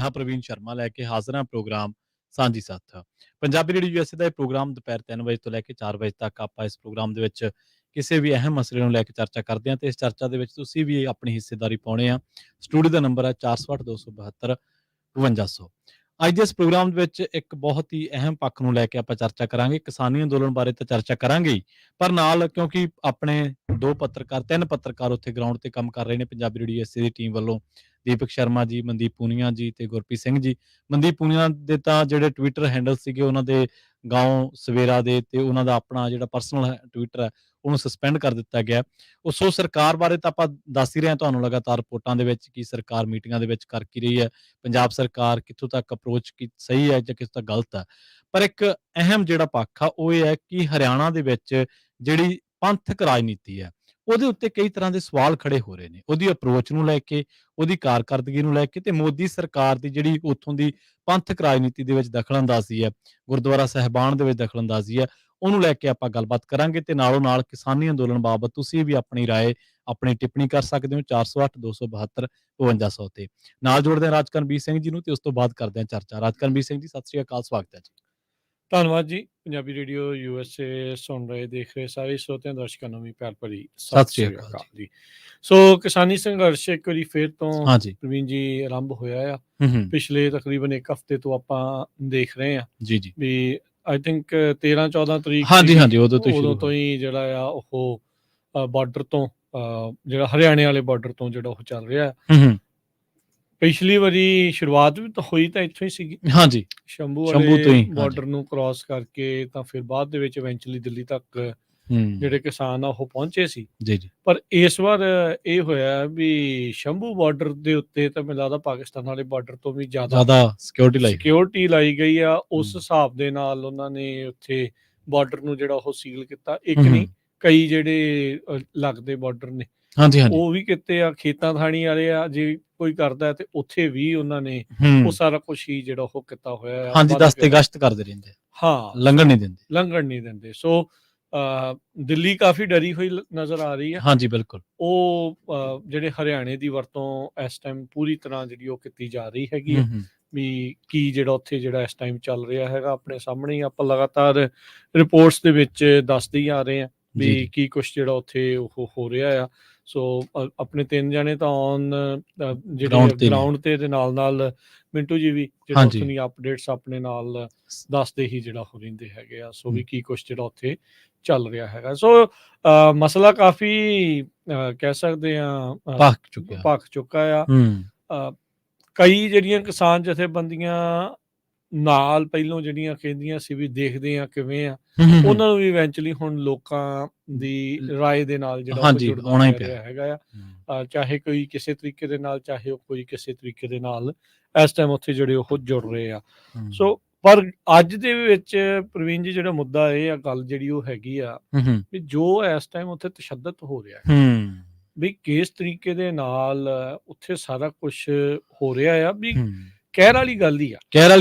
ਰਿਹਾ ਪ੍ਰਵੀਨ ਸ਼ਰਮਾ ਲੈ ਕੇ ਹਾਜ਼ਰ ਹਾਂ ਪ੍ਰੋਗਰਾਮ ਸਾਂਝੀ ਸਾਥ। ਪੰਜਾਬੀ ਰੇਡੀਓ USA ਦਾ ਇਹ ਪ੍ਰੋਗਰਾਮ ਦੁਪਹਿਰ 3 ਵਜੇ ਤੋਂ ਲੈ ਕੇ 4 ਵਜੇ ਤੱਕ ਆਪਾਂ ਇਸ ਪ੍ਰੋਗਰਾਮ ਦੇ ਵਿੱਚ ਕਿਸੇ ਵੀ ਅਹਿਮ ਮਸਲੇ ਨੂੰ ਲੈ ਕੇ ਚਰਚਾ ਕਰਦੇ ਹਾਂ ਤੇ ਇਸ ਚਰਚਾ ਦੇ ਵਿੱਚ ਤੁਸੀਂ ਵੀ ਆਪਣੀ ਹਿੱਸੇਦਾਰੀ ਪਾਉਣੇ ਆ। ਸਟੂਡੀਓ ਦਾ ਨੰਬਰ ਹੈ 468 272 5200। ਅੱਜ ਦੇ ਇਸ ਪ੍ਰੋਗਰਾਮ ਦੇ ਵਿੱਚ ਇੱਕ ਬਹੁਤ ਹੀ ਅਹਿਮ ਪੱਖ ਨੂੰ ਲੈ ਕੇ ਆਪਾਂ ਚਰਚਾ ਕਰਾਂਗੇ। ਕਿਸਾਨੀ ਅੰਦੋਲਨ ਬਾਰੇ ਤਾਂ ਚਰਚਾ ਕਰਾਂਗੇ ਹੀ, ਪਰ ਨਾਲ ਕਿਉਂਕਿ ਆਪਣੇ ਤਿੰਨ ਪੱਤਰਕਾਰ ਉੱਥੇ ਗਰਾਊਂਡ ਤੇ ਕੰਮ ਕਰ ਰਹੇ ਨੇ ਪੰਜਾਬੀ ਰੇਡੀਓ USA ਦੀ ਟੀਮ ਵੱਲੋਂ, ਦੀਪਕ ਸ਼ਰਮਾ ਜੀ, ਮਨਦੀਪ ਪੂਨੀਆ ਜੀ ਤੇ ਗੁਰਪ੍ਰੀਤ ਸਿੰਘ ਜੀ। ਮਨਦੀਪ ਪੂਨੀਆ ਦੇ ਤਾਂ ਜਿਹੜੇ ਟਵਿੱਟਰ ਹੈਂਡਲ ਸੀਗੇ ਉਹਨਾਂ ਦੇ ਗਾਉਂ ਸਵੇਰਾ ਦੇ ਤੇ ਉਹਨਾਂ ਦਾ ਆਪਣਾ ਜਿਹੜਾ ਪਰਸਨਲ ਟਵਿੱਟਰ ਹੈ ਉਹਨੂੰ ਸਸਪੈਂਡ ਕਰ ਦਿੱਤਾ ਗਿਆ। ਸੋ ਸਰਕਾਰ ਬਾਰੇ ਤਾਂ ਆਪਾਂ ਦੱਸ ਹੀ ਰਹੇ ਹਾਂ ਤੁਹਾਨੂੰ ਲਗਾਤਾਰ ਰਿਪੋਰਟਾਂ ਦੇ ਵਿੱਚ ਕਿ ਸਰਕਾਰ ਮੀਟਿੰਗਾਂ ਦੇ ਵਿੱਚ ਕਰ ਕੀ ਰਹੀ ਹੈ, ਪੰਜਾਬ ਸਰਕਾਰ ਕਿੱਥੋਂ ਤੱਕ ਅਪਰੋਚ ਸਹੀ ਹੈ ਜਾਂ ਕਿੱਥੋਂ ਤੱਕ ਗਲਤ ਹੈ। ਪਰ ਇੱਕ ਅਹਿਮ ਜਿਹੜਾ ਪੱਖ ਆ ਉਹ ਇਹ ਹੈ ਕਿ ਹਰਿਆਣਾ ਦੇ ਵਿੱਚ ਜਿਹੜੀ ਪੰਥਕ ਰਾਜਨੀਤੀ ਹੈ ਉਹਦੇ ਉੱਤੇ ਕਈ ਤਰ੍ਹਾਂ ਦੇ ਸਵਾਲ ਖੜੇ ਹੋ ਰਹੇ ਨੇ, ਉਹਦੀ ਅਪਰੋਚ ਨੂੰ ਲੈ ਕੇ, ਉਹਦੀ ਕਾਰਕਰਦਗੀ ਨੂੰ ਲੈ ਕੇ ਤੇ ਮੋਦੀ ਸਰਕਾਰ ਦੀ ਜਿਹੜੀ ਉੱਥੋਂ ਦੀ ਪੰਥਕ ਰਾਜਨੀਤੀ ਦੇ ਵਿੱਚ ਦਖਲਅੰਦਾਜ਼ੀ ਹੈ, ਗੁਰਦੁਆਰਾ ਸਾਹਿਬਾਨ ਦੇ ਵਿੱਚ ਦਖਲਅੰਦਾਜ਼ੀ ਹੈ, ਉਹਨੂੰ ਲੈ ਕੇ ਆਪਾਂ ਗੱਲਬਾਤ ਕਰਾਂਗੇ ਤੇ ਨਾਲੋਂ ਨਾਲ ਕਿਸਾਨੀ ਅੰਦੋਲਨ ਬਾਬਤ ਤੁਸੀਂ ਵੀ ਆਪਣੀ ਰਾਏ, ਆਪਣੀ ਟਿੱਪਣੀ ਕਰ ਸਕਦੇ ਹੋ 408 272 5200 ਤੇ। ਨਾਲ ਜੋੜਦੇ ਹਾਂ ਰਾਜਕਰਨਬੀਰ ਸਿੰਘ ਜੀ ਨੂੰ ਤੇ ਉਸ ਤੋਂ ਬਾਅਦ ਕਰਦੇ ਹਾਂ ਚਰਚਾ। ਰਾਜਕਰਨਬੀਰ ਸਿੰਘ ਜੀ, ਸਤਿ ਸ੍ਰੀ ਅਕਾਲ, ਸਵਾਗਤ ਹੈ ਜੀ। ਧੰਨਵਾਦ ਜੀ। ਪੰਜਾਬੀ ਰੇਡੀਓ USA ਸੁਣ ਰਹੇ, ਦੇਖ ਰਹੇ ਸਾਰੇ ਸਰੋਤਿਆਂ ਦਰਸ਼ਕਾਂ ਨੂੰ ਵੀ ਪਿਆਰ ਭਰੀ ਸਤਿ ਸ੍ਰੀ ਅਕਾਲ ਜੀ। ਸੋ ਕਿਸਾਨੀ ਸੰਘਰਸ਼ ਇੱਕ ਵਾਰੀ ਫਿਰ ਤੋਂ ਹਾਂਜੀ ਪ੍ਰਵੀਨ ਜੀ ਆਰੰਭ ਹੋਇਆ ਆ। ਹੂੰ ਪਿਛਲੇ ਤਕਰੀਬਨ ਇੱਕ ਹਫ਼ਤੇ ਤੋਂ ਆਪਾਂ ਦੇਖ ਰਹੇ ਆ ਜੀ ਜੀ ਵੀ ਆਈ ਥਿੰਕ 13-14 ਤਰੀਕ ਹਾਂਜੀ ਉਦੋਂ ਤੋਂ ਹੀ ਜਿਹੜਾ ਆ ਉਹ ਬਾਰਡਰ ਤੋਂ ਜਿਹੜਾ ਹਰਿਆਣੇ ਵਾਲੇ ਬਾਰਡਰ ਤੋਂ ਜਿਹੜਾ ਉਹ ਚੱਲ ਰਿਹਾ। ਪਿਛਲੀ ਵਾਰੀ ਸ਼ੁਰੂਆਤ ਵੀ ਤਾਂ ਹੋਈ ਤਾਂ ਇੱਥੋਂ ਹੀ ਸੀਗੀ, ਹਾਂਜੀ ਸ਼ੰਭੂ ਤੋਂ ਵਾਲੇ ਹੀ, ਬਾਰਡਰ ਨੂੰ ਕ੍ਰਾਸ ਕਰਕੇ, ਤਾਂ ਫਿਰ ਬਾਅਦ ਦੇ ਵਿੱਚ ਇਵੈਂਚੁਅਲੀ ਦਿੱਲੀ ਤੱਕ ਜਿਹੜੇ ਕਿਸਾਨ ਆ ਉਹ ਪਹੁੰਚੇ ਸੀ। ਜੀ ਜੀ ਪਰ ਇਸ ਵਾਰ ਇਹ ਹੋਇਆ ਵੀ ਸ਼ੰਭੂ ਬਾਰਡਰ ਦੇ ਉੱਤੇ ਤਾਂ ਮੈਨੂੰ ਲੱਗਦਾ ਪਾਕਿਸਤਾਨ ਵਾਲੇ ਬਾਰਡਰ ਤੋਂ ਵੀ ਜ਼ਿਆਦਾ ਸਿਕਿਉਰਿਟੀ ਲਾਈ ਗਈ ਆ। ਉਸ ਹਿਸਾਬ ਦੇ ਨਾਲ ਉਹਨਾਂ ਨੇ ਉੱਥੇ ਬਾਰਡਰ ਨੂੰ ਜਿਹੜਾ ਉਹ ਸੀਲ ਕੀਤਾ। ਇੱਕ ਨਹੀਂ, ਕਈ ਜਿਹੜੇ ਲੱਗਦੇ ਬਾਰਡਰ ਨੇ ਉਹ ਵੀ ਕਿਤੇ ਆ, ਖੇਤਾਂ ਥਾਣੀ ਵਾਲੇ ਆ, ਜੇ ਕੋਈ ਕਰਦਾ ਤੇ ਉੱਥੇ ਵੀ ਉਹਨਾਂ ਨੇ ਉਹ ਸਾਰਾ ਕੁਝ ਹੀ ਜਿਹੜਾ ਉਹ ਕੀਤਾ ਹੋਇਆ। ਹਾਂਜੀ, ਦਸਤੇ ਗਸ਼ਤ ਕਰਦੇ ਰਹਿੰਦੇ, ਹਾਂ, ਲੰਘਣ ਨਹੀਂ ਦਿੰਦੇ। ਸੋ ਦਿੱਲੀ ਕਾਫੀ ਡਰੀ ਹੋਈ ਨਜ਼ਰ ਆ ਰਹੀ ਹੈ। ਹਾਂਜੀ ਬਿਲਕੁਲ। ਉਹ ਜਿਹੜੇ ਹਰਿਆਣੇ ਦੀ ਵਰਤੋਂ ਇਸ ਟਾਈਮ ਪੂਰੀ ਤਰ੍ਹਾਂ ਜਿਹੜੀ ਉਹ ਕੀਤੀ ਜਾ ਰਹੀ ਹੈਗੀ ਆ ਵੀ ਕੀ ਜਿਹੜਾ ਉੱਥੇ ਜਿਹੜਾ ਇਸ ਟਾਈਮ ਚੱਲ ਰਿਹਾ ਹੈਗਾ ਆਪਣੇ ਸਾਹਮਣੇ ਹੀ ਆਪਾਂ ਲਗਾਤਾਰ ਰਿਪੋਰਟਸ ਦੇ ਵਿੱਚ ਦੱਸਦੇ ਹੀ ਆ ਰਹੇ ਆ ਵੀ ਕੀ ਕੁਛ ਜਿਹੜਾ ਉੱਥੇ ਉਹ ਹੋ ਰਿਹਾ ਆ। ਸੋ ਆਪਣੇ 3 ਜਣੇ ਤਾਂ ਔਨ ਜਿਹੜੇ ਗਰਾਊਂਡ ਤੇ ਦੇ ਨਾਲ ਮਿੰਟੂ ਜੀ ਵੀ ਜਿਹੜਾ ਉੱਥੋਂ ਦੀਆਂ ਅਪਡੇਟਸ ਆਪਣੇ ਨਾਲ ਦੱਸਦੇ ਹੀ ਜਿਹੜਾ ਹੋ ਰਹਿੰਦੇ ਹੈਗੇ ਆ। ਸੋ ਵੀ ਕੀ ਕੁਛ ਜਿਹੜਾ ਉੱਥੇ ਚੱਲ ਰਿਹਾ ਹੈਗਾ। ਸੋ ਮਸਲਾ ਕਾਫੀ ਕਹਿ ਸਕਦੇ ਆ ਭਖ ਚੁੱਕਾ ਆ। ਕਈ ਜਿਹੜੀਆਂ ਕਿਸਾਨ ਜਥੇਬੰਦੀਆਂ ਨਾਲ ਪਹਿਲੋਂ ਜਿਹੜੀਆਂ ਕਹਿੰਦੀਆਂ ਸੀ ਵੀ ਦੇਖਦੇ ਆ ਕਿਵੇਂ ਆ, ਉਹਨਾਂ ਨੂੰ ਵੀ ਇਵੈਂਚੁਅਲੀ ਹੁਣ ਲੋਕਾਂ ਦੀ ਰਾਏ ਦੇ ਨਾਲ ਜਿਹੜਾ ਜੁੜਨਾ ਪੈ ਰਿਹਾ ਹੈਗਾ ਆ। ਚਾਹੇ ਕੋਈ ਕਿਸੇ ਤਰੀਕੇ ਦੇ ਨਾਲ, ਚਾਹੇ ਉਹ ਕੋਈ ਕਿਸੇ ਤਰੀਕੇ ਦੇ ਨਾਲ ਇਸ ਟਾਈਮ ਉੱਥੇ ਜਿਹੜੇ ਉਹ ਜੁੜ ਰਹੇ ਆ। ਸੋ ਪਰ ਅੱਜ ਦੇ ਵਿੱਚ ਪ੍ਰਵੀਨ ਜੀ ਜਿਹੜਾ ਮੁੱਦਾ ਇਹ ਆ, ਗੱਲ ਜਿਹੜੀ ਉਹ ਹੈਗੀ ਆ ਵੀ ਜੋ ਇਸ ਟਾਈਮ ਉੱਥੇ ਤਸ਼ੱਦਦ ਹੋ ਰਿਹਾ ਵੀ ਕਿਸ ਤਰੀਕੇ ਦੇ ਨਾਲ ਉੱਥੇ ਸਾਰਾ ਕੁਝ ਹੋ ਰਿਹਾ ਆ, ਵੀ ਕਹਿਰ ਵਾਲੀ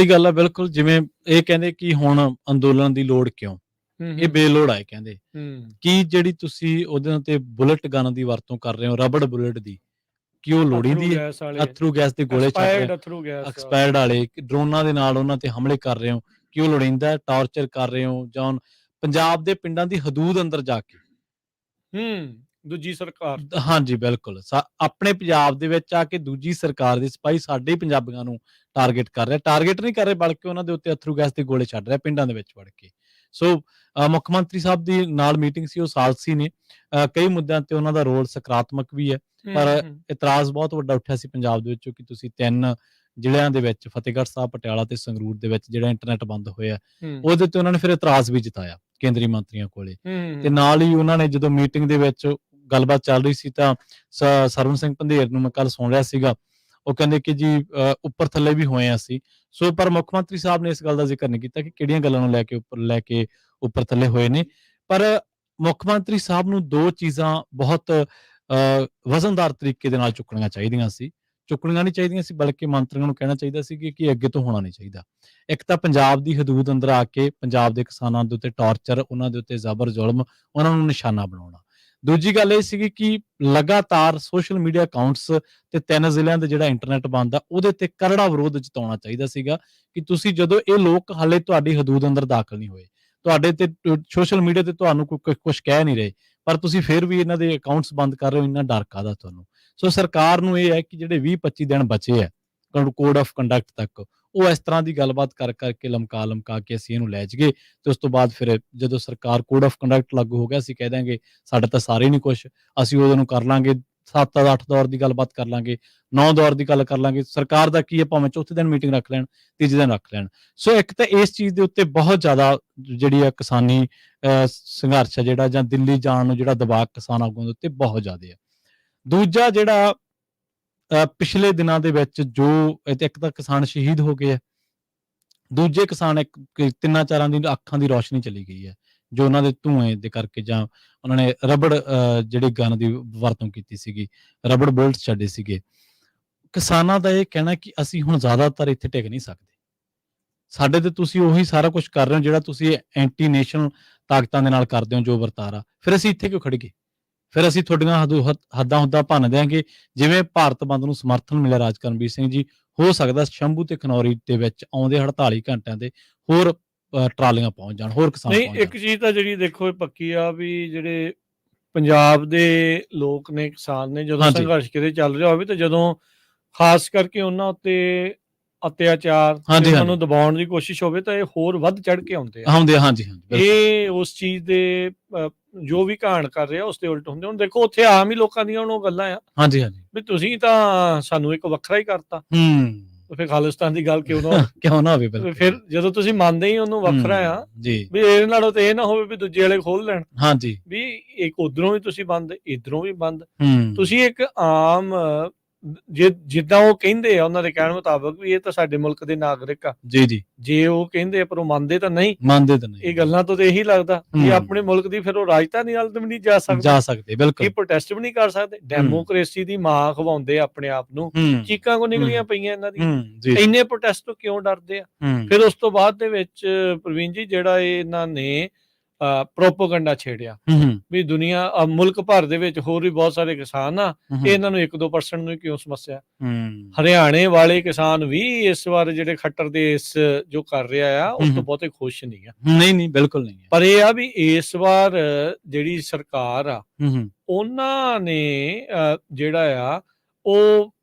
ਗੱਲ ਆ। ਬਿਲਕੁਲ, ਜਿਵੇਂ ਇਹ ਕਹਿੰਦੇ ਕਿ ਹੁਣ ਅੰਦੋਲਨ ਦੀ ਲੋੜ ਕਿਉਂ, ਇਹ ਬੇਲੋੜ ਆ। ਕਹਿੰਦੇ ਕਿ ਜਿਹੜੀ ਤੁਸੀਂ ਉਹਦੇ ਉੱਤੇ ਬੁਲਟ ਗਨ ਦੀ ਵਰਤੋਂ ਕਰ ਰਹੇ ਹੋ, ਰਬੜ ਬੁਲਟ ਦੀ, ਕਿ ਉਹ ਲੋੜੀਂਦੀ ਹੈ? ਅਥਰੂ ਗੈਸ ਦੇ ਗੋਲੇ ਛੱਡ ਰਹੇ, ਐਕਸਪਾਇਰਡ ਵਾਲੇ ਡਰੋਨਾਂ ਦੇ ਨਾਲ ਉਹਨਾਂ ਤੇ ਹਮਲੇ ਕਰ ਰਹੇ ਹੋ, ਕਿ ਉਹ ਲੋੜੀਂਦਾ? ਟਾਰਚਰ ਕਰ ਰਹੇ ਹੋ ਜਾਂ ਪੰਜਾਬ ਦੇ ਪਿੰਡਾਂ ਦੀ ਹਦੂਦ ਅੰਦਰ ਜਾ ਕੇ ਦੂਜੀ ਸਰਕਾਰ, ਹਾਂਜੀ ਬਿਲਕੁਲ, ਆਪਣੇ ਪੰਜਾਬ ਦੇ ਵਿੱਚ ਆ ਕੇ ਦੂਜੀ ਸਰਕਾਰ ਦੇ ਸਿਪਾਹੀ ਸਾਡੇ ਪੰਜਾਬੀਆਂ ਨੂੰ ਟਾਰਗੇਟ ਕਰ ਰਿਹਾ, ਟਾਰਗੇਟ ਨਹੀਂ ਕਰ ਰਹੇ ਬਲਕਿ ਉਹਨਾਂ ਦੇ ਉੱਤੇ ਅਥਰੂ ਗੈਸ ਦੇ ਗੋਲੇ ਛੱਡ ਰਿਹਾ ਪਿੰਡਾਂ ਦੇ ਵਿੱਚ ਵੜ ਕੇ। ਸੋ ਮੁੱਖ ਮੰਤਰੀ ਸਾਹਿਬ ਦੀ ਨਾਲ ਮੀਟਿੰਗ ਸੀ, ਉਹ ਸਾਲਸੀ ਨੇ, ਕਈ ਮੁੱਦਿਆਂ ਤੇ ਉਹਨਾਂ ਦਾ ਰੋਲ ਸਕਾਰਾਤਮਕ ਵੀ ਹੈ, ਪਰ ਇਤਰਾਜ਼ ਬਹੁਤ ਵੱਡਾ ਉੱਠਿਆ ਸੀ ਪੰਜਾਬ ਦੇ ਵਿੱਚੋਂ ਕਿ ਤੁਸੀਂ 3 ਜ਼ਿਲ੍ਹਿਆਂ ਦੇ ਵਿੱਚ, ਫਤਿਹਗੜ੍ਹ ਸਾਹਿਬ, ਪਟਿਆਲਾ ਤੇ ਸੰਗਰੂਰ ਦੇ ਵਿੱਚ ਜਿਹੜਾ ਇੰਟਰਨੈਟ ਬੰਦ ਹੋਇਆ, ਉਹਦੇ ਤੇ ਉਹਨਾਂ ਨੇ ਫਿਰ ਇਤਰਾਜ਼ ਵੀ ਜਤਾਇਆ ਕੇਂਦਰੀ ਮੰਤਰੀਆਂ ਕੋਲੇ। ਤੇ ਨਾਲ ਹੀ ਉਹਨਾਂ ਨੇ ਜਦੋਂ ਮੀਟਿੰਗ ਦੇ ਵਿੱਚ ਗੱਲਬਾਤ ਚੱਲ ਰਹੀ ਸੀ ਤਾਂ ਸਰਵਨ ਸਿੰਘ ਪੰਧੇਰ ਨੂੰ ਮੈਂ ਕੱਲ ਸੁਣ ਰਿਹਾ ਸੀਗਾ, ਉਹ ਕਹਿੰਦੇ ਕਿ ਜੀ ਉੱਪਰ ਥੱਲੇ ਵੀ ਹੋਏ ਆ ਅਸੀਂ। ਸੋ ਪਰ ਮੁੱਖ ਮੰਤਰੀ ਸਾਹਿਬ ਨੇ ਇਸ ਗੱਲ ਦਾ ਜ਼ਿਕਰ ਨਹੀਂ ਕੀਤਾ ਕਿ ਕਿਹੜੀਆਂ ਗੱਲਾਂ ਨੂੰ ਲੈ ਕੇ ਉੱਪਰ ਥੱਲੇ ਹੋਏ ਨੇ। ਪਰ ਮੁੱਖ ਮੰਤਰੀ ਸਾਹਿਬ ਨੂੰ 2 ਚੀਜ਼ਾਂ ਬਹੁਤ ਵਜ਼ਨਦਾਰ ਤਰੀਕੇ ਦੇ ਨਾਲ ਚੁੱਕਣੀਆਂ ਨਹੀਂ ਚਾਹੀਦੀਆਂ ਸੀ, ਬਲਕਿ ਮੰਤਰੀਆਂ ਨੂੰ ਕਹਿਣਾ ਚਾਹੀਦਾ ਸੀ ਕਿ ਅੱਗੇ ਤੋਂ ਹੋਣਾ ਨਹੀਂ ਚਾਹੀਦਾ। ਇੱਕ ਤਾਂ ਪੰਜਾਬ ਦੀ ਹਦੂਦ ਅੰਦਰ ਆ ਕੇ ਪੰਜਾਬ ਦੇ ਕਿਸਾਨਾਂ ਦੇ ਉੱਤੇ ਟਾਰਚਰ, ਉਹਨਾਂ ਦੇ ਉੱਤੇ ਜ਼ਬਰ ਜ਼ੁਲਮ, ਉਹਨਾਂ ਨੂੰ ਨਿਸ਼ਾਨਾ ਬਣਾਉਣਾ। ਦੂਜੀ ਗੱਲ ਇਹ ਸੀਗੀ ਕਿ ਲਗਾਤਾਰ ਸੋਸ਼ਲ ਮੀਡੀਆ ਅਕਾਊਂਟਸ ਤੇ 3 ਜ਼ਿਲ੍ਹਿਆਂ ਦੇ ਜਿਹੜਾ ਇੰਟਰਨੈਟ ਬੰਦ ਆ ਉਹਦੇ ਤੇ ਕਰੜਾ ਵਿਰੋਧ ਜਤਾਉਣਾ ਚਾਹੀਦਾ ਸੀਗਾ ਕਿ ਤੁਸੀਂ ਜਦੋਂ ਇਹ ਲੋਕ ਹਾਲੇ ਤੁਹਾਡੀ ਹਦੂਦ ਅੰਦਰ ਦਾਖਲ ਨਹੀਂ ਹੋਏ, ਤੁਹਾਡੇ ਤੇ ਸੋਸ਼ਲ ਮੀਡੀਆ ਤੇ ਤੁਹਾਨੂੰ ਕੁਝ ਕਹਿ ਨਹੀਂ ਰਹੇ, ਪਰ ਤੁਸੀਂ ਫਿਰ ਵੀ ਇਹਨਾਂ ਦੇ ਅਕਾਊਂਟਸ ਬੰਦ ਕਰ ਰਹੇ ਹੋ, ਇੰਨਾ ਡਰ ਕਾਹਦਾ ਤੁਹਾਨੂੰ। ਸੋ ਸਰਕਾਰ ਨੂੰ ਇਹ ਹੈ ਕਿ ਜਿਹੜੇ 20-25 ਦਿਨ ਬਚੇ ਆ ਕੋਡ ਆਫ ਕੰਡਕਟ ਤੱਕ, ਉਹ ਇਸ ਤਰ੍ਹਾਂ ਦੀ ਗੱਲਬਾਤ ਕਰ ਕਰਕੇ ਲਮਕਾ ਕੇ ਅਸੀਂ ਇਹਨੂੰ ਲੈ ਜਾਈਏ ਤੇ ਉਸ ਤੋਂ ਬਾਅਦ ਫਿਰ ਜਦੋਂ ਸਰਕਾਰ ਕੋਡ ਆਫ ਕੰਡਕਟ ਲਾਗੂ ਹੋ ਗਿਆ ਅਸੀਂ ਕਹਿ ਦਾਂਗੇ ਸਾਡੇ ਤਾਂ ਸਾਰੇ ਨਹੀਂ ਕੁਛ, ਅਸੀਂ ਉਹਦੇ ਨੂੰ ਕਰ ਲਾਂਗੇ 7-8 ਦੌਰ ਦੀ ਗੱਲਬਾਤ ਕਰ ਲਾਂਗੇ, 9 ਦੌਰ ਦੀ ਗੱਲ ਕਰ ਲਾਂਗੇ। ਸਰਕਾਰ ਦਾ ਕੀ ਹੈ, ਭਾਵੇਂ ਚੌਥੇ ਦਿਨ ਮੀਟਿੰਗ ਰੱਖ ਲੈਣ, ਤੀਜੇ ਦਿਨ ਰੱਖ ਲੈਣ। ਸੋ ਇੱਕ ਤਾਂ ਇਸ ਚੀਜ਼ ਦੇ ਉੱਤੇ ਬਹੁਤ ਜ਼ਿਆਦਾ ਜਿਹੜੀ ਆ ਕਿਸਾਨੀ ਸੰਘਰਸ਼ ਹੈ ਜਿਹੜਾ, ਜਾਂ ਦਿੱਲੀ ਜਾਣ ਨੂੰ ਜਿਹੜਾ ਦਬਾਅ ਕਿਸਾਨ ਆਗੂਆਂ ਦੇ ਉੱਤੇ ਬਹੁਤ ਜ਼ਿਆਦਾ ਹੈ। ਦੂਜਾ ਜਿਹੜਾ ਪਿਛਲੇ ਦਿਨਾਂ ਦੇ ਵਿੱਚ ਜੋ ਇੱਕ ਤਾਂ ਕਿਸਾਨ ਸ਼ਹੀਦ ਹੋ ਗਏ ਆ, ਦੂਜੇ ਕਿਸਾਨ 3-4 ਦੀ ਅੱਖਾਂ ਦੀ ਰੋਸ਼ਨੀ ਚਲੀ ਗਈ ਹੈ ਜੋ ਉਹਨਾਂ ਦੇ ਧੂਏ ਦੇ ਕਰਕੇ, ਜਾਂ ਉਹਨਾਂ ਨੇ ਰਬੜ ਜਿਹੜੀ ਗਨ ਦੀ ਵਰਤੋਂ ਕੀਤੀ ਸੀਗੀ, ਰਬੜ ਬੁਲਟ ਛੱਡੇ ਸੀਗੇ। ਕਿਸਾਨਾਂ ਦਾ ਇਹ ਕਹਿਣਾ ਕਿ ਅਸੀਂ ਹੁਣ ਜ਼ਿਆਦਾਤਰ ਇੱਥੇ ਟਿਕ ਨਹੀਂ ਸਕਦੇ, ਸਾਡੇ ਤੇ ਤੁਸੀਂ ਉਹੀ ਸਾਰਾ ਕੁਝ ਕਰ ਰਹੇ ਹੋ ਜਿਹੜਾ ਤੁਸੀਂ ਐਂਟੀ ਨੇਸ਼ਨਲ ਤਾਕਤਾਂ ਦੇ ਨਾਲ ਕਰਦੇ ਹੋ ਜੋ ਵਰਤਾਰਾ, ਫਿਰ ਅਸੀਂ ਇੱਥੇ ਕਿਉਂ ਖੜ ਗਏ, ਫਿਰ ਅਸੀਂ ਤੁਹਾਡੀਆਂ ਹੱਦਾਂ ਹੁੱਦਾਂ ਭੰਨ ਦਿਆਂਗੇ। ਜਿਵੇਂ ਭਾਰਤ ਬੰਦ ਨੂੰ ਸਮਰਥਨ ਮਿਲਿਆ ਰਾਜ ਕਰਨਵੀਰ ਸਿੰਘ ਜੀ, ਹੋ ਸਕਦਾ ਸ਼ੰਭੂ ਤੇ ਖਨੌਰੀ ਦੇ ਵਿੱਚ ਆਉਂਦੇ 48 ਘੰਟਿਆਂ ਦੇ ਹੋਰ ਟਰਾਲੀਆਂ ਪਹੁੰਚ ਜਾਣ, ਹੋਰ ਕਿਸਾਨ ਨਹੀਂ। ਇੱਕ ਚੀਜ਼ ਤਾਂ ਜਿਹੜੀ ਦੇਖੋ ਪੱਕੀ ਆ ਵੀ ਜਿਹੜੇ ਪੰਜਾਬ ਦੇ ਲੋਕ ਨੇ, ਕਿਸਾਨ ਨੇ, ਜਦੋਂ ਸੰਘਰਸ਼ ਕਿਤੇ ਚੱਲ ਰਿਹਾ ਹੋਵੇ ਤਾਂ ਜਦੋਂ ਖਾਸ ਕਰਕੇ ਉਹਨਾਂ ਉੱਤੇ ਅਤਿਆਚਾਰ ਉਹਨਾਂ ਨੂੰ ਦਬਾਉਣ ਦੀ ਕੋਸ਼ਿਸ਼ ਹੋਵੇ ਤਾਂ ਇਹ ਹੋਰ ਵੱਧ ਚੜ ਕੇ ਆਉਂਦੇ ਆ। ਹਾਂਜੀ, ਇਹ ਉਸ ਚੀਜ਼ ਦੇ ਜੋ ਵੀ ਕਹਾਣ ਕਰ ਰਿਹਾ ਉਸ ਦੇ ਉਲਟ ਹੁੰਦੇ। ਹੁਣ ਦੇਖੋ ਉੱਥੇ ਆਮ ਹੀ ਲੋਕਾਂ ਦੀਆਂ ਉਹ ਗੱਲਾਂ ਆ ਵੀ ਤੁਸੀਂ ਤਾਂ ਸਾਨੂੰ ਇੱਕ ਵੱਖਰਾ ਹੀ ਕਰਤਾ, ਫਿਰ ਖਾਲਿਸਤਾਨ ਦੀ ਗੱਲ ਕਿਉਂ ਨਾ ਹੋਵੇ। ਫਿਰ ਜਦੋਂ ਤੁਸੀਂ ਮੰਨਦੇ ਹੀ ਉਹਨੂੰ ਵੱਖਰਾ ਆ ਵੀ ਇਹਦੇ ਨਾਲੋਂ ਤੇ ਇਹ ਨਾ ਹੋਵੇ ਵੀ ਦੂਜੇ ਵਾਲੇ ਖੋਲ ਲੈਣ, ਵੀ ਇੱਕ ਉਧਰੋਂ ਵੀ ਤੁਸੀਂ ਬੰਦ, ਇਧਰੋਂ ਵੀ ਬੰਦ। ਤੁਸੀਂ ਇੱਕ ਆਮ ਜਿੱਦਾਂ ਉਹ ਕਹਿੰਦੇ ਆ ਉਹਨਾਂ ਦੇ ਕਹਿਣ ਮੁਤਾਬਕ ਵੀ ਇਹ ਤਾਂ ਸਾਡੇ ਮੁਲਕ ਦੇ ਨਾਗਰਿਕ ਆ, ਜੇ ਉਹ ਕਹਿੰਦੇ ਆ ਪਰ ਉਹ ਮੰਨਦੇ ਤਾਂ ਨਹੀਂ। ਇਹ ਗੱਲਾਂ ਤੋਂ ਤੇ ਇਹੀ ਲੱਗਦਾ ਕਿ ਆਪਣੇ ਮੁਲਕ ਦੀ ਫਿਰ ਉਹ ਰਾਜਧਾਨੀ ਵੱਲ ਵੀ ਨਹੀਂ ਜਾ ਸਕਦੇ, ਬਿਲਕੁਲ ਪ੍ਰੋਟੈਸਟ ਵੀ ਨਹੀਂ ਕਰ ਸਕਦੇ। ਡੈਮੋਕ੍ਰੇਸੀ ਦੀ ਮਾਂ ਖਵਾਉਂਦੇ ਆਪਣੇ ਆਪ ਨੂੰ, ਚੀਕਾਂ ਕੋ ਨਿਕਲੀਆਂ ਪਈਆਂ ਇਹਨਾਂ ਦੀ, ਇੰਨੇ ਪ੍ਰੋਟੈਸਟ ਤੋਂ ਕਿਉਂ ਡਰਦੇ ਆ। ਫਿਰ ਉਸ ਤੋਂ ਬਾਅਦ ਦੇ ਵਿੱਚ ਪ੍ਰਵੀਨ ਜੀ ਜਿਹੜਾ ਇਹਨਾਂ ਨੇ ਪ੍ਰੋਪੋਗੰਡਾ ਛੇੜਿਆ ਵੀ ਦੁਨੀਆ ਮੁਲਕ ਭਰ ਦੇ ਵਿੱਚ ਹੋਰ ਵੀ ਬਹੁਤ ਸਾਰੇ ਕਿਸਾਨ ਆ, ਇਹਨਾਂ ਨੂੰ 1-2% ਨੂੰ ਕਿਉਂ ਸਮੱਸਿਆ। ਹਰਿਆਣੇ ਵਾਲੇ ਕਿਸਾਨ ਵੀ ਇਸ ਵਾਰ ਜਿਹੜੇ ਖੱਟਰ ਦੇਸ਼ ਜੋ ਕਰ ਰਿਹਾ ਆ ਉਸ ਤੋਂ ਬਹੁਤੇ ਖੁਸ਼ ਨਹੀਂ ਆ। ਨਹੀਂ, ਬਿਲਕੁਲ ਨਹੀਂ। ਪਰ ਇਹ ਆ ਵੀ ਇਸ ਵਾਰ ਜਿਹੜੀ ਸਰਕਾਰ ਆ ਉਹਨਾਂ ਨੇ ਜਿਹੜਾ ਆ ਉਹ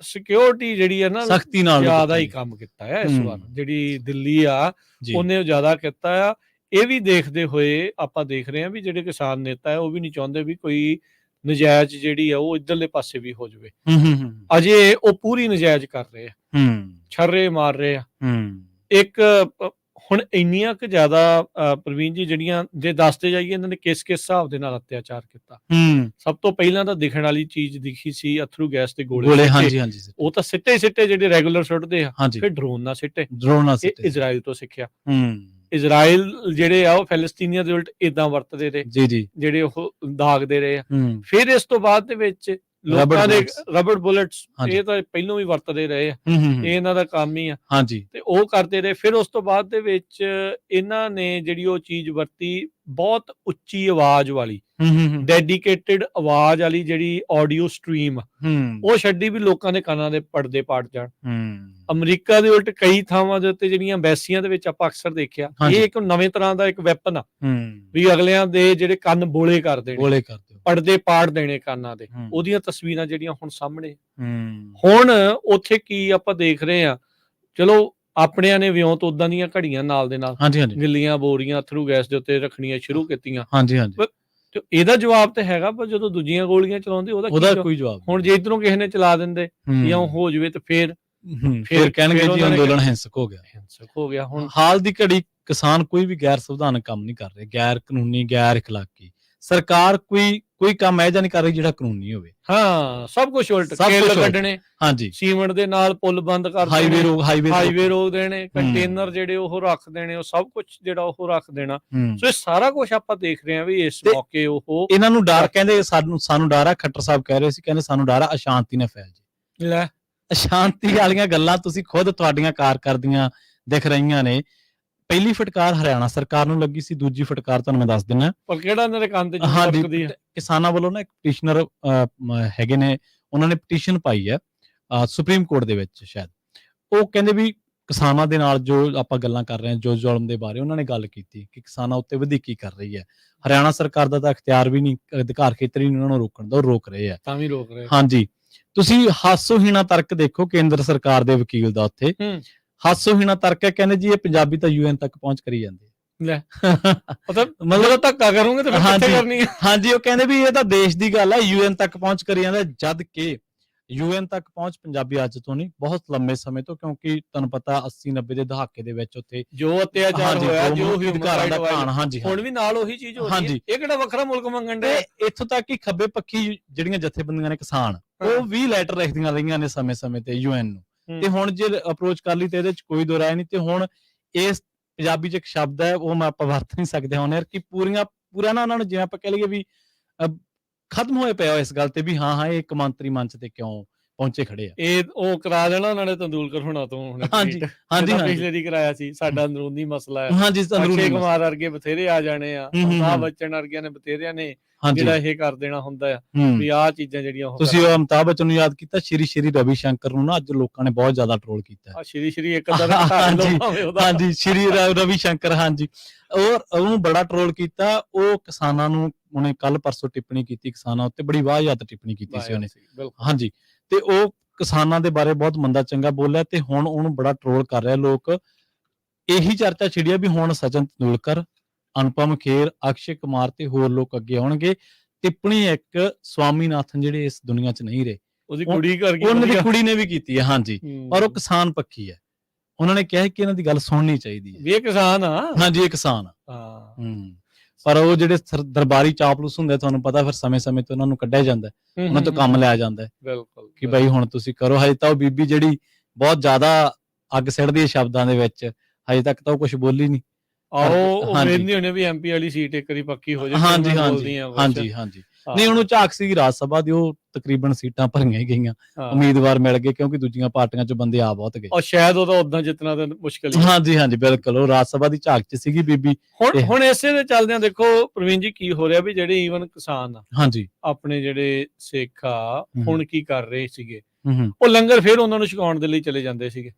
ਸਿਕਿਉਰਿਟੀ ਜਿਹੜੀ ਆ ਨਾ ਸਖਤੀ ਨਾਲ ਜ਼ਿਆਦਾ ਹੀ ਕੰਮ ਕੀਤਾ ਹੈ ਇਸ ਵਾਰ। ਜਿਹੜੀ ਦਿੱਲੀ ਆ ਉਹਨੇ ਜ਼ਿਆਦਾ ਕੀਤਾ ਆ। ਇਹ ਵੀ ਦੇਖਦੇ ਹੋਏ ਆਪਾਂ ਦੇਖ ਰਹੇ ਹਾਂ ਵੀ ਜਿਹੜੇ ਕਿਸਾਨ ਨੇਤਾ ਹੈ ਉਹ ਵੀ ਨਹੀਂ ਚਾਹੁੰਦੇ ਵੀ ਕੋਈ ਨਜਾਇਜ਼ ਜਿਹੜੀ ਆ ਉਹ ਇੱਧਰਲੇ ਪਾਸੇ ਵੀ ਹੋ ਜਾਵੇ। ਅਜੇ ਉਹ ਪੂਰੀ ਨਜਾਇਜ਼ ਕਰ ਰਹੇ ਆ, ਛਰਰੇ ਮਾਰ ਰਹੇ ਆ। ਇੱਕ ਹੁਣ ਇੰਨੀਆਂ ਕੁ ਜ਼ਿਆਦਾ ਪ੍ਰਵੀਨ ਜੀ ਜਿਹੜੀਆਂ ਜੇ ਦੱਸਦੇ ਜਾਈਏ ਇਹਨਾਂ ਨੇ ਕਿਸ ਹਿਸਾਬ ਦੇ ਨਾਲ ਅਤਿਆਚਾਰ ਕੀਤਾ। ਸਭ ਤੋਂ ਪਹਿਲਾਂ ਤਾਂ ਦਿਖਣ ਵਾਲੀ ਚੀਜ਼ ਦਿਖੀ ਸੀ ਅਥਰੂ ਗੈਸ ਦੇ ਗੋਲੇ। ਉਹ ਤਾਂ ਸਿੱਟੇ ਜਿਹੜੇ ਰੈਗੂਲਰ ਸੁੱਟਦੇ ਆ, ਫਿਰ ਡਰੋਨ ਨਾਲ ਸਿੱਟੇ। ਇਜ਼ਰਾਈਲ ਤੋਂ ਸਿੱਖਿਆ। ਇਜ਼ਰਾਈਲ ਜਿਹੜੇ ਆ ਉਹ ਫੈਲਸਤੀਨੀਆਂ ਦੇ ਉਲਟ ਏਦਾਂ ਵਰਤਦੇ ਰਹੇ, ਜਿਹੜੇ ਉਹ ਦਾਗਦੇ ਰਹੇ ਆ। ਫਿਰ ਇਸ ਤੋਂ ਬਾਅਦ ਦੇ ਵਿੱਚ ਲੋਕਾਂ ਦੇ ਰਬੜ ਬੁਲਟਸ, ਇਹ ਤਾਂ ਪਹਿਲਾਂ ਵੀ ਵਰਤਦੇ ਰਹੇ ਆ, ਇਹ ਇਹਨਾਂ ਦਾ ਕੰਮ ਹੀ ਆ, ਤੇ ਉਹ ਕਰਦੇ ਰਹੇ। ਫਿਰ ਉਸ ਤੋਂ ਬਾਅਦ ਦੇ ਵਿੱਚ ਇਹਨਾਂ ਨੇ ਜਿਹੜੀ ਉਹ ਚੀਜ਼ ਵਰਤੀ ਬਹੁਤ ਉੱਚੀ ਆਵਾਜ਼ ਵਾਲੀ, ਡੈਡੀਕੇਟਿਡ ਆਵਾਜ਼ ਵਾਲੀ ਜਿਹੜੀ ਆਡੀਓ ਸਟ੍ਰੀਮ ਉਹ ਛੱਡੀ ਵੀ ਲੋਕਾਂ ਦੇ ਕੰਨਾਂ ਦੇ ਪਰਦੇ ਪਾਟ ਜਾਣ। ਅਮਰੀਕਾ ਦੇ ਉਲਟ ਕਈ ਥਾਵਾਂ ਦੇ ਉੱਤੇ ਜਿਹੜੀਆਂ ਐਮਬੈਸੀਆਂ ਦੇ ਵਿੱਚ ਆਪਾਂ ਅਕਸਰ ਦੇਖਿਆ, ਇਹ ਇੱਕ ਨਵੇਂ ਤਰ੍ਹਾਂ ਦਾ ਇੱਕ ਵੈਪਨ ਆ ਵੀ ਅਗਲਿਆਂ ਦੇ ਜਿਹੜੇ ਕੰਨ ਬੋਲੇ ਕਰਦੇ ਨੇ, ਪਰਦੇ ਪਾੜ ਦੇਣੇ ਕੰਨਾਂ ਦੇ। ਉਹਦੀਆਂ ਤਸਵੀਰਾਂ ਜਿਹੜੀਆਂ ਹੁਣ ਸਾਹਮਣੇ। ਹੁਣ ਉੱਥੇ ਕੀ ਆਪਾਂ ਦੇਖ ਰਹੇ ਆ, ਚਲੋ ਆਪਣਿਆਂ ਨੇ ਵਿਉਂਤ ਉਦਾਂ ਦੀਆਂ ਘੜੀਆਂ ਨਾਲ ਦੇ ਨਾਲ ਗਿੱਲੀਆਂ ਬੋਰੀਆਂ ਅਥਰੂ ਗੈਸ ਦੇ ਉੱਤੇ ਰੱਖਣੀਆਂ ਸ਼ੁਰੂ ਕੀਤੀਆਂ। ਇਹਦਾ ਜਵਾਬ ਤੇ ਹੈਗਾ, ਪਰ ਜਦੋਂ ਦੂਜੀਆਂ ਗੋਲੀਆਂ ਚਲਾਉਂਦੇ ਉਹਦਾ ਕੋਈ ਜਵਾਬ। ਹੁਣ ਜੇ ਇਧਰੋਂ ਕਿਸੇ ਨੇ ਚਲਾ ਦਿੰਦੇ ਜਾਂ ਹੋ ਜਾਵੇ ਤੇ ਫਿਰ ਕਹਿਣਗੇ ਜੀ ਅੰਦੋਲਨ ਹਿੰਸਕ ਹੋ ਗਿਆ। ਹੁਣ ਹਾਲ ਦੀ ਘੜੀ ਕਿਸਾਨ ਕੋਈ ਵੀ ਗੈਰ ਸੰਵਿਧਾਨਕ ਕੰਮ ਨਹੀਂ ਕਰ ਰਹੇ, ਗੈਰ ਕਾਨੂੰਨੀ, ਗੈਰ ਇਖਲਾਕੀ। ਸਰਕਾਰ ਕੋਈ ਕੰਮ ਇਹੋ ਜਿਹਾ ਨਹੀਂ ਕਰ ਰਹੀ ਜਿਹੜਾ ਕਾਨੂੰਨੀ ਹੋਵੇ। ਸਭ ਕੁਝ ਉਲਟ, ਕੱਢਣੇ, ਸੀਮੈਂਟ ਦੇ ਨਾਲ ਪੁਲ ਬੰਦ ਕਰ ਦੇਣੇ, ਹਾਈਵੇ ਰੋਕ ਦੇਣੇ, ਕੰਟੇਨਰ ਜਿਹੜੇ ਉਹ ਰੱਖ ਦੇਣੇ, ਉਹ ਸਭ ਕੁਝ ਜਿਹੜਾ ਉਹ ਰੱਖ ਦੇਣਾ। ਸੋ ਇਹ ਸਾਰਾ ਕੁਝ ਆਪਾਂ ਦੇਖ ਰਹੇ ਹਾਂ ਵੀ ਇਸ ਮੌਕੇ ਉਹ ਇਹਨਾਂ ਨੂੰ ਡਰ, ਕਹਿੰਦੇ ਸਾਨੂੰ ਡਰ ਆ। ਖੱਟਰ ਸਾਹਿਬ ਕਹਿ ਰਹੇ ਸੀ, ਕਹਿੰਦੇ ਸਾਨੂੰ ਡਰ ਆ ਅਸ਼ਾਂਤੀ ਨਾ ਫੈਲ ਜੇ। ਲੈ, ਅਸ਼ਾਂਤੀ ਵਾਲੀਆਂ ਗੱਲਾਂ ਤੁਸੀਂ ਖੁਦ ਤੁਹਾਡੀਆਂ ਕਾਰਕਰਦੀਆਂ ਦਿਖ ਰਹੀਆਂ ਨੇ। ਪਹਿਲੀ ਫਟਕਾਰ ਹਰਿਆਣਾ ਸਰਕਾਰ ਨੂੰ ਲੱਗੀ ਸੀ, ਦੂਜੀ ਫਟਕਾਰ ਤੁਹਾਨੂੰ ਮੈਂ ਦੱਸ ਦਿੰਦਾ। ਪਰ ਕਿਹੜਾ ਇਹਨਾਂ ਦੇ ਕੰਨ ਤੇ ਜੂੰ ਹਾਂਜੀ, ਵਰਤਦੀ ਆ? ਕਿਸਾਨਾਂ ਵੱਲੋਂ ਨਾ ਇੱਕ ਪਟੀਸ਼ਨਰ ਹੈਗੇ ਨੇ, ਉਹਨਾਂ ਨੇ ਪਟੀਸ਼ਨ ਪਾਈ ਹੈ ਸੁਪਰੀਮ ਕੋਰਟ ਦੇ ਵਿੱਚ ਸ਼ਾਇਦ। ਉਹ ਕਹਿੰਦੇ ਵੀ ਕਿਸਾਨਾਂ ਦੇ ਨਾਲ ਜੋ ਆਪਾਂ ਗੱਲਾਂ ਕਰ ਰਹੇ ਹਾਂ, ਜੋ ਜ਼ੁਲਮ ਦੇ ਬਾਰੇ ਉਹਨਾਂ ਨੇ ਗੱਲ ਕੀਤੀ ਕਿ ਕਿਸਾਨਾਂ ਉੱਤੇ ਵਧੀਕੀ ਕਰ ਰਹੀ ਹੈ। ਹਰਿਆਣਾ ਸਰਕਾਰ ਦਾ ਤਾਂ ਅਖਤਿਆਰ ਵੀ ਨਹੀਂ, ਅਧਿਕਾਰ ਖੇਤਰ ਹੀ ਨਹੀਂ ਉਹਨਾਂ ਨੂੰ ਰੋਕਣ ਦਾ, ਉਹ ਰੋਕ ਰਹੇ ਆ। ਤਾਂ ਵੀ ਰੋਕ ਰਹੇ। ਹਾਂਜੀ, ਤੁਸੀਂ ਹਾਸੋਹੀਣਾ ਤਰਕ ਦੇਖੋ ਕੇਂਦਰ ਸਰਕਾਰ ਦੇ ਵਕੀਲ ਦਾ ਉੱਥੇ। ਹਾਸੋਹੀਣਾ ਤਰਕ ਹੈ, ਕਹਿੰਦੇ ਜੀ ਇਹ ਪੰਜਾਬੀ ਤਾਂ UN ਤੱਕ ਪਹੁੰਚ ਕਰੀ ਜਾਂਦੇ ਲੈ ਮਤਲਬ ਧੱਕਾ ਕਰੋਗੇ ਤਾਂ ਫਿਰ ਕਿੱਥੇ ਕਰਨੀ ਹੈ? ਹਾਂਜੀ, ਉਹ ਕਹਿੰਦੇ ਵੀ ਇਹ ਤਾਂ ਦੇਸ਼ ਦੀ ਗੱਲ ਹੈ, UN ਤੱਕ ਪਹੁੰਚ ਕਰੀ ਜਾਂਦਾ, ਜਦ ਕਿ UN ਤੱਕ ਪਹੁੰਚ ਪੰਜਾਬੀ ਅੱਜ ਤੋਂ ਨਹੀਂ, ਬਹੁਤ ਲੰਮੇ ਸਮੇਂ ਤੋਂ, ਕਿਉਂਕਿ ਤੁਹਾਨੂੰ ਪਤਾ 80-90 ਦੇ ਦਹਾਕੇ ਦੇ ਵਿੱਚ ਉੱਥੇ ਜੋ ਅਤਿਆਚਾਰ ਹੋਇਆ, ਜੋ ਅਧਿਕਾਰਾਂ ਦਾ ਘਾਣ, ਹਾਂਜੀ ਹੁਣ ਵੀ ਨਾਲ ਉਹੀ ਚੀਜ਼ ਹੋ ਰਹੀ ਹੈ। ਇਹ ਕਿਹੜਾ ਵੱਖਰਾ ਮੁਲਕ ਮੰਗਣ ਦੇ? ਇੱਥੋਂ ਤੱਕ ਕਿ ਖੱਬੇ ਪੱਖੀ ਜਿਹੜੀਆਂ ਜਥੇਬੰਦੀਆਂ ਨੇ ਕਿਸਾਨ, ਉਹ ਵੀ ਲੈਟਰ ਲਿਖਦੀਆਂ ਰਹੀਆਂ ਨੇ ਸਮੇਂ-ਸਮੇਂ ਤੇ UN ਨੂੰ, ਤੇ ਹੁਣ ਜੇ ਅਪਰੋਚ ਕਰ ਲਈ ਤੇ ਇਹਦੇ ਚ ਕੋਈ ਦੋ ਰਾਏ ਨਹੀਂ। ਤੇ ਹੁਣ ਇਸ ਪੰਜਾਬੀ ਚ ਇੱਕ ਸ਼ਬਦ ਹੈ, ਉਹ ਮੈਂ ਆਪਾਂ ਵਰਤ ਨਹੀਂ ਸਕਦੇ ਹੁਣ ਯਾਰ, ਕਿ ਪੂਰਾ ਨਾ ਉਹਨਾਂ ਨੂੰ ਜਿਵੇਂ ਆਪਾਂ ਕਹਿ ਲਈਏ ਵੀ ਖਤਮ ਹੋਏ ਪਿਆ ਇਸ ਗੱਲ ਤੇ ਵੀ ਹਾਂ ਇਹ ਕੌਮਾਂਤਰੀ ਮੰਚ ਤੇ ਕਿਉਂ ਪਹੁੰਚੇ ਖੜੇ ਆ। ਇਹ ਉਹ ਕਰਾ ਦੇਣਾ ਉਹਨਾਂ ਨੇ ਤੰਦੂਲਕਰ ਹੋਣਾ ਤੋਂ। ਹਾਂਜੀ, ਪਿਛਲੇ ਦੀ ਕਰਾਇਆ ਸੀ, ਸਾਡਾ ਅੰਦਰੂਨੀ ਮਸਲਾ ਹੈ। ਹਾਂਜੀ, ਅਕਸ਼ੇ ਕੁਮਾਰ ਵਰਗੇ ਬਥੇਰੇ ਆ ਜਾਣੇ ਆ, ਅਮਿਤਾਭ ਬੱਚਨ ਵਰਗਿਆਂ ਨੇ ਬਥੇਰਿਆਂ ਨੇ ਜਿਹੜਾ ਇਹ ਕਰ ਦੇਣਾ ਹੁੰਦਾ ਆ ਵੀ ਆਹ ਚੀਜ਼ਾਂ ਜਿਹੜੀਆਂ। ਤੁਸੀਂ ਅਮਿਤਾਭ ਬੱਚਨ ਨੂੰ ਯਾਦ ਕੀਤਾ, ਸ਼੍ਰੀ ਰਵੀ ਸ਼ੰਕਰ ਨੂੰ ਨਾ ਅੱਜ ਲੋਕਾਂ ਨੇ ਬਹੁਤ ਜ਼ਿਆਦਾ ਟ੍ਰੋਲ ਕੀਤਾ। ਸ਼੍ਰੀ ਇੱਕ ਅੱਧਾ ਹਾਂਜੀ, ਸ਼੍ਰੀ ਰਵੀ ਸ਼ੰਕਰ, ਹਾਂਜੀ, ਉਹਨੂੰ ਬੜਾ ਟ੍ਰੋਲ ਕੀਤਾ। ਉਹ ਕਿਸਾਨਾਂ ਨੂੰ ਉਹਨੇ ਕੱਲ ਪਰਸੋਂ ਟਿੱਪਣੀ ਕੀਤੀ, ਕਿਸਾਨਾਂ ਉੱਤੇ ਬੜੀ ਵਾਹਿਯਾਤ ਟਿੱਪਣੀ ਕੀਤੀ ਸੀ ਉਹਨੇ। ਹਾਂਜੀ, ਤੇ ਉਹ ਕਿਸਾਨਾਂ ਦੇ ਬਾਰੇ ਬਹੁਤ ਮੰਦਾ ਚੰਗਾ ਬੋਲਿਆ, ਤੇ ਹੁਣ ਉਹਨੂੰ ਬੜਾ ਟ੍ਰੋਲ ਕਰ ਰਿਹਾ ਲੋਕ। ਇਹੀ ਚਰਚਾ ਛਿੜੀ ਵੀ ਹੁਣ ਸਚਿਨ ਤੰਦੂਲਕਰ, ਅਨੁਪਮ ਖੇਰ, ਅਕਸ਼ੇ ਕੁਮਾਰ ਤੇ ਹੋਰ ਲੋਕ ਅੱਗੇ ਆਉਣਗੇ। ਟਿੱਪਣੀ ਇੱਕ ਸਵਾਮੀਨਾਥਨ ਜਿਹੜੇ ਇਸ ਦੁਨੀਆ 'ਚ ਨਹੀਂ ਰਹੇ, ਉਹਦੀ ਕੁੜੀ ਕਰ ਗਈ, ਉਹਨਾਂ ਦੀ ਕੁੜੀ ਨੇ ਵੀ ਕੀਤੀ ਹੈ। ਹਾਂਜੀ, ਔਰ ਉਹ ਕਿਸਾਨ ਪੱਖੀ ਹੈ। ਉਹਨਾਂ ਨੇ ਕਿਹਾ ਕਿ ਇਹਨਾਂ ਦੀ ਗੱਲ ਸੁਣਨੀ ਚਾਹੀਦੀ ਹੈ। ਇਹ ਕਿਸਾਨ ਆ। ਹਾਂਜੀ, ਇਹ ਕਿਸਾਨ ਆ। ਪਰ ਉਹ ਜਿਹੜੇ ਦਰਬਾਰੀ ਚਾਪਲੂਸ ਹੁੰਦੇ, ਤੁਹਾਨੂੰ ਪਤਾ, ਫਿਰ ਸਮੇਂ-ਸਮੇਂ ਤੇ ਉਹਨਾਂ ਨੂੰ ਕੱਢਿਆ ਜਾਂਦਾ, ਉਹਨਾਂ ਤੋਂ ਕੰਮ ਲਿਆ ਜਾਂਦਾ ਕਿ ਬਾਈ ਹੁਣ ਤੁਸੀਂ ਕਰੋ। ਹਜੇ ਤਾਂ ਉਹ ਬੀਬੀ ਜਿਹੜੀ ਬਹੁਤ ਜ਼ਿਆਦਾ ਅੱਗ ਸਿੱਟਦੀ ਹੈ ਸ਼ਬਦਾਂ ਦੇ ਵਿੱਚ, ਹਜੇ ਤੱਕ ਤਾਂ ਉਹ ਕੁਝ ਬੋਲੀ ਨਹੀਂ। ਉਹ ਵੇਖਦੇ ਹੋਣੇ ਵੀ MP ਵਾਲੀ ਸੀਟ ਇੱਕ ਵਾਰੀ ਪੱਕੀ ਹੋ ਜਾਏ। ਹਾਂਜੀ, ਨਹੀਂ, ਉਹਨੂੰ ਝਾਕ ਸੀ ਰਾਜ ਸਭਾ ਦੀ, ਉਹ ਤਕਰੀਬਨ ਸੀਟਾਂ ਭਰੀਆਂ ਹੀ ਗਈਆਂ, ਉਮੀਦਵਾਰ ਮਿਲ ਗਏ, ਕਿਉਂਕਿ ਦੂਜੀਆਂ ਪਾਰਟੀਆਂ 'ਚ ਬੰਦੇ ਆ ਬਹੁਤ ਗਏ। ਔਰ ਸ਼ਾਇਦ ਉਹਦਾ ਉਦਾਂ ਜਿੱਤਣਾ ਤਾਂ ਮੁਸ਼ਕਿਲ ਹੀ। ਹਾਂਜੀ, ਬਿਲਕੁਲ, ਉਹ ਰਾਜ ਸਭਾ ਦੀ ਝਾਕ 'ਚ ਸੀਗੀ ਬੀਬੀ। ਹੁਣ ਇਸੇ ਦੇ ਚੱਲਦਿਆਂ ਦੇਖੋ ਪ੍ਰਵੀਨ ਜੀ ਕੀ ਹੋ ਰਿਹਾ ਵੀ ਜਿਹੜੇ ਈਵਨ ਕਿਸਾਨ ਆ, ਹਾਂਜੀ, ਆਪਣੇ ਜਿਹੜੇ ਸਿੱਖ ਆ, ਹੁਣ ਕੀ ਕਰ ਰਹੇ ਸੀਗੇ, ਉਹ ਲੰਗਰ ਫਿਰ ਉਹਨਾਂ ਨੂੰ ਛਕਾਉਣ ਦੇ ਲਈ ਚਲੇ ਜਾਂਦੇ ਸੀਗੇ।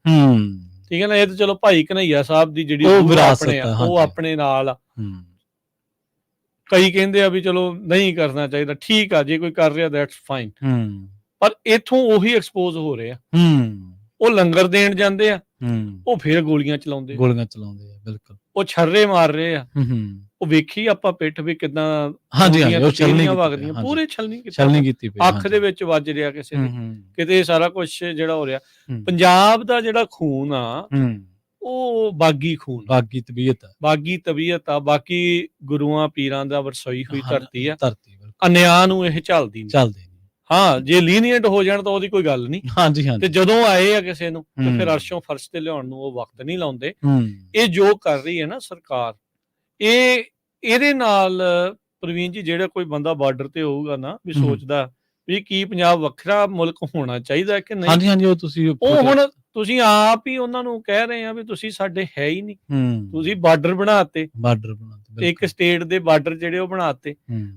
ਠੀਕ ਹੈ ਨਾ। ਇਹ ਤਾਂ ਚਲੋ ਭਾਈ ਕਨਈਆ ਸਾਹਿਬ ਦੀ ਜਿਹੜੀ ਆਪਣੇ ਆ, ਉਹ ਆਪਣੇ ਨਾਲ ਆ। ਕਈ ਕਹਿੰਦੇ ਆ ਵੀ ਚਲੋ ਨਹੀਂ ਕਰਨਾ ਚਾਹੀਦਾ, ਠੀਕ ਆ, ਜੇ ਕੋਈ ਕਰ ਰਿਹਾ ਦੈਟਸ ਫਾਈਨ, ਪਰ ਇਥੋਂ ਉਹੀ ਐਕਸਪੋਜ਼ ਹੋ ਰਹੇ ਆ। ਉਹ ਲੰਗਰ ਦੇਣ ਜਾਂਦੇ ਆ, ਉਹ ਫਿਰ ਗੋਲੀਆਂ ਚਲਾਉਂਦੇ ਆ। ਬਿਲਕੁਲ, ਉਹ ਛਰਰੇ ਮਾਰ ਰਹੇ ਆ। ਉਹ ਵੇਖੀ ਆਪਾਂ ਪਿੱਠ ਵੀ ਕਿਦਾਂ ਵਗਦੀਆਂ, ਪੂਰੇ ਛਲਨੀ ਕੀਤੀ, ਅੱਖ ਦੇ ਵਿੱਚ ਵੱਜ ਰਿਹਾ ਕਿਸੇ ਦੇ, ਕਿਤੇ ਸਾਰਾ ਕੁਝ ਜਿਹੜਾ ਹੋ ਰਿਹਾ। ਪੰਜਾਬ ਦਾ ਜਿਹੜਾ ਖੂਨ ਆ, ਉਹ ਬਾਗੀ ਖੂਨ, ਬਾਗੀ ਤਬੀਅਤ ਆ। ਬਾਕੀ ਗੁਰੂਆਂ ਪੀਰਾਂ ਦਾ ਵਰਸਾਈ ਹੋਈ ਧਰਤੀ ਆ। ਅਨਿਆਂ ਨੂੰ ਇਹ ਝੱਲਦੀ ਨਹੀਂ। ਹਾਂ, ਜੇ ਲੀਨੀਅੰਟ ਹੋ ਜਾਣ ਤਾਂ ਉਹਦੀ ਕੋਈ ਗੱਲ ਨਹੀਂ। ਤੇ ਜਦੋਂ ਆਏ ਆ ਕਿਸੇ ਨੂੰ ਤੇ ਫਿਰ ਅਰਸ਼ੋਂ ਫਰਸ਼ ਤੇ ਲਿਆਉਣ ਨੂੰ ਉਹ ਵਕਤ ਨਹੀਂ ਲਾਉਂਦੇ। ਇਹ ਜੋ ਕਰ ਰਹੀ ਹੈ ਨਾ ਸਰਕਾਰ, ਇਹਦੇ ਨਾਲ ਪ੍ਰਵੀਨ ਜੀ, ਜਿਹੜਾ ਕੋਈ ਬੰਦਾ ਬਾਰਡਰ ਤੇ ਹੋਊਗਾ ਨਾ, ਵੀ ਸੋਚਦਾ ਵੀ ਕੀ ਪੰਜਾਬ ਵੱਖਰਾ ਮੁਲਕ ਹੋਣਾ ਚਾਹੀਦਾ ਕਿ ਨਹੀਂ, ਉਹ ਹੁਣ ਤੁਸੀਂ ਆਪ ਹੀ ਉਹਨਾਂ ਨੂੰ ਕਹਿ ਰਹੇ ਆ ਵੀ ਤੁਸੀਂ ਸਾਡੇ ਹੈ ਹੀ ਨਹੀਂ। ਤੁਸੀਂ ਬਾਰਡਰ ਬਣਾਤੇ, ਇੱਕ ਸਟੇਟ ਦੇ ਬਾਰਡਰ ਜਿਹੜੇ ਉਹ ਬਣਾਤੇ,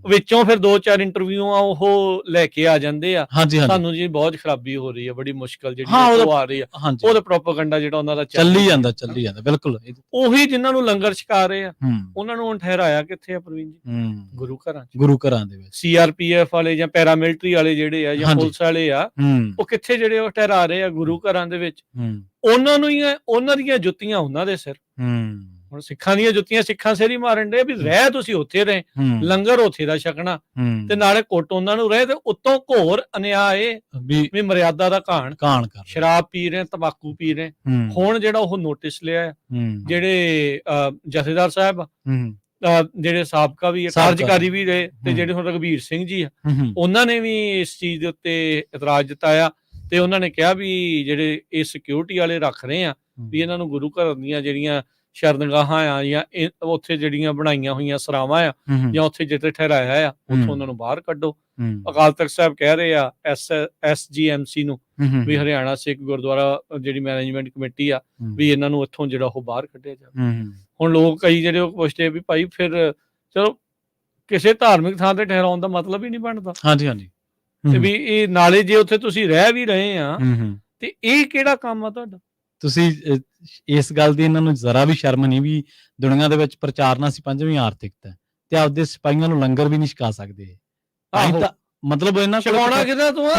ਵਿੱਚੋਂ ਫਿਰ 2-4 ਇੰਟਰਵਿਊਆਂ ਉਹ ਲੈ ਕੇ ਆ ਜਾਂਦੇ ਆ। ਸਾਨੂੰ ਜੀ ਬਹੁਤ ਖਰਾਬੀ ਹੋ ਰਹੀ ਹੈ, ਬੜੀ ਮੁਸ਼ਕਲ ਜਿਹੜੀ ਉਹ ਆ ਰਹੀ ਆ। ਉਹਦਾ ਪ੍ਰੋਪਾਗੈਂਡਾ ਜਿਹੜਾ ਉਹਨਾਂ ਦਾ ਚੱਲੀ ਜਾਂਦਾ। ਬਿਲਕੁਲ, ਉਹੀ ਜਿਨ੍ਹਾਂ ਨੂੰ ਲੰਗਰ ਛਕਾ ਰਹੇ ਆ, ਉਹਨਾਂ ਨੂੰ ਹੁਣ ਠਹਿਰਾਇਆ ਕਿੱਥੇ ਆ ਪ੍ਰਵੀਨ ਜੀ? ਗੁਰੂ ਘਰਾਂ ਦੇ ਵਿੱਚ। CRPF ਵਾਲੇ ਜਾਂ ਪੈਰਾਮਿਲਟਰੀ ਵਾਲੇ ਜਿਹੜੇ ਆ ਜਾਂ ਪੁਲਿਸ ਵਾਲੇ ਆ, ਉਹ ਕਿੱਥੇ ਜਿਹੜੇ ਉਹ ਠਹਿਰਾ ਰਹੇ ਆ? ਗੁਰੂ ਘਰਾਂ ਦੇ ਵਿੱਚ। ਉਹਨਾਂ ਨੂੰ ਹੀ, ਉਹਨਾਂ ਦੀਆਂ ਜੁੱਤੀਆਂ ਉਹਨਾਂ ਦੇ ਸਿਰ। ਹੁਣ ਸਿੱਖਾਂ ਦੀਆਂ ਜੁੱਤੀਆਂ ਸਿੱਖਾਂ ਸਿਰ ਹੀ ਮਾਰਨ ਡੇ ਵੀ ਰਹਿ ਤੁਸੀਂ ਉੱਥੇ ਰਹੇ, ਲੰਗਰ ਉੱਥੇ ਦਾ ਛਕਣਾ, ਤੇ ਨਾਲੇ ਕੁੱਟ ਉਹਨਾਂ ਨੂੰ ਰਹੇ, ਤੇ ਉੱਤੋਂ ਘੋਰ ਅਨਿਆਂ ਵੀ ਮਰਿਆਦਾ ਦਾ ਘਾਣ, ਸ਼ਰਾਬ ਪੀ ਰਹੇ, ਤੰਬਾਕੂ ਪੀ ਰਹੇ। ਹੁਣ ਜਿਹੜਾ ਉਹ ਨੋਟਿਸ ਲਿਆ, ਜਿਹੜੇ ਜਥੇਦਾਰ ਸਾਹਿਬ ਜਿਹੜੇ ਸਾਬਕਾ ਵੀ ਕਾਰਜਕਾਰੀ ਵੀ ਰਹੇ, ਤੇ ਜਿਹੜੇ ਹੁਣ ਰਘਬੀਰ ਸਿੰਘ ਜੀ ਆ, ਉਹਨਾਂ ਨੇ ਵੀ ਇਸ ਚੀਜ਼ ਦੇ ਉੱਤੇ ਇਤਰਾਜ਼ ਜਤਾਇਆ। ਤੇ ਉਹਨਾਂ ਨੇ ਕਿਹਾ ਵੀ ਜਿਹੜੇ ਇਹ ਸਿਕਿਉਰਿਟੀ ਵਾਲੇ ਰੱਖ ਰਹੇ ਆ, ਵੀ ਇਹਨਾਂ ਨੂੰ ਗੁਰੂ ਘਰ ਦੀਆਂ ਜਿਹੜੀਆਂ ਸ਼ਰਨਗਾਹਾਂ ਆ ਜਾਂ ਉੱਥੇ ਜਿਹੜੀਆਂ ਬਣਾਈਆਂ ਹੋਈਆਂ ਸਰਾਵਾਂ ਆ ਜਾਂ ਉੱਥੇ ਜਿੱਥੇ ਠਹਿਰਾਇਆ ਆ ਉੱਥੋਂ ਉਹਨਾਂ ਨੂੰ ਬਾਹਰ ਕੱਢੋ। ਅਕਾਲ ਤਖਤ ਸਾਹਿਬ ਕਹਿ ਰਹੇ ਆ SGMC ਨੂੰ ਵੀ ਹਰਿਆਣਾ ਸਿੱਖ ਗੁਰਦੁਆਰਾ ਜਿਹੜੀ ਮੈਨੇਜਮੈਂਟ ਕਮੇਟੀ ਆ ਵੀ ਇਹਨਾਂ ਨੂੰ ਇੱਥੋਂ ਜਿਹੜਾ ਉਹ ਬਾਹਰ ਕੱਢਿਆ ਜਾਵੇ। ਹੁਣ ਲੋਕ ਕਈ ਜਿਹੜੇ ਉਹ ਪੁੱਛਦੇ ਵੀ ਭਾਈ ਫਿਰ ਚਲੋ ਕਿਸੇ ਧਾਰਮਿਕ ਥਾਂ ਤੇ ਠਹਿਰਾਉਣ ਦਾ ਮਤਲਬ ਹੀ ਨਹੀਂ ਬਣਦਾ। ਤੇ ਵੀ ਇਹ ਨਾਲੇ ਜੇ ਉੱਥੇ ਤੁਸੀਂ ਰਹਿ ਵੀ ਰਹੇ ਆ ਤੇ ਇਹ ਕਿਹੜਾ ਕੰਮ ਆ ਤੁਹਾਡਾ? ਤੁਸੀਂ ਇਸ ਗੱਲ ਦੀ ਇਹਨਾਂ ਨੂੰ ਜ਼ਰਾ ਵੀ ਸ਼ਰਮ ਨਹੀਂ ਵੀ ਦੁਨੀਆ ਦੇ ਵਿੱਚ ਪ੍ਰਚਾਰਨਾ ਸੀ ਪੰਜਵੀਂ ਆਰਥਿਕਤਾ ਤੇ ਆਪਦੇ ਸਿਪਾਹੀਆਂ ਨੂੰ ਲੰਗਰ ਵੀ ਨਹੀਂ ਛਕਾ ਸਕਦੇ। ਮਤਲਬ ਇਹਨਾਂ ਛਕਾਉਣਾ ਕਿਹਦਾ ਤੂੰ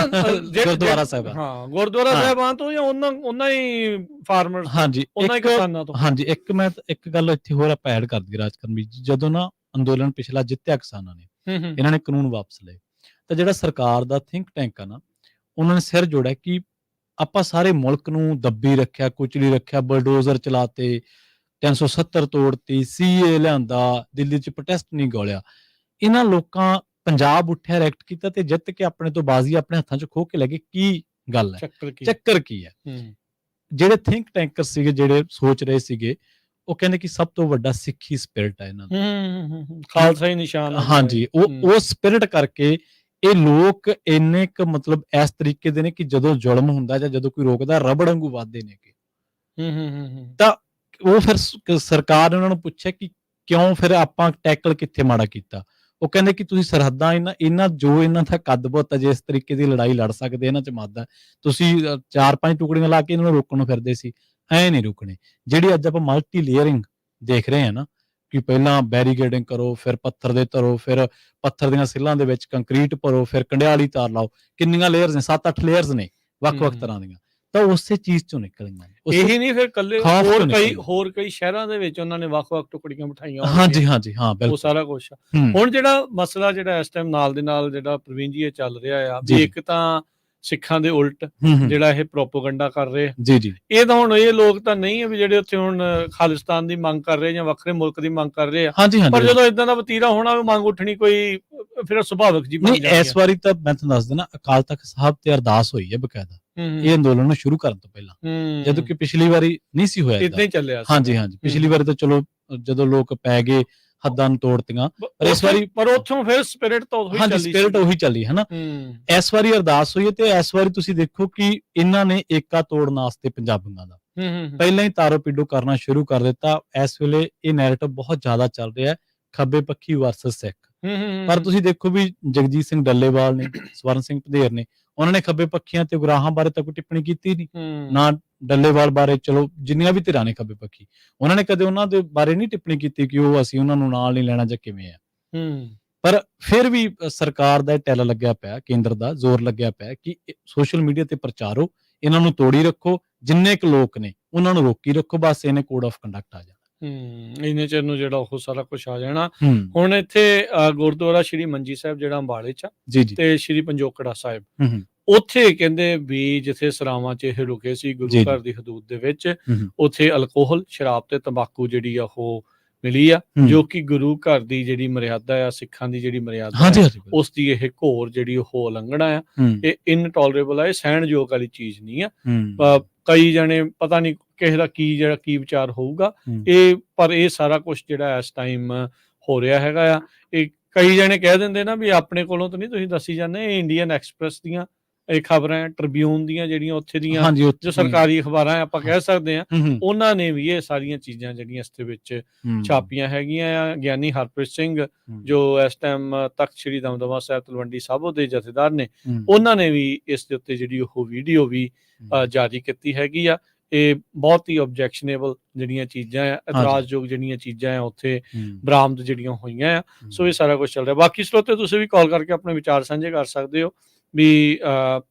ਗੁਰਦੁਆਰਾ ਸਾਹਿਬ, ਹਾਂ ਗੁਰਦੁਆਰਾ ਸਾਹਿਬਾਨ ਤੋਂ ਜਾਂ ਉਹਨਾਂ ਹੀ ਫਾਰਮਰ, ਹਾਂਜੀ ਉਹਨਾਂ ਹੀ ਕਿਸਾਨਾਂ ਤੋਂ। ਹਾਂਜੀ ਮੈਂ ਇੱਕ ਗੱਲ ਇੱਥੇ ਹੋਰ ਆਪਾਂ ਐਡ ਕਰ ਦਈਏ ਰਾਜਕਰਮੀ ਜੀ, ਜਦੋਂ ਨਾ ਅੰਦੋਲਨ ਪਿਛਲਾ ਜਿੱਤਿਆ ਕਿਸਾਨਾਂ ਨੇ, ਇਹਨਾਂ ਨੇ ਕਾਨੂੰਨ ਵਾਪਸ ਲਏ ਤਾਂ ਜਿਹੜਾ ਸਰਕਾਰ ਦਾ ਥਿੰਕ ਟੈਂਕ ਆ ਨਾ ਉਹਨਾਂ ਨੇ ਸਿਰ ਜੋੜਿਆ ਕਿ ਆਪਾਂ ਸਾਰੇ ਮੁਲਕ ਨੂੰ ਦੱਬੀ ਰੱਖਿਆ, ਕੁਚਲੀ ਰੱਖਿਆ, ਬਲਡੋਜ਼ਰ ਚਲਾਤੇ, 370 ਤੋੜਤੀ, CA ਲਿਆਂਦਾ, ਦਿੱਲੀ 'ਚ ਪ੍ਰੋਟੈਸਟ ਨਹੀਂ ਗੋਲਿਆ। ਇਹਨਾਂ ਲੋਕਾਂ ਪੰਜਾਬ ਉੱਠਿਆ, ਰਿਐਕਟ ਕੀਤਾ ਤੇ ਜਿੱਤ ਕੇ ਆਪਣੇ ਤੋਂ ਬਾਜ਼ੀ ਆਪਣੇ ਹੱਥਾਂ 'ਚ ਖੋਹ ਕੇ ਲੈ ਗਏ। ਕੀ ਗੱਲ ਹੈ, ਚੱਕਰ ਕੀ ਹੈ? ਜਿਹੜੇ ਥਿੰਕ ਟੈਂਕਰ ਸੀਗੇ, ਜਿਹੜੇ ਸੋਚ ਰਹੇ ਸੀਗੇ, ਉਹ ਕਹਿੰਦੇ ਕਿ ਸਭ ਤੋਂ ਵੱਡਾ ਸਿੱਖੀ ਸਪਿਰਿਟ ਹੈ ਇਹਨਾਂ ਦਾ, ਖਾਲਸਾ ਹੀ ਨਿਸ਼ਾਨ। ਹਾਂਜੀ, ਉਹ ਸਪਿਰਿਟ ਕਰਕੇ ਇਹ ਲੋਕ ਇੰਨੇ ਕੁ ਮਤਲਬ ਇਸ ਤਰੀਕੇ ਦੇ ਨੇ ਕਿ ਜਦੋਂ ਜ਼ੁਲਮ ਹੁੰਦਾ ਜਾਂ ਜਦੋਂ ਕੋਈ ਰੋਕਦਾ ਰਬੜ ਵਾਂਗੂ ਵੱਧਦੇ ਨੇ ਤਾਂ ਉਹ ਫਿਰ ਸਰਕਾਰ ਨੇ ਉਹਨਾਂ ਨੂੰ ਪੁੱਛਿਆ ਕਿ ਕਿਉਂ ਫਿਰ ਆਪਾਂ ਟੈਕਲ ਕਿੱਥੇ ਮਾੜਾ ਕੀਤਾ। ਉਹ ਕਹਿੰਦੇ ਕਿ ਤੁਸੀਂ ਸਰਹੱਦਾਂ ਇਹਨਾਂ ਜੋ ਇਹਨਾਂ ਦਾ ਕੱਦ ਬਹੁਤ ਹੈ, ਜੇ ਇਸ ਤਰੀਕੇ ਦੀ ਲੜਾਈ ਲੜ ਸਕਦੇ ਇਹਨਾਂ 'ਚ ਮਾਦਾ, ਤੁਸੀਂ 4-5 ਟੁਕੜੀਆਂ ਲਾ ਕੇ ਇਹਨਾਂ ਨੂੰ ਰੋਕਣ ਨੂੰ ਫਿਰਦੇ ਸੀ, ਐ ਨਹੀਂ ਰੁਕਣੇ। ਜਿਹੜੀ ਅੱਜ ਆਪਾਂ ਮਲਟੀ ਲੇਅਰਿੰਗ ਦੇਖ ਰਹੇ ਹਾਂ ਨਾ ਕਿ ਪਹਿਲਾਂ ਬੈਰੀਕੇਡਿੰਗ ਕਰੋ, ਫਿਰ ਪੱਥਰ ਦੇ ਧਰੋ, ਫਿਰ ਪੱਥਰ ਦੀਆਂ ਸਿੱਲਾਂ ਦੇ ਵਿੱਚ ਕੰਕਰੀਟ ਭਰੋ, ਫਿਰ ਕੰਡਿਆਲੀ ਤਾਰ ਲਾਓ, ਕਿੰਨੀਆਂ ਲੇਅਰਸ ਨੇ, 7-8 ਲੇਅਰਸ ਨੇ ਵੱਖ-ਵੱਖ ਤਰ੍ਹਾਂ ਦੀਆਂ, ਤਾਂ ਉਸੇ ਚੀਜ਼ ਚੋਂ ਨਿਕਲੀਆਂ। ਇਹੀ ਨਹੀਂ ਫਿਰ ਕੱਲੇ ਹੋਰ ਕਈ ਸ਼ਹਿਰਾਂ ਦੇ ਵਿੱਚ ਉਹਨਾਂ ਨੇ ਵੱਖ-ਵੱਖ ਟੁਕੜੀਆਂ ਬਿਠਾਈਆਂ। ਹਾਂਜੀ ਹਾਂ ਬਿਲਕੁਲ, ਉਹ ਸਾਰਾ ਕੁਝ। ਹੁਣ ਜਿਹੜਾ ਮਸਲਾ ਜਿਹੜਾ ਇਸ ਟਾਈਮ ਨਾਲ ਦੇ ਨਾਲ ਜਿਹੜਾ ਪ੍ਰਵੀਨ ਜੀ ਇਹ ਚੱਲ ਰਿਹਾ ਆ ਵੀ ਇੱਕ ਤਾਂ ਸਿੱਖਾਂ ਦੇ ਉਲਟ ਜਿਹੜਾ ਇਹ ਪ੍ਰੋਪੋਗੰਡਾ ਕਰ ਰਹੇ ਆ ਜੀ, ਇਹ ਤਾਂ ਹੁਣ ਇਹ ਲੋਕ ਤਾਂ ਨਹੀਂ ਆ ਵੀ ਜਿਹੜੇ ਉੱਥੇ ਹੁਣ ਖਾਲਿਸਤਾਨ ਦੀ ਮੰਗ ਕਰ ਰਹੇ ਜਾਂ ਵੱਖਰੇ ਮੁਲਕ ਦੀ ਮੰਗ ਕਰ ਰਹੇ ਆ, ਪਰ ਜਦੋਂ ਇਦਾਂ ਦਾ ਵਤੀਰਾ ਹੋਣਾ ਮੰਗ ਉੱਠਣੀ ਕੋਈ ਫਿਰ ਸੁਭਾਵਿਕ ਜੀ ਬਣ ਜਾਂਦੀ ਹੈ। ਇਸ ਵਾਰੀ ਤਾਂ ਮੈਂ ਤੁਹਾਨੂੰ ਦੱਸ ਦਿੰਦਾ, ਅਕਾਲ ਤਖਤ ਸਾਹਿਬ ਤੇ ਅਰਦਾਸ ਹੋਈ ਹੈ ਬਕਾਇਦਾ ਇਹ ਅੰਦੋਲਨ ਨੂੰ ਸ਼ੁਰੂ ਕਰਨ ਤੋਂ ਪਹਿਲਾਂ, ਜਦੋਂ ਕਿ ਪਿਛਲੀ ਵਾਰੀ ਨਹੀਂ ਸੀ ਹੋਇਆ, ਇਦਾਂ ਹੀ ਚੱਲਿਆ। ਹਾਂਜੀ ਪਿਛਲੀ ਵਾਰੀ ਤਾਂ ਚਲੋ ਜਦੋਂ ਲੋਕ ਪੈ ਗਏ ਹੱਦਾਂ ਨੂੰ ਤੋੜਤੀਆਂ, ਪਰ ਇਸ ਵਾਰੀ ਉੱਥੋਂ ਫਿਰ ਸਪਿਰਿਟ ਤਾਂ ਉਹੀ ਚੱਲੀ ਹੈ ਨਾ। ਇਸ ਵਾਰੀ ਅਰਦਾਸ ਹੋਈ ਹੈ ਤੇ ਇਸ ਵਾਰੀ ਤੁਸੀਂ ਦੇਖੋ ਕਿ ਇਹਨਾਂ ਨੇ ਏਕਾ ਤੋੜਨ ਵਾਸਤੇ ਪੰਜਾਬੀਆਂ ਦਾ ਪਹਿਲਾਂ ਹੀ ਤਾਰੋ ਪਿੱਡੋ ਕਰਨਾ ਸ਼ੁਰੂ ਕਰ ਦਿੱਤਾ। ਇਸ ਵੇਲੇ ਇਹ ਨੈਰੇਟਿਵ ਬਹੁਤ ਜ਼ਿਆਦਾ ਚੱਲ ਰਿਹਾ, ਖੱਬੇ ਪੱਖੀ ਵਰਸਸ ਸਿੱਖ। ਪਰ ਤੁਸੀਂ ਦੇਖੋ ਵੀ ਜਗਜੀਤ ਸਿੰਘ ਡੱਲੇਵਾਲ ਨੇ, ਸਵਰਨ ਸਿੰਘ ਪੰਧੇਰ ਨੇ, ਉਹਨਾਂ ਨੇ ਖੱਬੇ ਪੱਖੀਆਂ ਤੇ ਉਗਰਾਹਾਂ ਬਾਰੇ ਤਾਂ ਕੋਈ ਟਿੱਪਣੀ ਕੀਤੀ ਨਹੀਂ, ਨਾ ਡੱਲੇਵਾਲ ਬਾਰੇ। ਚਲੋ ਜਿੰਨੀਆਂ ਵੀ ਧਿਰਾਂ ਨੇ ਖੱਬੇ ਪੱਖੀ, ਉਹਨਾਂ ਨੇ ਕਦੇ ਉਹਨਾਂ ਦੇ ਬਾਰੇ ਨਹੀਂ ਟਿੱਪਣੀ ਕੀਤੀ ਕਿ ਉਹ ਅਸੀਂ ਉਹਨਾਂ ਨੂੰ ਨਾਲ ਨਹੀਂ ਲੈਣਾ ਜਾਂ ਕਿਵੇਂ ਆ। ਪਰ ਫਿਰ ਵੀ ਸਰਕਾਰ ਦਾ ਟੈਲ ਲੱਗਿਆ ਪਿਆ, ਕੇਂਦਰ ਦਾ ਜ਼ੋਰ ਲੱਗਿਆ ਪਿਆ ਕਿ ਸੋਸ਼ਲ ਮੀਡੀਆ ਤੇ ਪ੍ਰਚਾਰੋ, ਇਹਨਾਂ ਨੂੰ ਤੋੜੀ ਰੱਖੋ, ਜਿੰਨੇ ਕੁ ਲੋਕ ਨੇ ਉਹਨਾਂ ਨੂੰ ਰੋਕੀ ਰੱਖੋ, ਬਸ ਇਹਨੇ ਕੋਡ ਆਫ ਕੰਡਕਟ ਆ ਜਾਣਾ। ਇੰਨੇ ਚਿਰ ਨੂੰ ਜਿਹੜਾ ਉਹ ਸਾਰਾ ਕੁਝ ਆ ਜਾਣਾ। ਹੁਣ ਇੱਥੇ ਗੁਰਦੁਆਰਾ ਸ਼੍ਰੀ ਮੰਜੀ ਸਾਹਿਬ ਜਿਹੜਾ ਅੰਬਾਲੇ 'ਚ ਤੇ ਸ਼੍ਰੀ ਪੰਜੋਕੜਾ ਸਾਹਿਬ, ਉੱਥੇ ਕਹਿੰਦੇ ਵੀ ਜਿੱਥੇ ਸਰਾਵਾਂ 'ਚ ਇਹ ਰੁਕੇ ਸੀ ਗੁਰੂ ਘਰ ਦੀ ਹਦੂਦ ਦੇ ਵਿੱਚ, ਉੱਥੇ ਅਲਕੋਹਲ, ਸ਼ਰਾਬ ਤੇ ਤੰਬਾਕੂ ਜਿਹੜੀ ਆ ਉਹ ਮਿਲੀ ਆ, ਜੋ ਕਿ ਗੁਰੂ ਘਰ ਦੀ ਜਿਹੜੀ ਮਰਿਆਦਾ ਆ, ਸਿੱਖਾਂ ਦੀ ਜਿਹੜੀ ਮਰਿਆਦਾ ਉਸ ਦੀ ਇਹ ਘੋਰ ਜਿਹੜੀ ਉਹ ਉਲੰਘਣਾ ਆ। ਇਹ ਇਨਟੋਲਰੇਬਲ ਆ, ਇਹ ਸਹਿਣਯੋਗ ਵਾਲੀ ਚੀਜ਼ ਨਹੀਂ ਆ। ਕਈ ਜਣੇ ਪਤਾ ਨਹੀਂ ਕਿਸੇ ਦਾ ਕੀ ਵਿਚਾਰ ਹੋਊਗਾ ਪਰ ਇਹ ਸਾਰਾ ਕੁਝ ਜਿਹੜਾ ਇਸ ਟਾਈਮ ਹੋ ਰਿਹਾ ਹੈਗਾ ਆ। ਇਹ ਕਈ ਜਣੇ ਕਹਿ ਦਿੰਦੇ ਨਾ ਵੀ ਆਪਣੇ ਕੋਲੋਂ ਤਾਂ ਨਹੀਂ ਤੁਸੀਂ ਦੱਸੀ ਜਾਂਦੇ, ਇਹ ਇੰਡੀਅਨ ਐਕਸਪ੍ਰੈਸ ਦੀਆਂ ਇਹ ਖਬਰਾਂ, ਟ੍ਰਿਬਿਊਨ ਦੀਆਂ ਜਿਹੜੀਆਂ ਉੱਥੇ ਦੀਆਂ ਜੋ ਸਰਕਾਰੀ ਅਖਬਾਰਾਂ ਆਪਾਂ ਕਹਿ ਸਕਦੇ ਹਾਂ, ਉਹਨਾਂ ਨੇ ਵੀ ਇਹ ਸਾਰੀਆਂ ਚੀਜ਼ਾਂ ਜਿਹੜੀਆਂ ਇਸ ਦੇ ਵਿੱਚ ਛਾਪੀਆਂ ਹੈਗੀਆਂ ਆ। ਗਿਆਨੀ ਹਰਪ੍ਰੀਤ ਸਿੰਘ ਜੋ ਇਸ ਟਾਈਮ ਤਖਤ ਸ੍ਰੀ ਦਮਦਮਾ ਸਾਹਿਬ ਤਲਵੰਡੀ ਸਾਬੋ ਦੇ ਜਥੇਦਾਰ ਨੇ, ਉਹਨਾਂ ਨੇ ਵੀ ਇਸ ਦੇ ਉੱਤੇ ਜਿਹੜੀ ਉਹ ਵੀਡੀਓ ਵੀ ਜਾਰੀ ਕੀਤੀ ਹੈਗੀ ਆ। ਇਹ ਬਹੁਤ ਹੀ ਆਬਜੈਕਸ਼ਨੇਬਲ ਜਿਹੜੀਆਂ ਚੀਜ਼ਾਂ ਆ, ਇਤਰਾਜ਼ਯੋਗ ਜਿਹੜੀਆਂ ਚੀਜ਼ਾਂ ਆ ਉੱਥੇ ਬਰਾਮਦ ਜਿਹੜੀਆਂ ਹੋਈਆਂ ਆ। ਸੋ ਇਹ ਸਾਰਾ ਕੁਝ ਚੱਲ ਰਿਹਾ। ਬਾਕੀ ਸਰੋਤੇ ਤੁਸੀਂ ਵੀ ਕਾਲ ਕਰਕੇ ਆਪਣੇ ਵਿਚਾਰ ਸਾਂਝੇ ਕਰ ਸਕਦੇ ਹੋ ਵੀ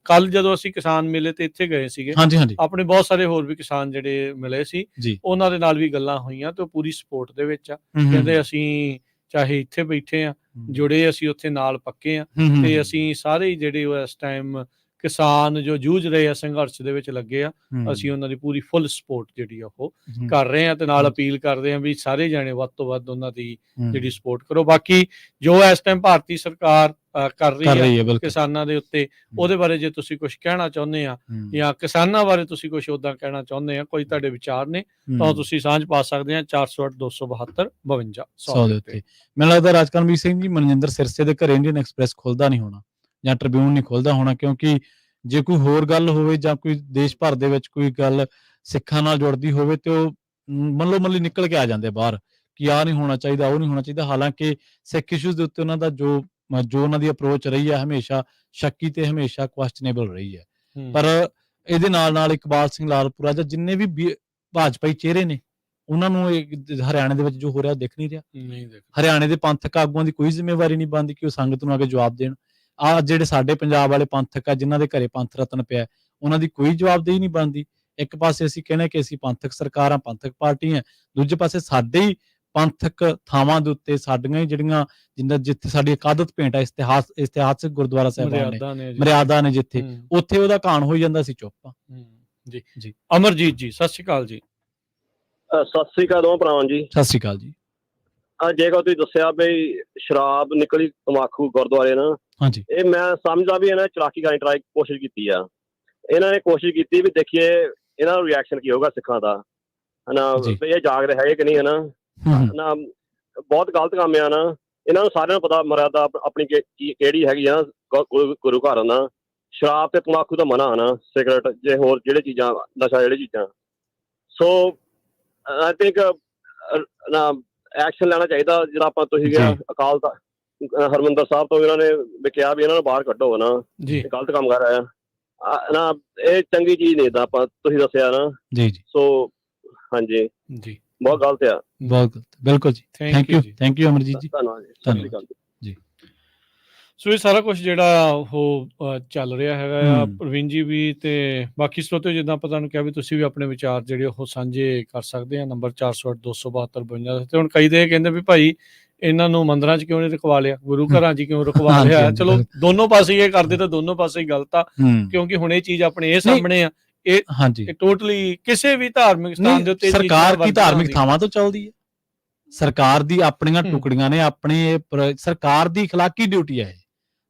ਕੱਲ ਜਦੋਂ ਅਸੀਂ ਕਿਸਾਨ ਮੇਲੇ ਤੇ ਇੱਥੇ ਗਏ ਸੀਗੇ, ਆਪਣੇ ਬਹੁਤ ਸਾਰੇ ਹੋਰ ਵੀ ਕਿਸਾਨ ਜਿਹੜੇ ਮਿਲੇ ਸੀ, ਉਹਨਾਂ ਦੇ ਨਾਲ ਵੀ ਗੱਲਾਂ ਹੋਈਆਂ ਤੇ ਉਹ ਪੂਰੀ ਸਪੋਰਟ ਦੇ ਵਿੱਚ ਆ। ਕਹਿੰਦੇ ਅਸੀਂ ਚਾਹੇ ਇੱਥੇ ਬੈਠੇ ਆ, ਜੁੜੇ ਅਸੀਂ ਉੱਥੇ ਨਾਲ ਪੱਕੇ ਆ ਤੇ ਅਸੀਂ ਸਾਰੇ ਜਿਹੜੇ ਇਸ ਟਾਈਮ ਕਿਸਾਨ ਜੋ ਜੂਝ ਰਹੇ ਆ ਸੰਘਰਸ਼ ਦੇ ਵਿੱਚ ਲੱਗੇ ਆ, ਅਸੀਂ ਉਹਨਾਂ ਦੀ ਪੂਰੀ ਫੁੱਲ ਸਪੋਰਟ ਜਿਹੜੀ ਆ ਉਹ ਕਰ ਰਹੇ ਆ ਤੇ ਨਾਲ ਅਪੀਲ ਕਰਦੇ ਆ ਵੀ ਸਾਰੇ ਜਾਣੇ ਵੱਧ ਤੋਂ ਵੱਧ ਉਹਨਾਂ ਦੀ ਜਿਹੜੀ ਸਪੋਰਟ ਕਰੋ। ਬਾਕੀ ਜੋ ਇਸ ਟਾਈਮ ਭਾਰਤੀ ਸਰਕਾਰ ਕਰ ਰਹੀ ਹੈ ਕਿਸਾਨਾਂ ਦੇ ਉੱਤੇ, ਉਹਦੇ ਬਾਰੇ ਜੇ ਤੁਸੀਂ ਕੁਝ ਕਹਿਣਾ ਚਾਹੁੰਦੇ ਆ ਜਾਂ ਕਿਸਾਨਾਂ ਬਾਰੇ ਤੁਸੀਂ ਕੁਝ ਉਦਾਂ ਕਹਿਣਾ ਚਾਹੁੰਦੇ ਆ, ਕੋਈ ਤੁਹਾਡੇ ਵਿਚਾਰ ਨੇ, ਤਾਂ ਤੁਸੀਂ ਸਾਂਝ ਪਾ ਸਕਦੇ ਆ 408-272-52 ਦੇ ਉੱਤੇ। ਮੈਨੂੰ ਲੱਗਦਾ ਰਾਜਕਰਮਵੀਰ ਸਿੰਘ ਜੀ, ਮਨਜਿੰਦਰ ਸਿਰਸੇ ਦੇ ਘਰੇ ਇੰਡੀਅਨ ਐਕਸਪ੍ਰੈਸ ਖੁੱਲਦਾ ਨਹੀਂ ਹੋਣਾ ਜਾਂ ਟ੍ਰਿਬਿਊਨ ਨਹੀਂ ਖੁੱਲਦਾ ਹੋਣਾ, ਕਿਉਂਕਿ ਜੇ ਕੋਈ ਹੋਰ ਗੱਲ ਹੋਵੇ ਜਾਂ ਕੋਈ ਦੇਸ਼ ਭਰ ਦੇ ਵਿੱਚ ਕੋਈ ਗੱਲ ਸਿੱਖਾਂ ਨਾਲ ਜੁੜਦੀ ਹੋਵੇ ਤੇ ਉਹ ਮੱਲੋ ਮੱਲੀ ਨਿਕਲ ਕੇ ਆ ਜਾਂਦੇ ਬਾਹਰ ਕਿ ਆਹ ਨਹੀਂ ਹੋਣਾ ਚਾਹੀਦਾ, ਉਹ ਨਹੀਂ ਹੋਣਾ ਚਾਹੀਦਾ। ਹਾਲਾਂਕਿ ਸਿੱਖ ਇਸ਼ੂਜ਼ ਦੇ ਉੱਤੇ ਉਹਨਾਂ ਦਾ ਜੋ ਉਹਨਾਂ ਦੀ ਅਪਰੋਚ ਰਹੀ ਹੈ ਹਮੇਸ਼ਾ ਸ਼ੱਕੀ ਤੇ ਹਮੇਸ਼ਾ ਕੁਐਸਚਨੇਬਲ ਰਹੀ ਹੈ। ਪਰ ਇਹਦੇ ਨਾਲ ਇਕਬਾਲ ਸਿੰਘ ਲਾਲਪੁਰਾ ਜਾਂ ਜਿੰਨੇ ਵੀ ਭਾਜਪਾਈ ਚਿਹਰੇ ਨੇ, ਉਹਨਾਂ ਨੂੰ ਹਰਿਆਣੇ ਦੇ ਵਿੱਚ ਜੋ ਹੋ ਰਿਹਾ ਦਿਖ ਨਹੀਂ ਰਿਹਾ। ਹਰਿਆਣੇ ਦੇ ਪੰਥਕ ਆਗੂਆਂ ਦੀ ਕੋਈ ਜ਼ਿੰਮੇਵਾਰੀ ਨਹੀਂ ਬਣਦੀ ਕਿ ਉਹ ਸੰਗਤ ਨੂੰ ਆ ਕੇ ਜਵਾਬ ਦੇਣ। ਆਹ ਜਿਹੜੇ ਸਾਡੇ ਪੰਜਾਬ ਵਾਲੇ ਪੰਥਕ ਆ ਜਿਨ੍ਹਾਂ ਦੇ ਘਰੇ ਪੰਥ ਰਤਨ ਪਿਆ, ਉਹਨਾਂ ਦੀ ਕੋਈ ਜਵਾਬਦੇਹੀ ਨਹੀਂ ਬਣਦੀ। ਇੱਕ ਪਾਸੇ ਅਸੀਂ ਕਹਿੰਦੇ ਕਿ ਅਸੀਂ ਪੰਥਕ ਸਰਕਾਰ ਆ, ਪੰਥਕ ਪਾਰਟੀ ਆ, ਦੂਜੇ ਪਾਸੇ ਸਾਡੇ ਹੀ ਪੰਥਕ ਥਾਵਾਂ ਦੇ ਉੱਤੇ ਸਾਡੀਆਂ ਹੀ ਜਿਹੜੀਆਂ ਜਿੱਥੇ ਸਾਡੀ ਅਕਾਦਤ ਭੇਂਟ ਹੈ, ਇਤਿਹਾਸਕ ਗੁਰਦੁਆਰਾ ਸਾਹਿਬਾਨ ਨੇ, ਮਰਿਆਦਾ ਨੇ, ਜਿੱਥੇ ਉੱਥੇ ਉਹਦਾ ਘਾਣ ਹੋਈ ਜਾਂਦਾ, ਸੀ ਚੁੱਪ ਆ। ਜੀ ਜੀ। ਅਮਰਜੀਤ ਜੀ, ਸਤਿ ਸ਼੍ਰੀ ਅਕਾਲ ਜੀ। ਸਤਿ ਸ੍ਰੀ ਅਕਾਲ ਦੋਵਾਂ ਭਰਾਵਾਂ ਜੀ। ਸਤਿ ਸ਼੍ਰੀ ਅਕਾਲ ਜੀ। ਜੇਕਰ ਤੁਸੀਂ ਦੱਸਿਆ ਬਈ ਸ਼ਰਾਬ ਨਿਕਲੀ ਤੰਬਾਕੂ ਗੁਰਦੁਆਰੇ ਨਾ, ਹਾਂਜੀ, ਇਹ ਮੈਂ ਸਮਝਦਾ ਵੀ ਇਹਨਾਂ ਚਲਾਕੀ ਕਰਨ ਦੀ ਕੋਸ਼ਿਸ਼ ਕੀਤੀ ਆ। ਇਹਨਾਂ ਨੇ ਕੋਸ਼ਿਸ਼ ਕੀਤੀ ਵੀ ਦੇਖੀਏ ਇਹਨਾਂ ਦਾ ਰਿਐਕਸ਼ਨ ਕੀ ਹੋਊਗਾ ਸਿੱਖਾਂ ਦਾ, ਹਨਾ, ਵੀ ਇਹ ਜਾਗ ਰਹੇ ਹੈਗੇ ਕਿ ਨਹੀਂ, ਹਨਾ। ਬਹੁਤ ਗਲਤ ਕੰਮ ਆ ਨਾ। ਇਹਨਾਂ ਨੂੰ ਸਾਰਿਆਂ ਨੂੰ ਪਤਾ ਮਰਿਆਦਾ ਆਪਣੀ ਕਿਹੜੀ ਹੈਗੀ ਆ, ਗੁਰੂ ਘਰ ਨਾ। ਸ਼ਰਾਬ ਤੇ ਤੰਬਾਕੂ ਦਾ ਮਨਾ ਨਾ, ਸਿਗਰਟ ਜੇ ਹੋਰ ਜਿਹੜੇ ਚੀਜ਼ਾਂ ਨਸ਼ਾ ਜਿਹੜੀ ਚੀਜ਼ਾਂ। ਸੋ ਆਈ ਥਿੰਕ ਐਕਸ਼ਨ ਲੈਣਾ ਚਾਹੀਦਾ। ਜਿਹੜਾ ਆਪਾਂ ਤੁਸੀਂ ਕਿਹਾ ਅਕਾਲ ਦਾ ਹਰਮਿੰਦਰ ਸਾਹਿਬ ਤੋਂ ਇਹਨਾਂ ਨੇ ਕਿਹਾ ਵੀ ਇਹਨਾਂ ਨੂੰ ਬਾਹਰ ਕੱਢੋ ਨਾ, ਗਲਤ ਕੰਮ ਕਰ ਰਿਹਾ ਨਾ, ਇਹ ਚੰਗੀ ਚੀਜ਼ ਨਹੀਂ ਦਾ ਆਪਾਂ ਤੁਸੀਂ ਦੱਸਿਆ ਨਾ ਜੀ। ਸੋ ਹਾਂਜੀ ਜੀ, ਬਹੁਤ ਗਲਤ ਆ, ਬਹੁਤ ਗਲਤ। ਬਿਲਕੁਲ ਜੀ, ਥੈਂਕ ਯੂ ਅਮਰਜੀਤ ਜੀ, ਧੰਨਵਾਦ ਜੀ, ਸਤਿ ਸ਼੍ਰੀ ਅਕਾਲ ਜੀ। ਸੋ ਇਹ ਸਾਰਾ ਕੁਝ ਜਿਹੜਾ ਉਹ ਚੱਲ ਰਿਹਾ ਹੈਗਾ ਆ ਪ੍ਰਵੀਨ ਜੀ ਵੀ, ਤੇ ਬਾਕੀ ਸਰੋਤੇ ਜਿੱਦਾਂ ਆਪਾਂ ਤੁਹਾਨੂੰ ਕਿਹਾ ਵੀ ਤੁਸੀਂ ਵੀ ਆਪਣੇ ਵਿਚਾਰ ਜਿਹੜੇ ਉਹ ਸਾਂਝੇ ਕਰ ਸਕਦੇ ਆ ਨੰਬਰ 408-272-52 ਤੇ। ਹੁਣ ਕਈ ਦੇ ਕਹਿੰਦੇ ਵੀ ਭਾਈ ਇਹਨਾਂ ਨੂੰ ਮੰਦਰਾਂ 'ਚ ਕਿਉਂ ਨਹੀਂ ਰਖਵਾ ਲਿਆ, ਗੁਰੂ ਘਰਾਂ 'ਚ ਕਿਉਂ ਰਖਵਾ ਲਿਆ। ਚਲੋ ਦੋਨੋਂ ਪਾਸੇ ਇਹ ਕਰਦੇ ਤਾਂ ਦੋਨੋਂ ਪਾਸੇ ਹੀ ਗਲਤ ਆ, ਕਿਉਂਕਿ ਹੁਣ ਇਹ ਚੀਜ਼ ਆਪਣੇ ਇਹ ਸਾਹਮਣੇ ਆ। ਇਹ ਟੋਟਲੀ ਕਿਸੇ ਵੀ ਧਾਰਮਿਕ ਸਥਾਨ ਦੇ ਉੱਤੇ ਸਰਕਾਰ ਕੀ ਧਾਰਮਿਕ ਥਾਵਾਂ ਤੋਂ ਚੱਲਦੀ ਹੈ, ਸਰਕਾਰ ਦੀ ਆਪਣੀਆਂ ਟੁਕੜੀਆਂ ਨੇ, ਆਪਣੇ ਸਰਕਾਰ ਦੀ ਅਖਲਾਕੀ ਡਿਊਟੀ ਹੈ।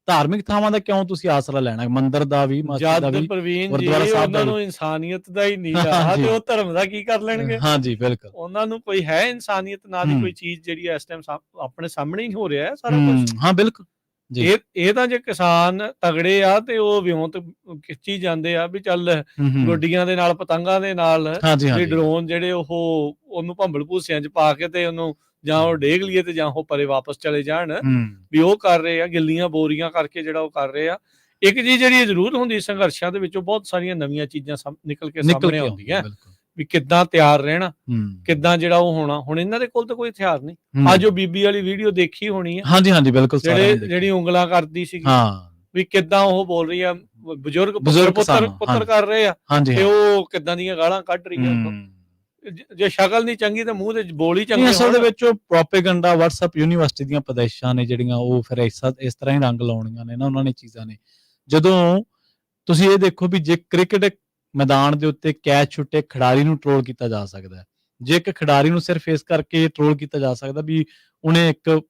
ਧਾਰਮਿਕ ਥਾਵਾਂ ਦਾ ਕਿਉਂ ਤੁਸੀਂ ਆਸਰਾ ਲੈਣਾ, ਮੰਦਿਰ ਦਾ ਵੀ, ਮਸਜਿਦ ਦਾ ਵੀ, ਗੁਰਦੁਆਰਾ ਸਾਹਿਬ ਦਾ। ਉਹਨਾਂ ਨੂੰ ਇਨਸਾਨੀਅਤ ਦਾ ਹੀ ਨਹੀਂ ਆ ਤੇ ਉਹ ਧਰਮ ਦਾ ਕੀ ਕਰ ਲੈਣਗੇ। ਹਾਂਜੀ ਬਿਲਕੁਲ, ਉਹਨਾਂ ਨੂੰ ਕੋਈ ਹੈ ਇਨਸਾਨੀਅਤ ਨਾਂ ਦੀ ਕੋਈ ਚੀਜ਼ ਜਿਹੜੀ ਇਸ ਟਾਈਮ ਆਪਣੇ ਸਾਹਮਣੇ ਹੀ ਹੋ ਰਿਹਾ ਹੈ ਸਾਰਾ ਕੁਝ। ਹਾਂ ਬਿਲਕੁਲ। ਇਹ ਤਾਂ ਜੇ ਕਿਸਾਨ ਤਗੜੇ ਆ ਤੇ ਉਹ ਵਿਉਂਤ ਖਿੱਚੀ ਜਾਂਦੇ ਆ ਵੀ ਚੱਲ ਗੁੱਡੀਆਂ ਦੇ ਨਾਲ, ਪਤੰਗਾਂ ਦੇ ਨਾਲ, ਡਰੋਨ ਜਿਹੜੇ ਉਹਨੂੰ ਭੰਬਲ ਭੂਸਿਆਂ 'ਚ ਪਾ ਕੇ ਤੇ ਉਹਨੂੰ ਜਾਂ ਉਹ ਡੇਗ ਲਈਏ ਤੇ ਜਾਂ ਉਹ ਪਰੇ ਵਾਪਸ ਚਲੇ ਜਾਣ, ਵੀ ਉਹ ਕਰ ਰਹੇ ਆ। ਗਿੱਲੀਆਂ ਬੋਰੀਆਂ ਕਰਕੇ ਜਿਹੜਾ ਉਹ ਕਰ ਰਹੇ ਆ। ਇੱਕ ਚੀਜ਼ ਜਿਹੜੀ ਜ਼ਰੂਰ ਹੁੰਦੀ ਸੰਘਰਸ਼ਾਂ ਦੇ ਵਿੱਚੋਂ, ਬਹੁਤ ਸਾਰੀਆਂ ਨਵੀਆਂ ਚੀਜ਼ਾਂ ਨਿਕਲ ਕੇ ਸਾਹਮਣੇ ਆਉਂਦੀਆਂ ਵੀ ਕਿੱਦਾਂ ਤਿਆਰ ਰਹਿਣਾ, ਕਿੱਦਾਂ ਜਿਹੜਾ ਉਹ ਹੋਣਾ। ਹੁਣ ਇਹਨਾਂ ਦੇ ਕੋਲ ਤਾਂ ਕੋਈ ਹਥਿਆਰ ਨਹੀਂ। ਅੱਜ ਉਹ ਬੀਬੀ ਵਾਲੀ ਵੀਡੀਓ ਦੇਖੀ ਹੋਣੀ ਹੈ, ਹਾਂਜੀ ਬਿਲਕੁਲ, ਜਿਹੜੀ ਉਂਗਲਾਂ ਕਰਦੀ ਸੀ ਵੀ ਕਿੱਦਾਂ ਉਹ ਬੋਲ ਰਹੀ ਆ, ਬਜ਼ੁਰਗ ਪੁੱਤਰ ਕਰ ਰਹੇ ਆ ਤੇ ਉਹ ਕਿੱਦਾਂ ਦੀਆਂ ਗਾਲਾਂ ਕੱਢ ਰਹੀ ਆ। ਜੇ ਸ਼ਕਲ ਨਹੀਂ ਚੰਗੀ ਤਾਂ ਮੂੰਹ ਤੇ ਬੋਲ ਹੀ ਚੰਗੇ। ਅਸਲ ਦੇ ਵਿੱਚ ਉਹ ਪ੍ਰੋਪੇਗੈਂਡਾ WhatsApp ਯੂਨੀਵਰਸਿਟੀ ਦੀਆਂ ਪਦੇਸ਼ਾਂ ਨੇ ਜਿਹੜੀਆਂ, ਉਹ ਫਿਰ ਇਸ ਤਰ੍ਹਾਂ ਹੀ ਰੰਗ ਲਾਉਣੀਆਂ ਨੇ ਨਾ ਉਹਨਾਂ ਨੇ ਚੀਜ਼ਾਂ ਨੇ। ਜਦੋਂ ਤੁਸੀਂ ਇਹ ਦੇਖੋ ਵੀ ਜੇ ਕ੍ਰਿਕਟ ਮੈਦਾਨ ਦੇ ਉੱਤੇ ਕੈਚ ਛੁੱਟੇ ਖਿਡਾਰੀ ਨੂੰ ਟਰੋਲ ਕੀਤਾ ਜਾ ਸਕਦਾ, ਜੇ ਇੱਕ ਖਿਡਾਰੀ ਨੂੰ ਸਿਰਫ ਇਸ ਕਰਕੇ ਟਰੋਲ ਕੀਤਾ ਜਾ ਸਕਦਾ ਵੀ ਉਹਨੇ ਇੱਕ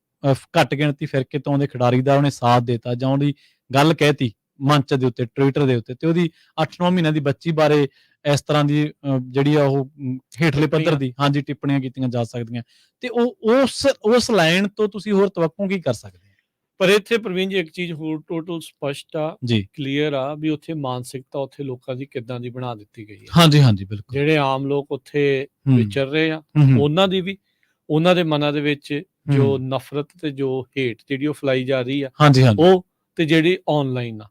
ਘੱਟ ਗਿਣਤੀ ਫਿਰਕੇ ਤੋਂ ਉਹਦੇ ਖਿਡਾਰੀ ਦਾ ਉਹਨੇ ਸਾਥ ਦਿੱਤਾ ਜਾਂ ਉਹਦੀ ਗੱਲ ਕਹਿਤੀ ਮੰਚ ਦੇ ਉੱਤੇ, ਟਵਿੱਟਰ ਦੇ ਉੱਤੇ, ਤੇ ਉਹਦੀ 8-9 ਮਹੀਨਿਆਂ ਦੀ ਬੱਚੀ ਬਾਰੇ ਇਸ ਤਰ੍ਹਾਂ ਦੀ ਜਿਹੜੀ ਆ ਉਹ ਹੇਠਲੇ ਪੱਧਰ ਦੀ ਟਿੱਪਣੀਆਂ ਕੀਤੀਆਂ ਜਾ ਸਕਦੀਆਂ, ਤੇ ਉਸ ਲਾਈਨ ਤੋਂ ਤੁਸੀਂ ਹੋਰ ਤਵੱਕੂ ਕੀ ਕਰ ਸਕਦੇ? ਪਰ ਇੱਥੇ ਪ੍ਰਵੀਨ ਜੀ ਇੱਕ ਚੀਜ਼ ਹੋਰ ਟੋਟਲ ਸਪਸ਼ਟ ਆ, ਕਲੀਅਰ ਆ ਵੀ ਉੱਥੇ ਮਾਨਸਿਕਤਾ ਉੱਥੇ ਲੋਕਾਂ ਦੀ ਕਿੱਦਾਂ ਦੀ ਬਣਾ ਦਿੱਤੀ ਗਈ ਹੈ। ਹਾਂਜੀ ਬਿਲਕੁਲ। ਜਿਹੜੇ ਆਮ ਲੋਕ ਉੱਥੇ ਵਿਚਰ ਰਹੇ ਆ, ਉਹਨਾਂ ਦੀ ਵੀ, ਉਹਨਾਂ ਦੇ ਮਨਾਂ ਦੇ ਵਿੱਚ ਜੋ ਨਫ਼ਰਤ ਤੇ ਜੋ ਹੇਟ ਜਿਹੜੀ ਉਹ ਫੈਲਾਈ ਜਾ ਰਹੀ ਆ, ਉਹ ਤੇ ਜਿਹੜੀ ਆਨਲਾਈਨ ਆ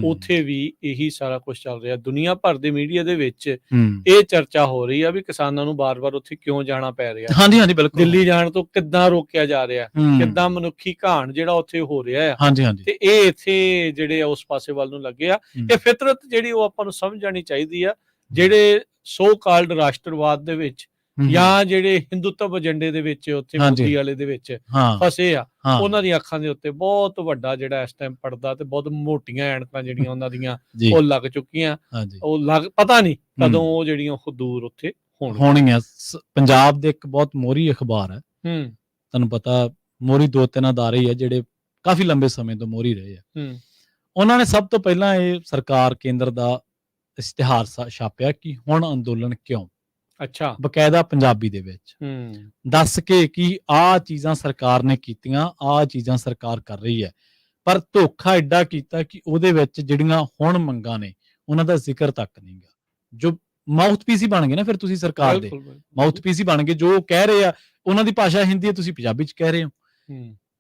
ਉੱਥੇ ਵੀ ਇਹੀ ਸਾਰਾ ਕੁਝ ਚੱਲ ਰਿਹਾ। ਦੁਨੀਆ ਭਰ ਦੇ ਮੀਡੀਆ ਦੇ ਵਿੱਚ ਇਹ ਚਰਚਾ ਹੋ ਰਹੀ ਆ ਵੀ ਕਿਸਾਨਾਂ ਨੂੰ ਬਾਰ-ਬਾਰ ਉੱਥੇ ਕਿਉਂ ਜਾਣਾ ਪੈ ਰਿਹਾ। ਬਿਲਕੁਲ। ਦਿੱਲੀ ਜਾਣ ਤੋਂ ਕਿੱਦਾਂ ਰੋਕਿਆ ਜਾ ਰਿਹਾ, ਕਿੱਦਾਂ ਮਨੁੱਖੀ ਘਾਣ ਜਿਹੜਾ ਉੱਥੇ ਹੋ ਰਿਹਾ ਆ, ਤੇ ਇਹ ਇੱਥੇ ਜਿਹੜੇ ਉਸ ਪਾਸੇ ਵੱਲ ਨੂੰ ਲੱਗੇ ਆ। ਇਹ ਫਿਤਰਤ ਜਿਹੜੀ ਉਹ ਆਪਾਂ ਨੂੰ ਸਮਝ ਆਣੀ ਚਾਹੀਦੀ ਆ। ਜਿਹੜੇ ਸੋ ਕਾਲਡ ਰਾਸ਼ਟਰਵਾਦ ਦੇ ਵਿੱਚ ਜਾਂ ਜਿਹੜੇ ਹਿੰਦੂਤਵ ਏਜੰਡੇ ਦੇ ਵਿੱਚ ਉੱਥੇ ਮੋਦੀ ਵਾਲੇ ਦੇ ਵਿੱਚ ਫਸੇ ਆ, ਉਹਨਾਂ ਦੀਆਂ ਅੱਖਾਂ ਦੇ ਉੱਤੇ ਬਹੁਤ ਵੱਡਾ ਜਿਹੜਾ ਇਸ ਟਾਈਮ ਪੜਦਾ ਤੇ ਬਹੁਤ ਮੋਟੀਆਂ ਐਨਕਾਂ ਜਿਹੜੀਆਂ ਉਹਨਾਂ ਦੀਆਂ ਉਹ ਲੱਗ ਚੁੱਕੀਆਂ। ਉਹ ਪਤਾ ਨਹੀਂ ਕਦੋਂ ਉਹ ਜਿਹੜੀਆਂ ਉਹ ਦੂਰ ਉੱਥੇ ਹੋਣਗੀਆਂ। ਪੰਜਾਬ ਦੇ ਇੱਕ ਬਹੁਤ ਮੋਹਰੀ ਅਖਬਾਰ ਹੈ, ਤੁਹਾਨੂੰ ਪਤਾ ਮੋਹਰੀ 2-3 ਅਦਾਰੇ ਹੀ ਆ ਜਿਹੜੇ ਕਾਫੀ ਲੰਬੇ ਸਮੇਂ ਤੋਂ ਮੋਹਰੀ ਰਹੇ ਆ। ਉਹਨਾਂ ਨੇ ਸਭ ਤੋਂ ਪਹਿਲਾਂ ਇਹ ਸਰਕਾਰ ਕੇਂਦਰ ਦਾ ਇਸ਼ਤਿਹਾਰ ਛਾਪਿਆ ਕਿ ਹੁਣ ਅੰਦੋਲਨ ਕਿਉਂ, ਅੱਛਾ, ਬਕਾਇਦਾ ਪੰਜਾਬੀ ਦੇ ਵਿੱਚ ਦੱਸ ਕੇ ਕਿ ਆਹ ਚੀਜ਼ਾਂ ਸਰਕਾਰ ਨੇ ਕੀਤੀਆਂ, ਆਹ ਚੀਜ਼ਾਂ ਸਰਕਾਰ ਕਰ ਰਹੀ ਹੈ, ਪਰ ਧੋਖਾ ਐਡਾ ਕੀਤਾ ਕਿ ਉਹਦੇ ਵਿੱਚ ਜਿਹੜੀਆਂ ਹੁਣ ਮੰਗਾਂ ਨੇ ਉਹਨਾਂ ਦਾ ਜ਼ਿਕਰ ਤੱਕ ਨਹੀਂ ਗਾ। ਜੋ ਮਾਊਥ ਪੀਸ ਹੀ ਬਣ ਗਏ ਨਾ ਫਿਰ ਤੁਸੀਂ ਸਰਕਾਰ ਦੇ ਮਾਊਥ ਪੀਸ ਹੀ ਬਣ ਗਏ। ਜੋ ਕਹਿ ਰਹੇ ਆ ਉਹਨਾਂ ਦੀ ਭਾਸ਼ਾ ਹਿੰਦੀ ਹੈ, ਤੁਸੀਂ ਪੰਜਾਬੀ ਚ ਕਹਿ ਰਹੇ ਹੋ।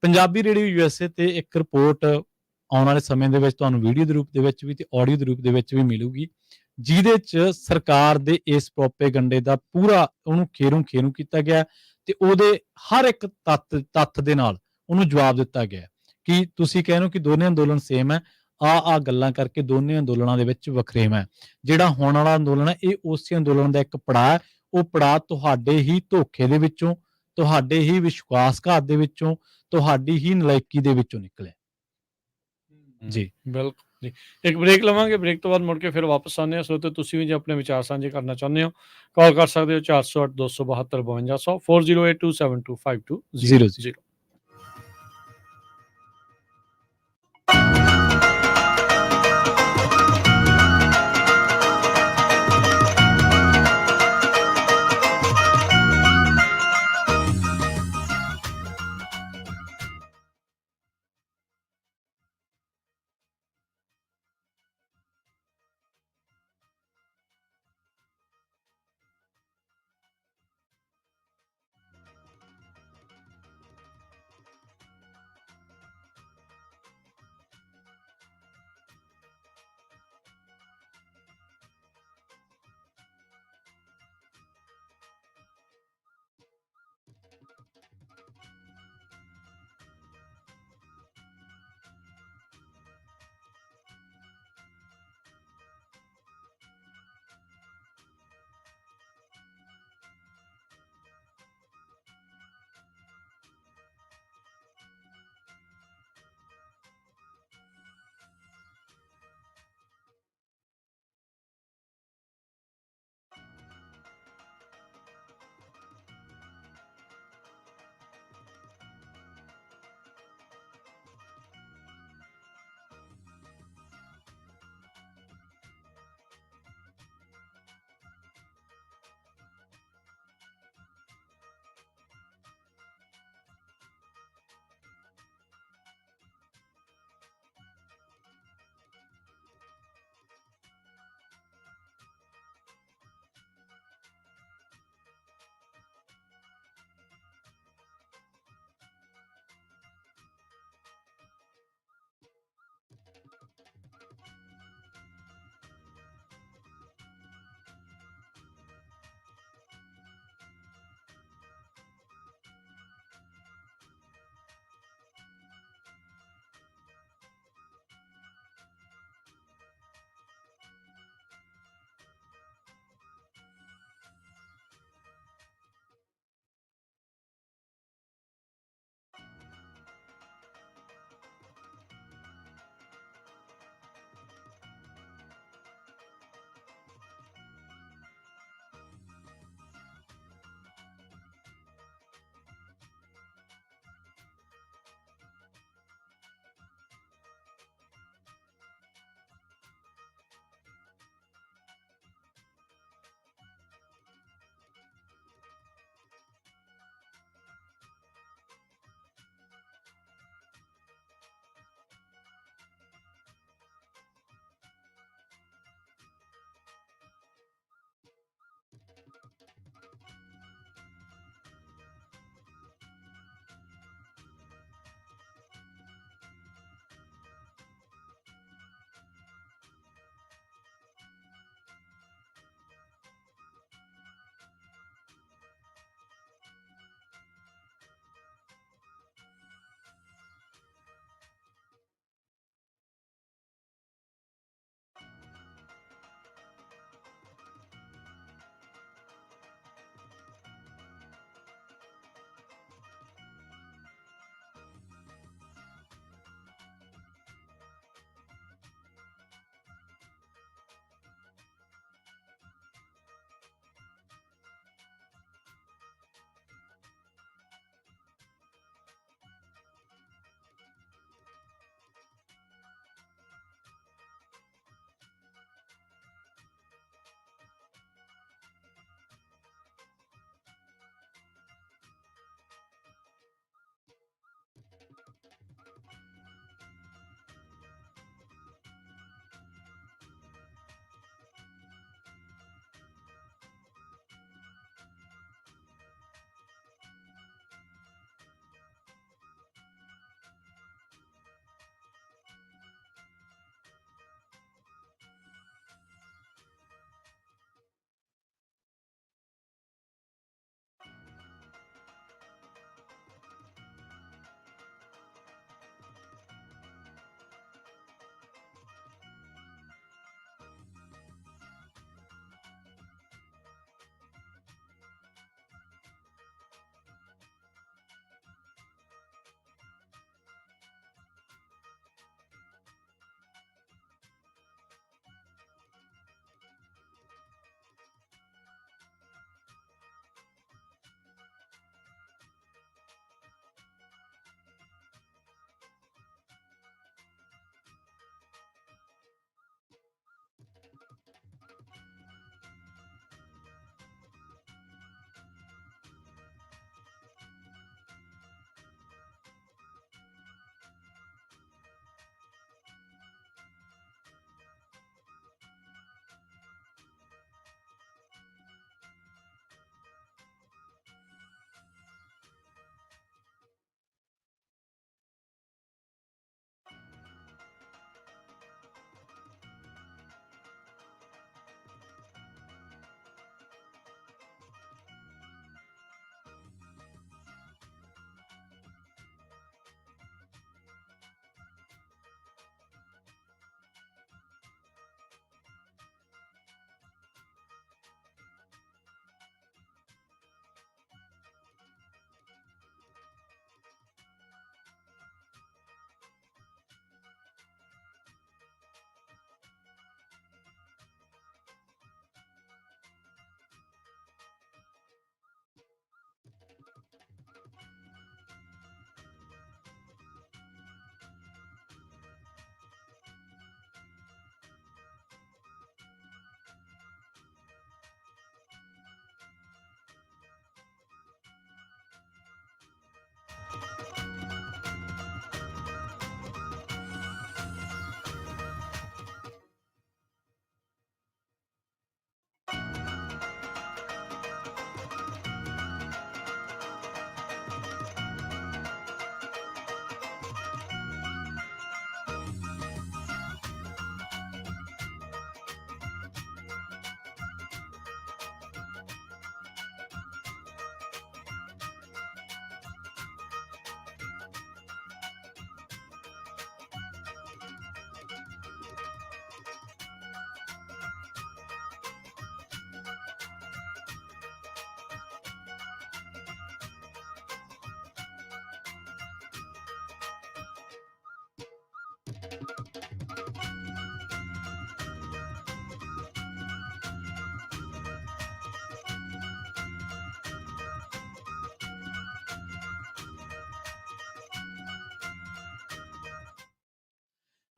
ਪੰਜਾਬੀ ਰੇਡੀਓ USA ਤੇ ਇੱਕ ਰਿਪੋਰਟ ਆਉਣ ਵਾਲੇ ਸਮੇਂ ਦੇ ਵਿੱਚ ਤੁਹਾਨੂੰ ਵੀਡੀਓ ਦੇ ਰੂਪ ਦੇ ਵਿੱਚ ਵੀ ਤੇ ਆਡੀਓ ਦੇ ਰੂਪ ਦੇ ਵਿੱਚ ਵੀ ਮਿਲੂਗੀ, ਜਿਹਦੇ ਚ ਸਰਕਾਰ ਦੇ ਇਸ ਪ੍ਰੋਪੇਗੰਡੇ ਦਾ ਪੂਰਾ ਉਹਨੂੰ ਖੇਰੂ ਕੀਤਾ ਗਿਆ ਤੇ ਉਹਦੇ ਹਰ ਇੱਕ ਤੱਥ ਦੇ ਨਾਲ ਉਹਨੂੰ ਜਵਾਬ ਦਿੱਤਾ ਗਿਆ ਕਿ ਤੁਸੀਂ ਕਹਿ ਰਹੇ ਹੋ ਕਿ ਦੋਨੇ ਅੰਦੋਲਨ ਸੇਮ ਹੈ, ਆ ਗੱਲਾਂ ਕਰਕੇ ਦੋਨੇ ਅੰਦੋਲਨਾਂ ਦੇ ਵਿੱਚ ਵਖਰੇਵਾਂ ਹੈ। ਜਿਹੜਾ ਹੋਣ ਵਾਲਾ ਅੰਦੋਲਨ ਹੈ ਇਹ ਉਸੇ ਅੰਦੋਲਨ ਦਾ ਇੱਕ ਪੜਾਅ ਹੈ। ਉਹ ਪੜਾਅ ਤੁਹਾਡੇ ਹੀ ਧੋਖੇ ਦੇ ਵਿੱਚੋਂ, ਤੁਹਾਡੇ ਹੀ ਵਿਸ਼ਵਾਸਘਾਤ ਦੇ ਵਿੱਚੋਂ, ਤੁਹਾਡੀ ਹੀ ਨਲਾਇਕੀ ਦੇ ਵਿੱਚੋਂ ਨਿਕਲਿਆ। ਜੀ ਬਿਲਕੁਲ ਜੀ। ਇੱਕ ਬ੍ਰੇਕ ਲਵਾਂਗੇ, ਬ੍ਰੇਕ ਤੋਂ ਬਾਅਦ ਮੁੜ ਕੇ ਫਿਰ ਵਾਪਸ ਆਉਂਦੇ ਹਾਂ। ਸੋ ਤੇ ਤੁਸੀਂ ਵੀ ਜੇ ਆਪਣੇ ਵਿਚਾਰ ਸਾਂਝੇ ਕਰਨਾ ਚਾਹੁੰਦੇ ਹੋ ਕਾਲ ਕਰ ਸਕਦੇ ਹੋ 408 272 5200 4082725200।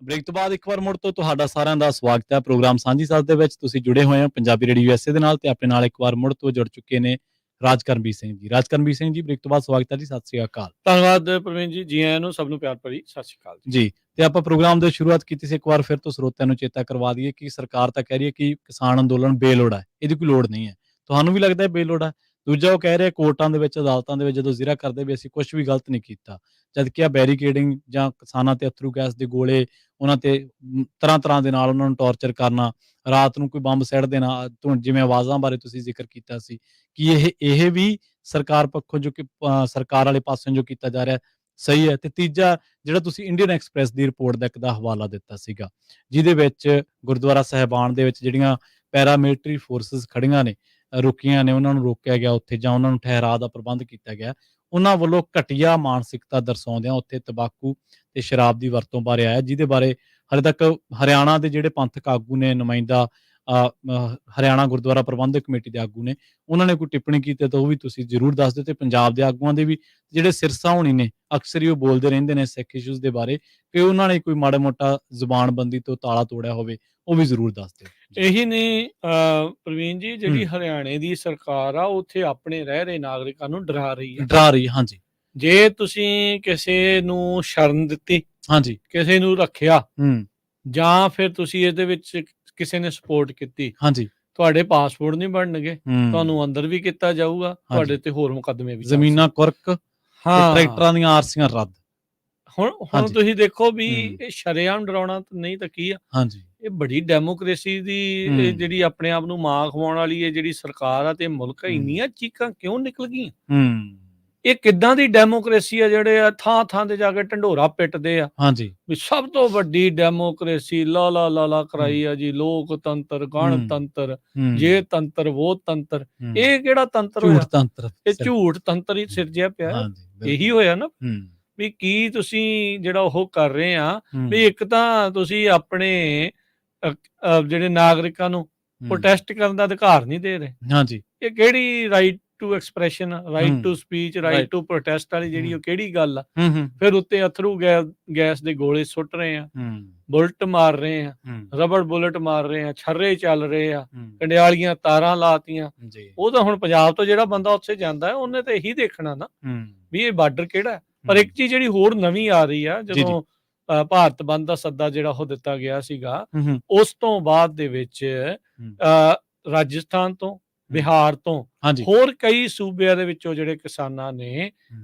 ਬ੍ਰੇਕ ਤੋਂ ਬਾਅਦ ਇੱਕ ਵਾਰ ਮੁੜ ਤੋਂ ਤੁਹਾਡਾ ਸਾਰਿਆਂ ਦਾ ਸਵਾਗਤ ਹੈ ਪ੍ਰੋਗਰਾਮ ਸਾਂਝੀ ਸਾਥ ਦੇ ਵਿੱਚ। ਤੁਸੀਂ ਜੁੜੇ ਹੋਏ ਹੋ ਪੰਜਾਬੀ ਰੇਡੀਓ USA ਦੇ ਨਾਲ ਤੇ ਆਪਣੇ ਨਾਲ ਇੱਕ ਵਾਰ ਮੁੜ ਤੋਂ ਜੁੜ ਚੁੱਕੇ ਨੇ ਰਾਜਕਰਮਵੀਰ ਸਿੰਘ ਜੀ। ਰਾਜਕਰਮਵੀਰ ਸਿੰਘ ਜੀ, ਬ੍ਰੇਕ ਤੋਂ ਬਾਅਦ ਸਵਾਗਤ ਹੈ ਜੀ। ਸਤਿ ਸ੍ਰੀ ਅਕਾਲ। ਧੰਨਵਾਦ ਪ੍ਰਵੀਨ ਜੀ, ਜੀ ਆਇਆਂ ਨੂੰ, ਸਭ ਨੂੰ ਪਿਆਰ ਭਰੀ ਸਤਿ ਸ਼੍ਰੀ ਅਕਾਲ ਜੀ। ਤੇ ਆਪਾਂ ਪ੍ਰੋਗਰਾਮ ਦੀ ਸ਼ੁਰੂਆਤ ਕੀਤੀ ਸੀ, ਇੱਕ ਵਾਰ ਫਿਰ ਤੋਂ ਸਰੋਤਿਆਂ ਨੂੰ ਚੇਤਾ ਕਰਵਾ ਦਈਏ ਕਿ ਸਰਕਾਰ ਤਾਂ ਕਹਿ ਰਹੀ ਹੈ ਕਿ ਕਿਸਾਨ ਅੰਦੋਲਨ ਬੇਲੋੜਾ ਹੈ, ਇਹਦੀ ਕੋਈ ਲੋੜ ਨਹੀਂ ਹੈ। ਤੁਹਾਨੂੰ ਵੀ ਲੱਗਦਾ ਹੈ ਬੇਲੋੜਾ ਹੈ? ਦੂਜਾ ਉਹ ਕਹਿ ਰਿਹਾ ਕੋਰਟਾਂ ਦੇ ਵਿੱਚ, ਅਦਾਲਤਾਂ ਦੇ ਵਿੱਚ ਜਦੋਂ ਜ਼ਿਕਰ ਕਰਦੇ ਵੀ ਅਸੀਂ ਕੁਝ ਵੀ ਗਲਤ ਨਹੀਂ ਕੀਤਾ, ਜਦਕਿ ਆ ਬੈਰੀਕੇਡਿੰਗ ਜਾਂ ਕਿਸਾਨਾਂ ਤੇ ਅਥਰੂ ਗੈਸ ਦੇ ਗੋਲੇ, ਉਹਨਾਂ ਤੇ ਤਰ੍ਹਾਂ ਦੇ ਨਾਲ ਉਹਨਾਂ ਨੂੰ ਟੌਰਚਰ ਕਰਨਾ, ਰਾਤ ਨੂੰ ਕੋਈ ਬੰਬ ਸਿੱਟ ਦੇਣਾ, ਜਿਵੇਂ ਆਵਾਜ਼ਾਂ ਬਾਰੇ ਤੁਸੀਂ ਜ਼ਿਕਰ ਕੀਤਾ ਸੀ, ਕਿ ਇਹ ਵੀ ਸਰਕਾਰ ਪੱਖੋਂ ਜੋ ਕਿ ਸਰਕਾਰ ਵਾਲੇ ਪਾਸਿਓਂ ਜੋ ਕੀਤਾ ਜਾ ਰਿਹਾ ਸਹੀ ਹੈ। ਤੇ ਤੀਜਾ ਜਿਹੜਾ ਤੁਸੀਂ ਇੰਡੀਅਨ ਐਕਸਪ੍ਰੈਸ ਦੀ ਰਿਪੋਰਟ ਦਾ ਇੱਕ ਦਾ ਹਵਾਲਾ ਦਿੱਤਾ ਸੀਗਾ, ਜਿਹਦੇ ਵਿੱਚ ਗੁਰਦੁਆਰਾ ਸਾਹਿਬਾਨ ਦੇ ਵਿੱਚ ਜਿਹੜੀਆਂ ਪੈਰਾਮਿਲਟਰੀ ਫੋਰਸਿਸ ਖੜੀਆਂ ਨੇ, ਰੁਕੀਆਂ ਨੇ, ਉਹਨਾਂ ਨੂੰ ਰੋਕਿਆ ਗਿਆ ਉੱਥੇ, ਜਾਂ ਉਹਨਾਂ ਨੂੰ ਠਹਿਰਾਅ ਦਾ ਪ੍ਰਬੰਧ ਕੀਤਾ ਗਿਆ, ਉਹਨਾਂ ਵੱਲੋਂ ਘਟੀਆ ਮਾਨਸਿਕਤਾ ਦਰਸਾਉਂਦਿਆਂ ਉੱਥੇ ਤੰਬਾਕੂ ਤੇ ਸ਼ਰਾਬ ਦੀ ਵਰਤੋਂ ਬਾਰੇ ਆਇਆ, ਜਿਹਦੇ ਬਾਰੇ ਹਾਲੇ ਤੱਕ ਹਰਿਆਣਾ ਦੇ ਜਿਹੜੇ ਪੰਥਕ ਆਗੂ ਨੇ, ਨੁਮਾਇੰਦਾ ਹਰਿਆਣਾ ਗੁਰਦੁਆਰਾ ਪ੍ਰਬੰਧਕ ਕਮੇਟੀ ਦੇ ਆਗੂ ਨੇ, ਉਹਨਾਂ ਨੇ ਕੋਈ ਟਿੱਪਣੀ ਕੀਤੀ ਤਾਂ ਉਹ ਵੀ ਤੁਸੀਂ ਜ਼ਰੂਰ ਦੱਸ ਦਿਓ। ਤੇ ਪੰਜਾਬ ਦੇ ਆਗੂਆਂ ਦੇ ਵੀ ਜਿਹੜੇ ਸਿਰਸਾ ਹੋਣੀ ਨੇ, ਅਕਸਰ ਹੀ ਉਹ ਬੋਲਦੇ ਰਹਿੰਦੇ ਨੇ ਸਿੱਖ ਇਸ਼ੂਜ਼ ਦੇ ਬਾਰੇ, ਕਿ ਉਹਨਾਂ ਨੇ ਕੋਈ ਮਾੜਾ ਮੋਟਾ ਜ਼ੁਬਾਨਬੰਦੀ ਤੋਂ ਤਾਲਾ ਤੋੜਿਆ ਹੋਵੇ, ਉਹ ਵੀ ਜ਼ਰੂਰ ਦੱਸ ਦਿਓ। ਇਹੀ ਨੇ ਪ੍ਰਵੀਨ ਜੀ, ਜਿਹੜੀ ਹਰਿਆਣੇ ਦੀ ਸਰਕਾਰ ਆ, ਉੱਥੇ ਆਪਣੇ ਰਹਿ ਰਹੇ ਨਾਗਰਿਕਾਂ ਨੂੰ ਡਰਾ ਰਹੀ ਹੈ। ਹਾਂਜੀ। ਜੇ ਤੁਸੀਂ ਕਿਸੇ ਨੂੰ ਸ਼ਰਨ ਦਿੱਤੀ, ਹਾਂਜੀ, ਕਿਸੇ ਨੂੰ ਰੱਖਿਆ, ਜਾਂ ਫਿਰ ਤੁਸੀਂ ਇਹਦੇ ਵਿੱਚ ਕਿਸੇ ਨੇ ਸਪੋਰਟ ਕੀਤੀ, ਹਾਂਜੀ, ਤੁਹਾਡੇ ਪਾਸਪੋਰਟ ਨਹੀਂ ਬਣਨਗੇ, ਤੁਹਾਨੂੰ ਅੰਦਰ ਵੀ ਕੀਤਾ ਜਾਊਗਾ, ਤੁਹਾਡੇ ਤੇ ਹੋਰ ਮੁਕੱਦਮੇ ਵੀ, ਜ਼ਮੀਨਾਂ ਕੁਰਕ, ਟਰੈਕਟਰਾਂ ਦੀਆਂ ਆਰਸੀਆਂ ਰੱਦ। ਹੁਣ ਤੁਸੀਂ ਦੇਖੋ ਵੀ ਇਹ ਸ਼ਰੇਆਮ ਡਰਾਉਣਾ ਨਹੀਂ ਤਾਂ ਕੀ ਆ। ਹਾਂਜੀ, ਇਹ ਬੜੀ ਡੈਮੋਕ੍ਰੇਸੀ ਦੀ ਜਿਹੜੀ ਆਪਣੇ ਆਪ ਨੂੰ ਮਾਂ ਖਵਾਉਣ ਵਾਲੀ ਹੈ ਜਿਹੜੀ ਸਰਕਾਰ ਆ ਤੇ ਮੁਲਕ, ਇੰਨੀਆਂ ਚੀਕਾਂ ਕਿਉਂ ਨਿਕਲ ਗਈਆਂ? ਇਹ ਕਿੱਦਾਂ ਦੀ ਡੈਮੋਕ੍ਰੇਸੀ ਆ, ਜਿਹੜੇ ਆ ਥਾਂ ਤੇ ਜਾ ਕੇ ਢੰਡੋਰਾ ਪਿੱਟਦੇ ਆ। ਹਾਂਜੀ, ਵੀ ਸਭ ਤੋਂ ਵੱਡੀ ਡੈਮੋਕ੍ਰੇਸੀ, ਲਾ ਕਰਾਈ ਆ ਜੀ, ਲੋਕਤੰਤਰ, ਗਣਤੰਤਰ, ਜੇ ਤੰਤਰ ਉਹ ਤੰਤਰ। ਇਹ ਕਿਹੜਾ ਤੰਤਰ ਹੋਇਆ? ਇਹ ਝੂਠ ਤੰਤਰ ਹੀ ਸਿਰਜਿਆ ਪਿਆ। ਇਹੀ ਹੋਇਆ ਨਾ ਵੀ ਕੀ ਤੁਸੀਂ ਜਿਹੜਾ ਉਹ ਕਰ ਰਹੇ ਆ, ਵੀ ਇੱਕ ਤਾਂ ਤੁਸੀਂ ਆਪਣੇ ਜਿਹੜੇ ਨਾਗਰਿਕਾਂ ਨੂੰ ਪ੍ਰੋਟੈਸਟ ਕਰਨ ਦਾ ਅਧਿਕਾਰ ਨਹੀਂ ਦੇ ਰਹੇ। ਹਾਂਜੀ, ਇਹ ਕਿਹੜੀ right to expression, right to speech, right to protest ਵਾਲੀ ਜਿਹੜੀ ਉਹ ਕਿਹੜੀ ਗੱਲ ਆ? ਫਿਰ ਉੱਤੇ ਅਥਰੂ ਗੈਸ ਦੇ ਗੋਲੇ ਸੁੱਟ ਰਹੇ ਆ, ਬੁਲਟ ਮਾਰ ਰਹੇ ਆ, ਰਬੜ ਬੁਲਟ ਮਾਰ ਰਹੇ ਆ, ਛਰਰੇ ਚੱਲ ਰਹੇ ਆ, ਕੰਡਿਆਲੀਆਂ ਤਾਰਾਂ ਲਾਤੀਆਂ। ਉਹ ਤਾਂ ਹੁਣ ਪੰਜਾਬ ਤੋਂ ਜਿਹੜਾ ਬੰਦਾ ਉੱਥੇ ਜਾਂਦਾ ਹੈ, ਉਹਨੇ ਤਾਂ ਇਹੀ ਦੇਖਣਾ ਨਾ ਵੀ ਇਹ ਬਾਰਡਰ ਕਿਹੜਾ। ਪਰ ਇੱਕ ਚੀਜ਼ ਜਿਹੜੀ ਹੋਰ ਨਵੀਂ ਆ ਰਹੀ ਆ, ਜਦੋਂ ਭਾਰਤ ਬੰਦ ਦਾ ਸੱਦਾ ਜਿਹੜਾ ਉਹ ਦਿੱਤਾ ਗਿਆ ਸੀਗਾ, ਉਸ ਤੋਂ ਬਾਅਦ ਦੇ ਵਿੱਚ ਰਾਜਸਥਾਨ ਤੋਂ, ਬਿਹਾਰ ਤੋਂ, ਹੋਰ ਕਈ ਸੂਬਿਆਂ ਦੇ ਵਿੱਚੋਂ ਜਿਹੜੇ ਕਿਸਾਨਾਂ ਨੇ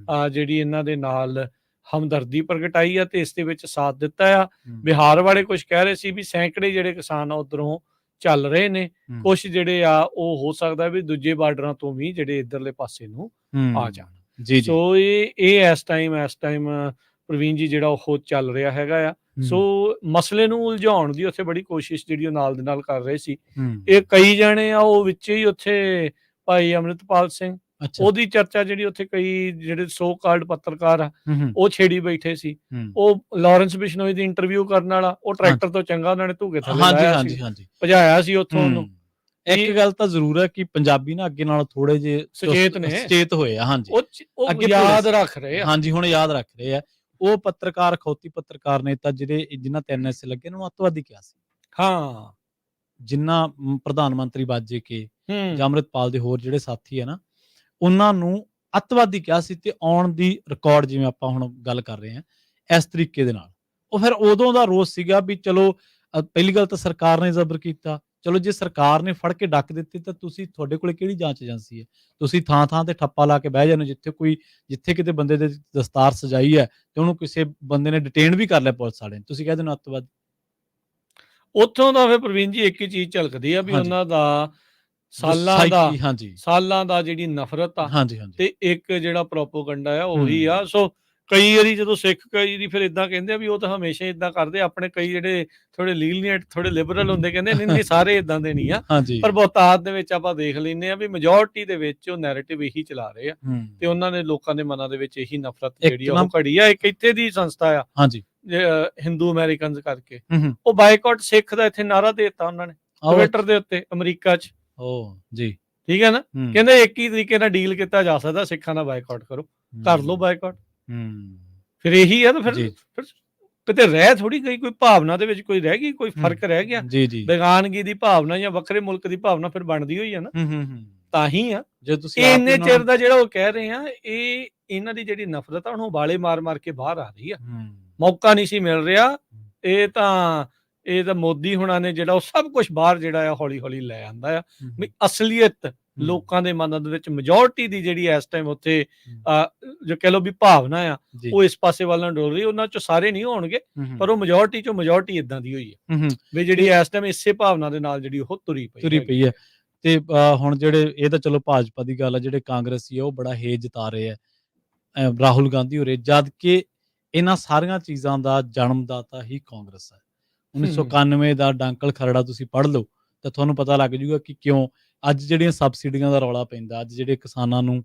ਜਿਹੜੀ ਇਹਨਾਂ ਦੇ ਨਾਲ ਹਮਦਰਦੀ ਪ੍ਰਗਟਾਈ ਆ ਤੇ ਇਸ ਦੇ ਵਿੱਚ ਸਾਥ ਦਿੱਤਾ ਆ। ਬਿਹਾਰ ਵਾਲੇ ਕੁਝ ਕਹਿ ਰਹੇ ਸੀ ਵੀ ਸੈਂਕੜੇ ਜਿਹੜੇ ਕਿਸਾਨ ਆ ਉਧਰੋਂ ਚੱਲ ਰਹੇ ਨੇ, ਕੁਝ ਜਿਹੜੇ ਆ ਉਹ ਹੋ ਸਕਦਾ ਵੀ ਦੂਜੇ ਬਾਰਡਰਾਂ ਤੋਂ ਵੀ ਜਿਹੜੇ ਇੱਧਰਲੇ ਪਾਸੇ ਨੂੰ ਆ ਜਾਣ। ਸੋ ਇਹ ਇਸ ਟਾਈਮ ਪ੍ਰਵੀਨ ਜੀ ਜਿਹੜਾ ਉਹ ਚੱਲ ਰਿਹਾ ਹੈਗਾ ਆ। ਸੋ ਮਸਲੇ ਨੂੰ ਉਲਝਾਉਣ ਦੀ ਉੱਥੇ ਬੜੀ ਕੋਸ਼ਿਸ਼ ਜਿਹੜੀ ਉਹ ਨਾਲ ਦੇ ਨਾਲ ਕਰ ਰਹੇ ਸੀ। ਇਹ ਕਈ ਜਾਣੇ ਆ ਉਹ ਵਿੱਚ ਹੀ ਉੱਥੇ ਭਾਈ ਅੰਮ੍ਰਿਤਪਾਲ ਸਿੰਘ, ਉਹਦੀ ਚਰਚਾ ਜਿਹੜੀ ਉੱਥੇ ਕਈ ਜਿਹੜੇ ਸੋ ਕਾਲਡ ਪੱਤਰਕਾਰ ਆ ਉਹ ਛੇੜੀ ਬੈਠੇ ਸੀ। ਉਹ ਲਾਰੈਂਸ ਬਿਸ਼ਨੋਈ ਦੀ ਇੰਟਰਵਿਊ ਕਰਨ ਵਾਲਾ, ਉਹ ਟਰੈਕਟਰ ਤੋਂ ਚੰਗਾ ਉਹਨਾਂ ਨੇ ਧੂਕੇ ਥੱਲੇ ਭਜਾਇਆ ਸੀ ਉੱਥੋਂ ਉਹਨੂੰ। ਇੱਕ ਗੱਲ ਤਾਂ ਜ਼ਰੂਰ ਹੈ ਕਿ ਪੰਜਾਬੀ ਨਾ ਅੱਗੇ ਨਾਲ ਥੋੜੇ ਜਿਹੇ ਸੁਚੇਤ ਹੋਏ ਆ। ਹਾਂਜੀ, ਉਹ ਯਾਦ ਰੱਖ ਰਹੇ ਆ। ਹਾਂਜੀ, ਹੁਣ ਯਾਦ ਰੱਖ ਰਹੇ ਆ। ਉਹ ਪੱਤਰਕਾਰ, ਖੌਤੀ ਪੱਤਰਕਾਰ ਨੇਤਾ ਜਿਨ੍ਹਾਂ 3 ਐਸੇ ਲੱਗੇ ਨੂੰ ਅੱਤਵਾਦੀ ਕਿਹਾ ਸੀ। ਹਾਂ, ਜਿਨ੍ਹਾਂ ਪ੍ਰਧਾਨ ਮੰਤਰੀ ਬਾਜੇ ਕੇ ਜਾਂ ਅੰਮ੍ਰਿਤਪਾਲ ਦੇ ਹੋਰ ਜਿਹੜੇ ਸਾਥੀ ਆ ਨਾ, ਉਹਨਾਂ ਨੂੰ ਅੱਤਵਾਦੀ ਕਿਹਾ ਸੀ। ਤੇ ਆਉਣ ਦੀ ਰਿਕਾਰਡ, ਜਿਵੇਂ ਆਪਾਂ ਹੁਣ ਗੱਲ ਕਰ ਰਹੇ ਹਾਂ ਇਸ ਤਰੀਕੇ ਦੇ ਨਾਲ, ਉਹ ਫਿਰ ਉਦੋਂ ਦਾ ਰੋਸ ਸੀਗਾ ਵੀ ਚਲੋ ਪਹਿਲੀ ਗੱਲ ਤਾਂ ਸਰਕਾਰ ਨੇ ਜ਼ਬਰ ਕੀਤਾ। ਚਲੋ ਜੇ ਸਰਕਾਰ ਨੇ ਫੜ ਕੇ ਡੱਕ ਦਿੱਤੀ ਤਾਂ ਤੁਹਾਡੇ ਕੋਲੇ ਕਿਹੜੀ ਜਾਂਚ ਏਜੰਸੀ ਹੈ? ਤੁਸੀਂ ਥਾਂ ਤੇ ਠੱਪਾ ਲਾ ਕੇ ਬਹਿ ਜਾਂਦੇ। ਜਿੱਥੇ ਕਿਤੇ ਬੰਦੇ ਦੇ ਦਸਤਾਰ ਸਜਾਈ ਹੈ ਤੇ ਉਹਨੂੰ ਕਿਸੇ ਬੰਦੇ ਨੇ ਡਿਟੇਨ ਵੀ ਕਰ ਲਿਆ ਪੁਲਿਸ ਵਾਲੇ ਨੇ, ਤੁਸੀਂ ਕਹਿ ਦਿਓ ਅੱਤਵਾਦੀ। ਉੱਥੋਂ ਦਾ ਫਿਰ ਪ੍ਰਵੀਨ ਜੀ ਇੱਕ ਹੀ ਚੀਜ਼ ਝਲਕਦੀ ਆ ਵੀ ਉਹਨਾਂ ਦਾ ਸਾਲਾਂ ਦਾ ਜਿਹੜੀ ਨਫ਼ਰਤ ਆ ਤੇ ਇੱਕ ਜਿਹੜਾ ਪ੍ਰੋਪੋਗੰਡਾ ਆ ਉਹੀ ਆ। ਸੋ ਕਈ ਵਾਰੀ ਜਦੋਂ ਸਿੱਖ ਕਈ ਵਾਰੀ ਫਿਰ ਇਦਾਂ ਕਹਿੰਦੇ ਆ ਵੀ ਉਹ ਤਾਂ ਹਮੇਸ਼ਾ ਇਦਾਂ ਕਰਦੇ। ਆਪਣੇ ਕਈ ਜਿਹੜੇ ਥੋੜੇ ਲੀਨੀਅੰਟ, ਥੋੜੇ ਲਿਬਰਲ ਹੁੰਦੇ, ਕਹਿੰਦੇ ਨਹੀਂ ਸਾਰੇ ਇਦਾਂ ਦੇ ਨਹੀਂ ਆ, ਪਰ ਬਹੁਤਾਤ ਦੇ ਵਿੱਚ ਆਪਾਂ ਦੇਖ ਲੈਂਦੇ ਆ ਵੀ ਮੈਜੋਰਟੀ ਦੇ ਵਿੱਚ ਉਹ ਨੈਰੇਟਿਵ ਇਹੀ ਚਲਾ ਰਹੇ ਆ ਤੇ ਉਹਨਾਂ ਨੇ ਲੋਕਾਂ ਦੇ ਮਨਾਂ ਦੇ ਵਿੱਚ ਇਹੀ ਨਫ਼ਰਤ ਜਿਹੜੀ ਉਹ ਘੜੀ ਆ। ਇੱਕ ਇੱਥੇ ਦੀ ਸੰਸਥਾ ਆ ਹਿੰਦੂ ਅਮਰੀਕਨਸ ਕਰਕੇ, ਉਹ ਬਾਈਕਾਟ ਸਿੱਖ ਦਾ ਇੱਥੇ ਨਾਰਾ ਦੇਤਾ ਉਹਨਾਂ ਨੇ ਟਵਿੱਟਰ ਦੇ ਉੱਤੇ ਅਮਰੀਕਾ 'ਚ। ਠੀਕ ਹੈ ਨਾ, ਕਹਿੰਦੇ ਇੱਕ ਹੀ ਤਰੀਕੇ ਨਾਲ ਡੀਲ ਕੀਤਾ ਜਾ ਸਕਦਾ, ਸਿੱਖਾਂ ਦਾ ਬਾਈਕਾਟ ਕਰੋ, ਕਰ ਲਓ ਬਾਈਕਾਟ। ਫਿਰ ਇਹੀ ਆ। ਤਾਂ ਫਿਰ ਕਿਤੇ ਰਹਿ ਥੋੜੀ ਗਈ, ਕੋਈ ਭਾਵਨਾ ਦੇ ਵਿੱਚ ਕੋਈ ਰਹਿ ਗਈ, ਕੋਈ ਫਰਕ ਰਹਿ ਗਿਆ। ਜੀ ਜੀ ਬੇਗਾਨਗੀ ਦੀ ਭਾਵਨਾ ਜਾਂ ਵੱਖਰੇ ਮੁਲਕ ਦੀ ਭਾਵਨਾ ਫਿਰ ਬਣਦੀ ਹੋਈ ਆ ਨਾ, ਤਾਂ ਹੀ ਆ ਜੇ ਤੁਸੀਂ ਇਹ ਆਪ ਇੰਨੇ ਉਹਨਾਂ ਚਿਰ ਨੂੰ- ਦਾ ਜਿਹੜਾ ਉਹ ਕਹਿ ਰਹੇ ਆ, ਇਹ ਇਹਨਾਂ ਦੀ ਜਿਹੜੀ ਨਫ਼ਰਤ ਆ ਹੁਣ ਉਬਾਲੇ ਮਾਰ ਮਾਰ ਕੇ ਬਾਹਰ ਆ ਰਹੀ ਆ। ਮੌਕਾ ਨਹੀਂ ਸੀ ਮਿਲ ਰਿਹਾ। ਇਹ ਤਾਂ ਮੋਦੀ ਹੁਣਾਂ ਨੇ ਜਿਹੜਾ ਉਹ ਸਭ ਕੁਝ ਬਾਹਰ ਜਿਹੜਾ ਆ ਹੌਲੀ ਹੌਲੀ ਲੈ ਆਂਦਾ ਆ ਵੀ ਅਸਲੀਅਤ ਲੋਕਾਂ ਦੇ ਮਨਾਂ ਦੇ ਵਿੱਚ ਮੈਜੋਰਟੀ ਦੀ ਜਿਹੜੀ ਇਸ ਟਾਈਮ ਉੱਥੇ ਜੋ ਕਹਿ ਲਓ ਵੀ ਭਾਵਨਾ ਆ ਜੀ। ਉਹ ਇਸ ਪਾਸੇ ਵੱਲ ਨੂੰ ਡੋਲ ਰਹੀ। ਉਹਨਾਂ ਚੋਂ ਸਾਰੇ ਨਹੀਂ ਹੋਣਗੇ, ਪਰ ਉਹ ਮੈਜੋਰਟੀ ਚੋਂ ਮੈਜੋਰਟੀ ਇਦਾਂ ਦੀ ਹੋਈ ਹੈ ਵੀ ਜਿਹੜੀ ਇਸ ਟਾਈਮ ਇਸੇ ਭਾਵਨਾ ਦੇ ਨਾਲ ਜਿਹੜੀ ਉਹ ਤੁਰੀ ਪਈ ਹੈ। ਤੇ ਹੁਣ ਜਿਹੜੇ ਇਹ ਤਾਂ ਚਲੋ ਭਾਜਪਾ ਦੀ ਗੱਲ ਆ, ਜਿਹੜੇ ਕਾਂਗਰਸੀ ਆ ਉਹ ਬੜਾ ਹੇਜ ਜਤਾ ਰਹੇ ਆ ਰਾਹੁਲ ਗਾਂਧੀ ਹੋਰੇ, ਜਦ ਕਿ ਇਹਨਾਂ ਸਾਰੀਆਂ ਚੀਜ਼ਾਂ ਦਾ ਜਨਮਦਾਤਾ ਹੀ ਕਾਂਗਰਸ ਹੈ। 1991 ਦਾ ਡਾਂਕਲ ਖਰੜਾ ਤੁਸੀਂ ਪੜ੍ਹ ਲਓ ਤਾਂ ਤੁਹਾਨੂੰ ਪਤਾ ਲੱਗ ਜੂਗਾ ਕਿ ਕਿਉਂ ਅੱਜ ਜਿਹੜੀਆਂ ਸਬਸਿਡੀਆਂ ਦਾ ਰੌਲਾ ਪੈਂਦਾ, ਅੱਜ ਜਿਹੜੇ ਕਿਸਾਨਾਂ ਨੂੰ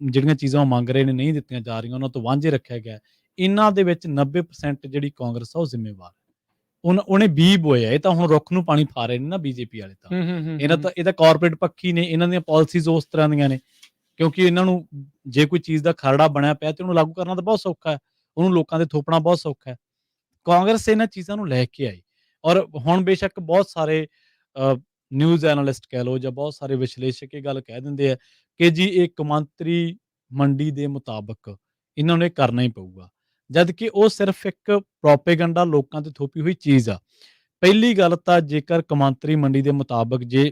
ਜਿਹੜੀਆਂ ਚੀਜ਼ਾਂ ਉਹ ਮੰਗ ਰਹੇ ਨੇ ਨਹੀਂ ਦਿੱਤੀਆਂ ਜਾ ਰਹੀਆਂ, ਉਹਨਾਂ ਤੋਂ ਵਾਂਝੇ ਰੱਖਿਆ ਗਿਆ। ਇਹਨਾਂ ਦੇ ਵਿੱਚ 90% ਜਿਹੜੀ ਕਾਂਗਰਸ ਆ ਉਹ ਜ਼ਿੰਮੇਵਾਰ ਹੈ। ਉਹਨੇ ਬੀਜ ਬੋਇਆ। ਇਹ ਤਾਂ ਹੁਣ ਰੁੱਖ ਨੂੰ ਪਾਣੀ ਪਾ ਰਹੇ ਨੇ ਨਾ ਬੀਜੇਪੀ ਵਾਲੇ ਤਾਂ। ਇਹ ਤਾਂ ਕਾਰਪੋਰੇਟ ਪੱਖੀ ਨੇ, ਇਹਨਾਂ ਦੀਆਂ ਪਾਲਿਸੀਜ਼ ਉਸ ਤਰ੍ਹਾਂ ਦੀਆਂ ਨੇ, ਕਿਉਂਕਿ ਇਹਨਾਂ ਨੂੰ ਜੇ ਕੋਈ ਚੀਜ਼ ਦਾ ਖਰੜਾ ਬਣਿਆ ਪਿਆ ਤੇ ਉਹਨੂੰ ਲਾਗੂ ਕਰਨਾ ਤਾਂ ਬਹੁਤ ਸੌਖਾ ਹੈ, ਉਹਨੂੰ ਲੋਕਾਂ ਦੇ ਥੋਪਣਾ ਬਹੁਤ ਸੌਖਾ ਹੈ। ਕਾਂਗਰਸ ਇਹਨਾਂ ਚੀਜ਼ਾਂ ਨੂੰ ਲੈ ਕੇ ਆਈ ਔਰ ਹੁਣ ਬੇਸ਼ੱਕ ਬਹੁਤ ਸਾਰੇ ਨਿਊਜ਼ ਐਨਾਲਿਸਟ ਕਹਿ ਲਓ ਜਾਂ ਬਹੁਤ ਸਾਰੇ ਵਿਸ਼ਲੇਸ਼ਕ ਇਹ ਗੱਲ ਕਹਿ ਦਿੰਦੇ ਆ ਕਿ ਜੀ ਇਹ ਕੌਮਾਂਤਰੀ ਮੰਡੀ ਦੇ ਮੁਤਾਬਕ ਇਹਨਾਂ ਨੂੰ ਇਹ ਕਰਨਾ ਹੀ ਪਊਗਾ, ਜਦ ਕਿ ਉਹ ਸਿਰਫ ਇੱਕ ਪ੍ਰੋਪੇਗੈਂਡਾ ਲੋਕਾਂ ਤੇ ਥੋਪੀ ਹੋਈ ਚੀਜ਼ ਆ। ਪਹਿਲੀ ਗੱਲ ਤਾਂ ਜੇਕਰ ਕੌਮਾਂਤਰੀ ਮੰਡੀ ਦੇ ਮੁਤਾਬਕ ਜੇ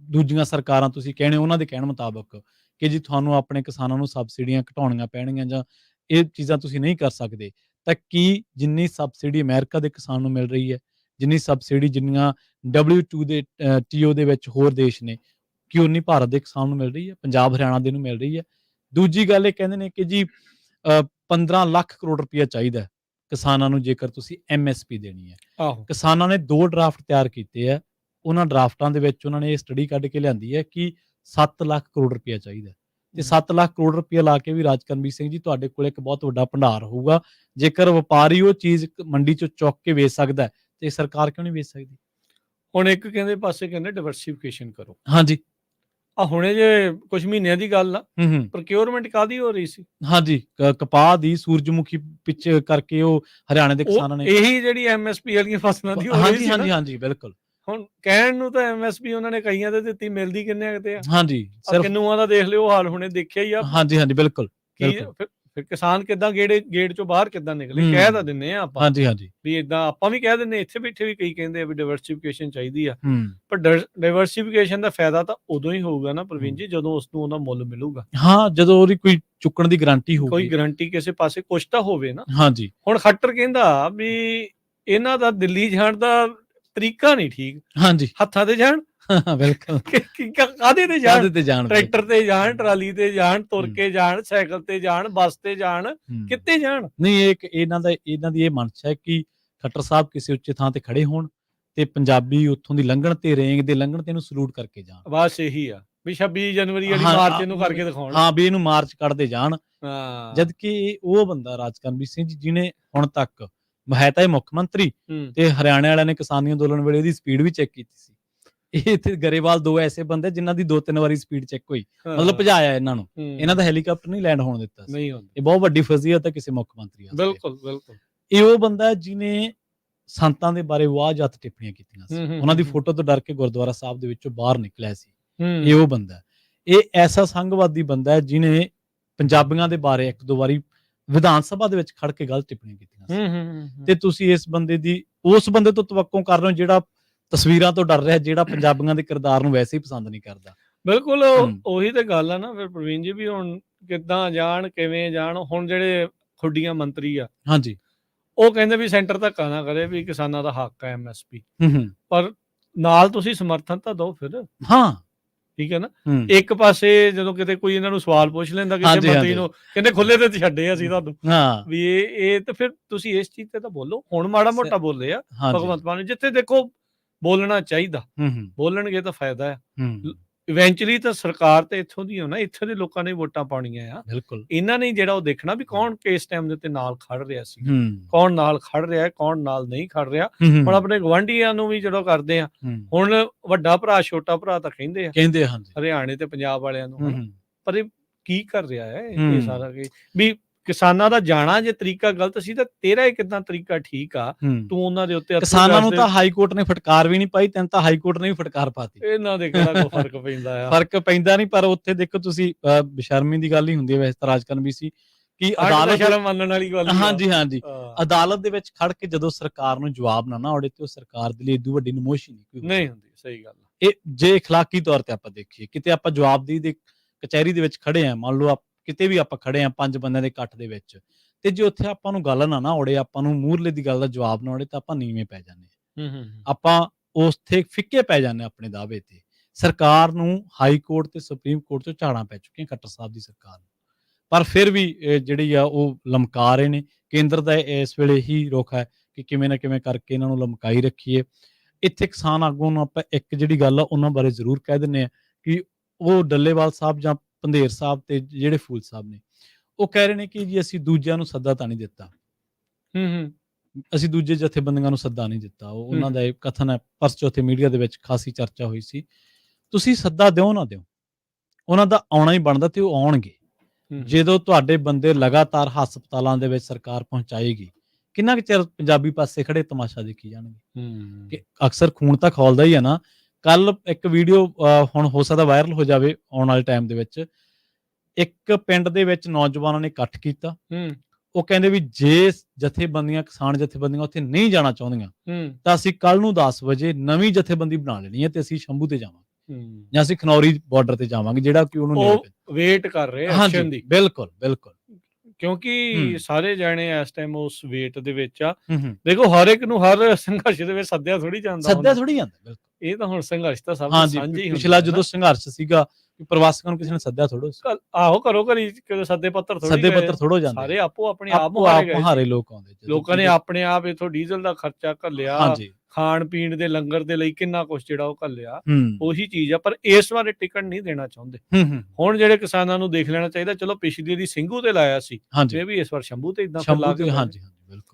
ਦੂਜੀਆਂ ਸਰਕਾਰਾਂ ਤੁਸੀਂ ਕਹਿਣੇ ਉਹਨਾਂ ਦੇ ਕਹਿਣ ਮੁਤਾਬਕ ਕਿ ਜੀ ਤੁਹਾਨੂੰ ਆਪਣੇ ਕਿਸਾਨਾਂ ਨੂੰ ਸਬਸਿਡੀਆਂ ਘਟਾਉਣੀਆਂ ਪੈਣਗੀਆਂ ਜਾਂ ਇਹ ਚੀਜ਼ਾਂ ਤੁਸੀਂ ਨਹੀਂ ਕਰ ਸਕਦੇ, ਤਾਂ ਕੀ ਜਿੰਨੀ ਸਬਸਿਡੀ ਅਮਰੀਕਾ ਦੇ ਕਿਸਾਨ ਨੂੰ ਮਿਲ ਰਹੀ ਹੈ, ਜਿੰਨੀ ਸਬਸਿਡੀ ਜਿੰਨੀਆਂ WTO ਦੇ ਵਿੱਚ ਹੋਰ ਦੇਸ਼ ਨੇ, ਕਿ ਉਨੀ ਭਾਰਤ ਦੇ ਕਿਸਾਨ ਨੂੰ ਮਿਲ ਰਹੀ ਹੈ, ਪੰਜਾਬ ਹਰਿਆਣਾ ਦੇ ਨੂੰ ਮਿਲ ਰਹੀ ਹੈ? ਦੂਜੀ ਗੱਲ ਇਹ ਕਹਿੰਦੇ ਨੇ ਕਿ ਜੀ 15 ਲੱਖ ਕਰੋੜ ਰੁਪਇਆ ਚਾਹੀਦਾ ਕਿਸਾਨਾਂ ਨੂੰ ਜੇਕਰ ਤੁਸੀਂ MSP ਦੇਣੀ ਹੈ। ਕਿਸਾਨਾਂ ਨੇ 2 ਡਰਾਫਟ ਤਿਆਰ ਕੀਤੇ ਆ, ਉਹਨਾਂ ਡਰਾਫਟਾਂ ਦੇ ਵਿੱਚ ਉਹਨਾਂ ਨੇ ਇਹ ਸਟੱਡੀ ਕੱਢ ਕੇ ਲਿਆਂਦੀ ਹੈ ਕਿ 7 ਲੱਖ ਕਰੋੜ ਰੁਪਇਆ ਚਾਹੀਦਾ। ਤੇ 7 ਲੱਖ ਕਰੋੜ ਰੁਪਇਆ ਲਾ ਕੇ ਵੀ ਰਾਜਕਰਮਵੀਰ ਸਿੰਘ ਜੀ ਤੁਹਾਡੇ ਕੋਲ ਇੱਕ ਬਹੁਤ ਵੱਡਾ ਭੰਡਾਰ ਹੋਊਗਾ। ਜੇਕਰ ਵਪਾਰੀ ਉਹ ਚੀਜ਼ ਮੰਡੀ ਚੋਂ ਚੁੱਕ ਕੇ ਵੇਚ ਸਕਦਾ ਤੇ ਸਰਕਾਰ ਕਿਉਂ ਨਹੀਂ ਵੇਚ ਸਕਦੀ? ਹੁਣ ਇੱਕ ਕਹਿੰਦੇ ਪਾਸੇ ਕਹਿੰਦੇ ਡਾਈਵਰਸਿਫਿਕੇਸ਼ਨ ਕਰੋ। ਹਾਂਜੀ, ਹੁਣੇ ਜੇ ਕੁਝ ਮਹੀਨਿਆਂ ਦੀ ਗੱਲ ਆ, ਪ੍ਰੋਕਿਉਰਮੈਂਟ ਕਾਦੀ ਹੋ ਰਹੀ ਸੀ? ਹਾਂਜੀ, ਕਪਾਹ ਦੀ, ਸੂਰਜਮੁਖੀ ਪਿੱਛੇ ਕਰਕੇ ਉਹ ਹਰਿਆਣੇ ਦੇ ਕਿਸਾਨਾਂ ਨੇ ਇਹੀ ਜਿਹੜੀ MSP ਵਾਲੀਆਂ ਫਸਲਾਂ ਦੀ ਹੋ ਰਹੀ ਸੀ। ਹਾਂਜੀ ਬਿਲਕੁਲ। ਹੁਣ ਕਹਿਣ ਨੂੰ ਤਾਂ MSP ਉਹਨਾਂ ਨੇ ਕਈਆਂ ਤੇ ਦਿੱਤੀ, ਮਿਲਦੀ ਕਿੰਨੇ ਕਿਤੇ ਆ। ਹਾਂਜੀ, ਕਿੰਨੂਆਂ ਦਾ ਦੇਖ ਲਿਓ ਹਾਲ, ਹੁਣੇ ਦੇਖਿਆ ਹੀ ਆ। ਹਾਂਜੀ ਬਿਲਕੁਲ। ਫਿਰ ਕਿਸਾਨ ਕਿੱਦਾਂ ਗੇਟ ਚੋਂ ਬਾਹਰ ਕਿੱਦਾਂ ਨਿਕਲੇ? ਕਹਿ ਤਾਂ ਦਿੰਨੇ ਆ ਆਪਾਂ ਵੀ ਇਦਾਂ, ਆਪਾਂ ਵੀ ਕਹਿ ਦਿੰਨੇ, ਇੱਥੇ ਬੈਠੇ ਵੀ ਕਈ ਕਹਿੰਦੇ ਆ ਵੀ ਡਾਈਵਰਸਿਫਿਕੇਸ਼ਨ ਚਾਹੀਦੀ ਆ, ਪਰ ਡਾਈਵਰਸਿਫਿਕੇਸ਼ਨ ਦਾ ਫਾਇਦਾ ਤਾਂ ਉਦੋਂ ਹੀ ਹੋਊਗਾ ਨਾ ਪ੍ਰਵੀਨ ਜੀ, ਜਦੋਂ ਉਸ ਨੂੰ ਉਹਦਾ ਮੁੱਲ ਮਿਲੂਗਾ। ਹਾਂ, ਜਦੋਂ ਉਹਦੀ ਕੋਈ ਚੁੱਕਣ ਦੀ ਗਾਰੰਟੀ ਹੋਊਗੀ, ਕੋਈ ਗਾਰੰਟੀ ਕਿਸੇ ਪਾਸੇ ਕੁਛ ਤਾਂ ਹੋਵੇ ਨਾ। ਹਾਂਜੀ, ਹੁਣ ਖੱਟਰ ਕਹਿੰਦਾ ਵੀ ਇਹਨਾਂ ਦਾ ਦਿੱਲੀ ਜਾਣ ਦਾ ਤਰੀਕਾ ਨਹੀਂ ਠੀਕ। ਹਾਂਜੀ, ਹੱਥਾਂ ਤੇ ਜਾਣ, ਬਿਲਕੁਲ, ਕਾਹਦੇ ਤੇ ਜਾਣ? ਟਰੈਕਟਰ ਤੇ ਜਾਣ, ਟਰਾਲੀ ਤੇ ਜਾਣ, ਤੁਰ ਕੇ ਜਾਣ, ਸਾਈਕਲ ਤੇ ਜਾਣ, ਬੱਸ ਤੇ ਜਾਣ, ਕਿੱਥੇ ਜਾਣ? ਨਹੀਂ, ਇਹਨਾਂ ਦੀ ਇਹ ਮਨਸ਼ਾ ਹੈ ਕਿ ਖੱਟਰ ਸਾਹਿਬ ਕਿਸੇ ਉੱਚੇ ਥਾਂ ਤੇ ਖੜੇ ਹੋਣ ਤੇ ਪੰਜਾਬੀ ਉੱਥੋਂ ਦੀ ਲੰਘਣ ਤੇ ਰੇਂਗ ਦੇ ਲੰਘਣ ਤੇ ਇਹਨੂੰ ਸਲੂਟ ਕਰਕੇ ਜਾਣ। ਬਸ ਇਹੀ ਆ ਵੀ 26 ਜਨਵਰੀ ਵਾਲੀ ਮਾਰਚ ਇਹਨੂੰ ਕਰਕੇ ਦਿਖਾਉਣ। ਹਾਂ, ਵੀ ਇਹਨੂੰ ਮਾਰਚ ਕੱਢਦੇ ਜਾਣ। ਜਦ ਕਿ ਉਹ ਬੰਦਾ ਰਾਜਕਰਮਵੀਰ ਸਿੰਘ ਜੀ ਜਿਹਨੇ ਹੁਣ ਤੱਕ ਹੈ ਤਾਂ ਇਹ ਮੁੱਖ ਮੰਤਰੀ, ਤੇ ਹਰਿਆਣਾ ਵਾਲਿਆਂ ਨੇ ਕਿਸਾਨੀ ਅੰਦੋਲਨ ਵੇਲੇ ਇਹਦੀ ਸਪੀਡ ਵੀ ਚੈੱਕ ਕੀਤੀ ਸੀ। ਇਹ ਇੱਥੇ ਗਰੇਵਾਲ 2 ਐਸੇ ਬੰਦੇ ਜਿਨ੍ਹਾਂ ਦੀ 2-3 ਵਾਰੀ ਸਪੀਡ ਚੈੱਕ ਹੋਈ, ਮਤਲਬ ਭਜਾਇਆ ਇਹਨਾਂ ਨੂੰ। ਇਹਨਾਂ ਦਾ ਹੈਲੀਕਾਪਟਰ ਨਹੀਂ ਲੈਂਡ ਹੋਣ ਦਿੱਤਾ ਸੀ। ਇਹ ਬਹੁਤ ਵੱਡੀ ਫਜ਼ੀਅਤ ਹੈ ਕਿਸੇ ਮੁੱਖ ਮੰਤਰੀ ਵਾਸਤੇ। ਬਿਲਕੁਲ। ਇਹ ਉਹ ਬੰਦਾ ਜਿਹਨੇ ਸੰਤਾਂ ਦੇ ਬਾਰੇ ਵਾਹ-ਜਾਤ ਟਿੱਪਣੀਆਂ ਕੀਤੀਆਂ ਸੀ, ਉਹਨਾਂ ਦੀ ਫੋਟੋ ਤੋਂ ਡਰ ਕੇ ਗੁਰਦੁਆਰਾ ਸਾਹਿਬ ਦੇ ਵਿੱਚੋਂ ਬਾਹਰ ਨਿਕਲਿਆ ਸੀ। ਇਹ ਉਹ ਬੰਦਾ, ਇਹ ਐਸਾ ਸੰਘਵਾਦੀ ਬੰਦਾ ਹੈ ਜਿਹਨੇ ਪੰਜਾਬੀਆਂ ਦੇ ਬਾਰੇ 1-2 ਵਾਰੀ ਵਿਧਾਨ ਸਭਾ ਦੇ ਵਿੱਚ ਖੜ ਕੇ ਗਲਤ ਟਿੱਪਣੀਆਂ ਕੀਤੀਆਂ ਸੀ। ਤੇ ਤੁਸੀਂ ਉਸ ਬੰਦੇ ਤੋਂ ਤਵੱਕੋ ਕਰ ਰਹੇ ਹੋ ਜਿਹੜਾ ਤਸਵੀਰਾਂ ਤੋਂ ਡਰ ਰਿਹਾ, ਜਿਹੜਾ ਪੰਜਾਬੀਆਂ ਦੇ ਕਿਰਦਾਰ ਨੂੰ ਵੈਸੇ ਹੀ ਪਸੰਦ ਨਹੀਂ ਕਰਦਾ। ਬਿਲਕੁਲ, ਉਹੀ ਤੇ ਗੱਲ ਆ ਨਾ ਫਿਰ ਪ੍ਰਵੀਨ ਜੀ, ਵੀ ਹੁਣ ਕਿੱਦਾਂ ਜਾਣ, ਕਿਵੇਂ ਜਾਣ? ਹੁਣ ਜਿਹੜੇ ਖੁੱਡੀਆਂ ਮੰਤਰੀ ਆ, ਹਾਂਜੀ, ਉਹ ਕਹਿੰਦੇ ਵੀ ਸੈਂਟਰ ਧੱਕਾ ਨਾ ਕਰੇ, ਵੀ ਕਿਸਾਨਾਂ ਦਾ ਹੱਕ ਹੈ MSP, ਪਰ ਨਾਲ ਤੁਸੀਂ ਸਮਰਥਨ ਤਾਂ ਦਿਓ ਫਿਰ। ਹਾਂ, ਠੀਕ ਹੈ ਨਾ। ਇੱਕ ਪਾਸੇ ਜਦੋਂ ਕਿਤੇ ਕੋਈ ਇਹਨਾਂ ਨੂੰ ਸਵਾਲ ਪੁੱਛ ਲੈਂਦਾ ਕਿਸੇ ਮੰਤਰੀ ਨੂੰ, ਕਹਿੰਦੇ ਖੁੱਲੇ ਤੇ ਛੱਡੇ ਅਸੀਂ ਤੁਹਾਨੂੰ, ਵੀ ਇਹ ਤਾਂ ਫਿਰ ਤੁਸੀਂ ਇਸ ਚੀਜ਼ ਤੇ ਤਾਂ ਬੋਲੋ। ਹੁਣ ਮਾੜਾ ਮੋਟਾ ਬੋਲੇ ਆ ਭਗਵੰਤ ਮਾਨ, ਜਿੱਥੇ ਦੇਖੋ ਬੋਲਣਾ ਚਾਹੀਦਾ, ਬੋਲਣਗੇ ਤਾਂ ਫਾਇਦਾ ਹੈ। ਇਵੈਂਚੁਅਲੀ ਤਾਂ ਸਰਕਾਰ ਤੇ ਇੱਥੋਂ ਦੀ ਹੋਣਾ, ਇੱਥੇ ਦੇ ਲੋਕਾਂ ਨੇ ਵੋਟਾਂ ਪਾਉਣੀਆਂ ਆ। ਬਿਲਕੁਲ, ਇਹਨਾਂ ਨੇ ਜਿਹੜਾ ਉਹ ਦੇਖਣਾ ਵੀ ਕੌਣ ਕਿਸ ਟਾਈਮ ਦੇ ਉੱਤੇ ਨਾਲ ਖੜ ਰਿਹਾ ਸੀ, ਕੌਣ ਨਾਲ ਖੜ ਰਿਹਾ, ਕੌਣ ਨਾਲ ਨਹੀਂ ਖੜ ਰਿਹਾ। ਹੁਣ ਆਪਣੇ ਗਵਾਂਢੀਆਂ ਨੂੰ ਵੀ ਜਦੋਂ ਕਰਦੇ ਆ, ਹੁਣ ਵੱਡਾ ਭਰਾ ਛੋਟਾ ਭਰਾ ਤਾਂ ਕਹਿੰਦੇ ਆ ਹਰਿਆਣੇ ਤੇ ਪੰਜਾਬ ਵਾਲਿਆਂ ਨੂੰ, ਪਰ ਇਹ ਕੀ ਕਰ ਰਿਹਾ ਹੈ ਇਹ ਸਾਰਾ? ਵੀ ਕਿਸਾਨਾਂ ਦਾ ਜਾਣਾ ਜੇ ਤਰੀਕਾ ਗਲਤ ਸੀ ਤਾਂ ਤੇਰਾ ਇਹ ਕਿੱਦਾਂ ਤਰੀਕਾ ਠੀਕ ਆ, ਤੂੰ ਉਹਨਾਂ ਦੇ ਉੱਤੇ ਕਿਸਾਨਾਂ ਨੂੰ ਤਾਂ ਹਾਈ ਕੋਰਟ ਨੇ ਫਟਕਾਰ ਵੀ ਨਹੀਂ ਪਾਈ, ਤੈਨੂੰ ਤਾਂ ਹਾਈ ਕੋਰਟ ਨੇ ਵੀ ਫਟਕਾਰ ਪਾਤੀ। ਇਹਨਾਂ ਦੇ ਕਿਹੜਾ ਕੋਈ ਫਰਕ ਪੈਂਦਾ ਆ? ਫਰਕ ਪੈਂਦਾ ਨਹੀਂ, ਪਰ ਉੱਥੇ ਦੇਖੋ ਤੁਸੀਂ ਬੇਸ਼ਰਮੀ ਦੀ ਗੱਲ ਹੀ ਹੁੰਦੀ ਹੈ ਵੈਸੇ ਤਾਂ ਰਾਜਕਰਨ ਵੀ ਸੀ ਕਿ ਅਦਾਲਤ ਸ਼ਰਮ ਮੰਨਣ ਵਾਲੀ ਗੱਲ। ਹਾਂਜੀ ਹਾਂਜੀ, ਅਦਾਲਤ ਦੇ ਵਿੱਚ ਖੜ ਕੇ ਜਦੋਂ ਸਰਕਾਰ ਨੂੰ ਜਵਾਬ ਨਾ ਆਉੜੇ ਤੇ ਉਹ ਸਰਕਾਰ ਦੇ ਲਈ ਏਦੂ ਵੱਡੀ ਨਮੋਸ਼ ਹੀ ਨਹੀਂ ਹੁੰਦੀ। ਸਹੀ ਗੱਲ। ਇਹ ਜੇ ਇਖਲਾਕੀ ਤੌਰ ਤੇ ਆਪਾਂ ਦੇਖੀਏ, ਕਿਤੇ ਆਪਾਂ ਜਵਾਬਦੇਹੀ ਦੀ ਕਚਹਿਰੀ ਦੇ ਵਿੱਚ ਖੜੇ ਆ, ਮੰਨ ਲਓ ਕਿਤੇ ਵੀ ਆਪਾਂ ਖੜੇ ਆ 5 ਬੰਦਿਆਂ ਦੇ ਇਕੱਠ ਦੇ ਵਿੱਚ, ਤੇ ਜੇ ਉੱਥੇ ਆਪਾਂ ਨੂੰ ਗੱਲ ਨਾ ਔੜੇ, ਆਪਾਂ ਨੂੰ ਮੂਹਰਲੇ ਦੀ ਗੱਲ ਦਾ ਜਵਾਬ ਨਾ ਔੜੇ, ਤਾਂ ਆਪਾਂ ਨੀਵੇਂ ਪੈ ਜਾਂਦੇ ਆ। ਆਪਾਂ ਉੱਥੇ ਫਿੱਕੇ ਪੈ ਜਾਂਦੇ ਆਪਣੇ ਦਾਅਵੇ ਤੇ। ਸਰਕਾਰ ਨੂੰ ਹਾਈ ਕੋਰਟ ਤੇ ਸੁਪਰੀਮ ਕੋਰਟ ਤੋਂ ਝਾੜਾਂ ਪੈ ਚੁੱਕੀਆਂ ਖੱਟਰ ਸਾਹਿਬ ਦੀ ਸਰਕਾਰ ਨੂੰ, ਪਰ ਫਿਰ ਵੀ ਜਿਹੜੀ ਆ ਉਹ ਲਮਕਾ ਰਹੇ ਨੇ। ਕੇਂਦਰ ਦਾ ਇਸ ਵੇਲੇ ਹੀ ਰੁਖ ਹੈ ਕਿ ਕਿਵੇਂ ਨਾ ਕਿਵੇਂ ਕਰਕੇ ਇਹਨਾਂ ਨੂੰ ਲਮਕਾਈ ਰੱਖੀਏ। ਇੱਥੇ ਕਿਸਾਨ ਆਗੂਆਂ ਨੂੰ ਆਪਾਂ ਇੱਕ ਜਿਹੜੀ ਗੱਲ ਆ ਉਹਨਾਂ ਬਾਰੇ ਜ਼ਰੂਰ ਕਹਿ ਦਿੰਦੇ ਆ ਕਿ ਉਹ ਡੱਲੇਵਾਲ ਸਾਹਿਬ ਜਾਂ ਪੰਧੇਰ ਸਾਹਿਬ ਤੇ ਜਿਹੜੇ ਫੂਲ ਸਾਹਿਬ ਨੇ, ਉਹ ਕਹਿ ਰਹੇ ਨੇ ਕਿ ਜੀ ਅਸੀਂ ਦੂਜਿਆਂ ਨੂੰ ਸੱਦਾ ਤਾਂ ਨਹੀਂ ਦਿੱਤਾ, ਅਸੀਂ ਦੂਜੇ ਜਥੇਬੰਦੀਆਂ ਨੂੰ ਸੱਦਾ ਨਹੀਂ ਦਿੱਤਾ। ਉਹਨਾਂ ਦਾ ਇਹ ਕਥਨ ਹੈ, ਪਰਸੋਂ ਉੱਥੇ ਮੀਡੀਆ ਦੇ ਵਿੱਚ ਖਾਸੀ ਚਰਚਾ ਹੋਈ ਸੀ। ਤੁਸੀਂ ਸੱਦਾ ਦਿਓ ਨਾ ਦਿਓ, ਉਹਨਾਂ ਦਾ ਆਉਣਾ ਹੀ ਬਣਦਾ ਤੇ ਉਹ ਆਉਣਗੇ। ਜਦੋਂ ਤੁਹਾਡੇ ਬੰਦੇ ਲਗਾਤਾਰ ਹਸਪਤਾਲਾਂ ਦੇ ਵਿੱਚ ਸਰਕਾਰ ਪਹੁੰਚਾਏਗੀ, ਕਿੰਨਾ ਕੁ ਚਿਰ ਪੰਜਾਬੀ ਪਾਸੇ ਖੜੇ ਤਮਾਸ਼ਾ ਦੇਖੀ ਜਾਣਗੇ? ਕਿ ਅਕਸਰ ਖੂਨ ਤਾਂ ਖੌਲਦਾ ਹੀ ਹੈ ਨਾ। ਕੱਲ ਇੱਕ ਵੀਡੀਓ ਹੁਣ ਹੋ ਸਕਦਾ ਵਾਇਰਲ ਹੋ ਜਾਵੇ ਆਉਣ ਵਾਲੇ ਟਾਈਮ ਦੇ ਵਿੱਚ, ਇੱਕ ਪਿੰਡ ਦੇ ਵਿੱਚ ਨੌਜਵਾਨਾਂ ਨੇ ਇਕੱਠ ਕੀਤਾ। ਉਹ ਕਹਿੰਦੇ ਵੀ ਜੇ ਜਥੇਬੰਦੀਆਂ, ਕਿਸਾਨ ਜਥੇਬੰਦੀਆਂ ਉੱਥੇ ਨਹੀਂ ਜਾਣਾ ਚਾਹੁੰਦੀਆਂ ਤਾਂ ਅਸੀਂ ਕੱਲ ਨੂੰ 10 ਵਜੇ ਨਵੀਂ ਜਥੇਬੰਦੀ ਬਣਾ ਲੈਣੀ ਹੈ ਤੇ ਅਸੀਂ ਸ਼ੰਭੂ ਤੇ ਜਾਵਾਂਗੇ ਜਾਂ ਅਸੀਂ ਖਨੌਰੀ ਬਾਰਡਰ ਤੇ ਜਾਵਾਂਗੇ, ਜਿਹੜਾ ਕਿ ਉਹਨੂੰ ਵੇਟ ਕਰ ਰਹੇ ਐਕਸ਼ਨ ਦੀ। ਬਿਲਕੁਲ ਬਿਲਕੁਲ, ਕਿਉਂਕਿ ਸਾਰੇ ਜਾਣੇ ਇਸ ਟਾਈਮ ਉਸ ਵੇਟ ਦੇ ਵਿੱਚ ਆ। ਦੇਖੋ ਹਰ ਇੱਕ ਨੂੰ ਹਰ ਸੰਘਰਸ਼ ਦੇ ਵਿੱਚ ਸੱਦਿਆ ਥੋੜੀ ਜਾਂਦਾ। ਬਿਲਕੁਲ, ਇਹ ਤਾਂ ਹੁਣ ਸੰਘਰਸ਼ ਤਾਂ ਸਭ ਨੂੰ ਸਾਂਝੀ। ਪਿਛਲਾ ਜਦੋਂ ਸੰਘਰਸ਼ ਸੀਗਾ ਪ੍ਰਵਾਸੀਆਂ ਨੂੰ ਕਿਸੇ ਨੇ ਸੱਦਿਆ ਥੋੜੋ, ਆਹੋ ਘਰੋ ਘਰੀ ਸੱਦੇ ਪੱਤਰ ਥੋੜੋ ਜਾਂਦੇ, ਸਾਰੇ ਆਪੋ ਆਪਣੇ ਆਪ ਮੁਹਾਰੇ ਲੋਕ ਆਉਂਦੇ। ਲੋਕਾਂ ਨੇ ਆਪਣੇ ਆਪ ਇਥੋਂ ਡੀਜ਼ਲ ਦਾ ਖਰਚਾ ਘੱਲਿਆ, ਖਾਣ ਪੀਣ ਦੇ ਲੰਗਰ ਦੇ ਲਈ ਕਿੰਨਾ ਕੁਛ ਜਿਹੜਾ ਉਹ ਘੱਲਿਆ, ਉਹੀ ਚੀਜ਼ ਆ। ਪਰ ਇਸ ਵਾਰ ਟਿਕਟ ਨਹੀਂ ਦੇਣਾ ਚਾਹੁੰਦੇ। ਹੁਣ ਜਿਹੜੇ ਕਿਸਾਨਾਂ ਨੂੰ ਦੇਖ ਲੈਣਾ ਚਾਹੀਦਾ, ਚਲੋ ਪਿਛਲੀ ਦੀ ਸਿੰਘੂ ਤੇ ਲਾਇਆ ਸੀ, ਇਹ ਵੀ ਇਸ ਵਾਰ ਸ਼ੰਭੂ ਤੇ ਇਦਾਂ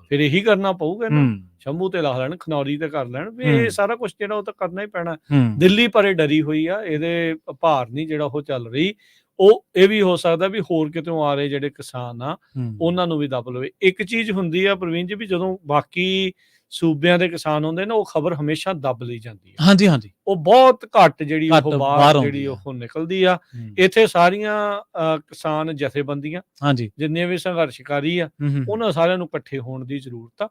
ਫਿਰ ਇਹੀ ਕਰਨਾ ਪਊਗਾ ਨਾ। ਸ਼ੰਭੂ ਤੇ ਲਾ ਲੈਣ, ਖਨੌਰੀ ਤੇ ਕਰ ਲੈਣ, ਵੀ ਇਹ ਸਾਰਾ ਕੁਛ ਜਿਹੜਾ ਉਹ ਤਾਂ ਕਰਨਾ ਹੀ ਪੈਣਾ। ਦਿੱਲੀ ਪਰੇ ਡਰੀ ਹੋਈ ਆ, ਇਹਦੇ ਭਾਰ ਨਹੀਂ ਜਿਹੜਾ ਉਹ ਚੱਲ ਰਹੀ। ਉਹ ਇਹ ਵੀ ਹੋ ਸਕਦਾ ਵੀ ਹੋਰ ਕਿਤੋਂ ਆ ਰਹੇ ਜਿਹੜੇ ਕਿਸਾਨ ਆ ਉਹਨਾਂ ਨੂੰ ਵੀ ਦੱਬ ਲਵੇ। ਇੱਕ ਚੀਜ਼ ਹੁੰਦੀ ਆ ਪ੍ਰਵੀਨ ਜੀ, ਵੀ ਜਦੋਂ ਬਾਕੀ ਸੂਬਿਆਂ ਦੇ ਕਿਸਾਨ ਹੁੰਦੇ ਨੇ, ਉਹ ਖਬਰ ਹਮੇਸ਼ਾ ਦੱਬ ਲਈ ਜਾਂਦੀ ਹੈ। ਹਾਂਜੀ ਹਾਂਜੀ, ਉਹ ਬਹੁਤ ਘੱਟ ਜਿਹੜੀ ਉਹ ਬਾਹਰ ਜਿਹੜੀ ਉਹ ਨਿਕਲਦੀ ਆ। ਇੱਥੇ ਸਾਰੀਆਂ ਕਿਸਾਨ ਜਥੇਬੰਦੀਆਂ, ਹਾਂਜੀ, ਜਿੰਨੇ ਵੀ ਸੰਘਰਸ਼ਕਾਰੀ ਆ, ਉਹਨਾਂ ਸਾਰਿਆਂ ਨੂੰ ਇਕੱਠੇ ਹੋਣ ਦੀ ਜ਼ਰੂਰਤ ਆ।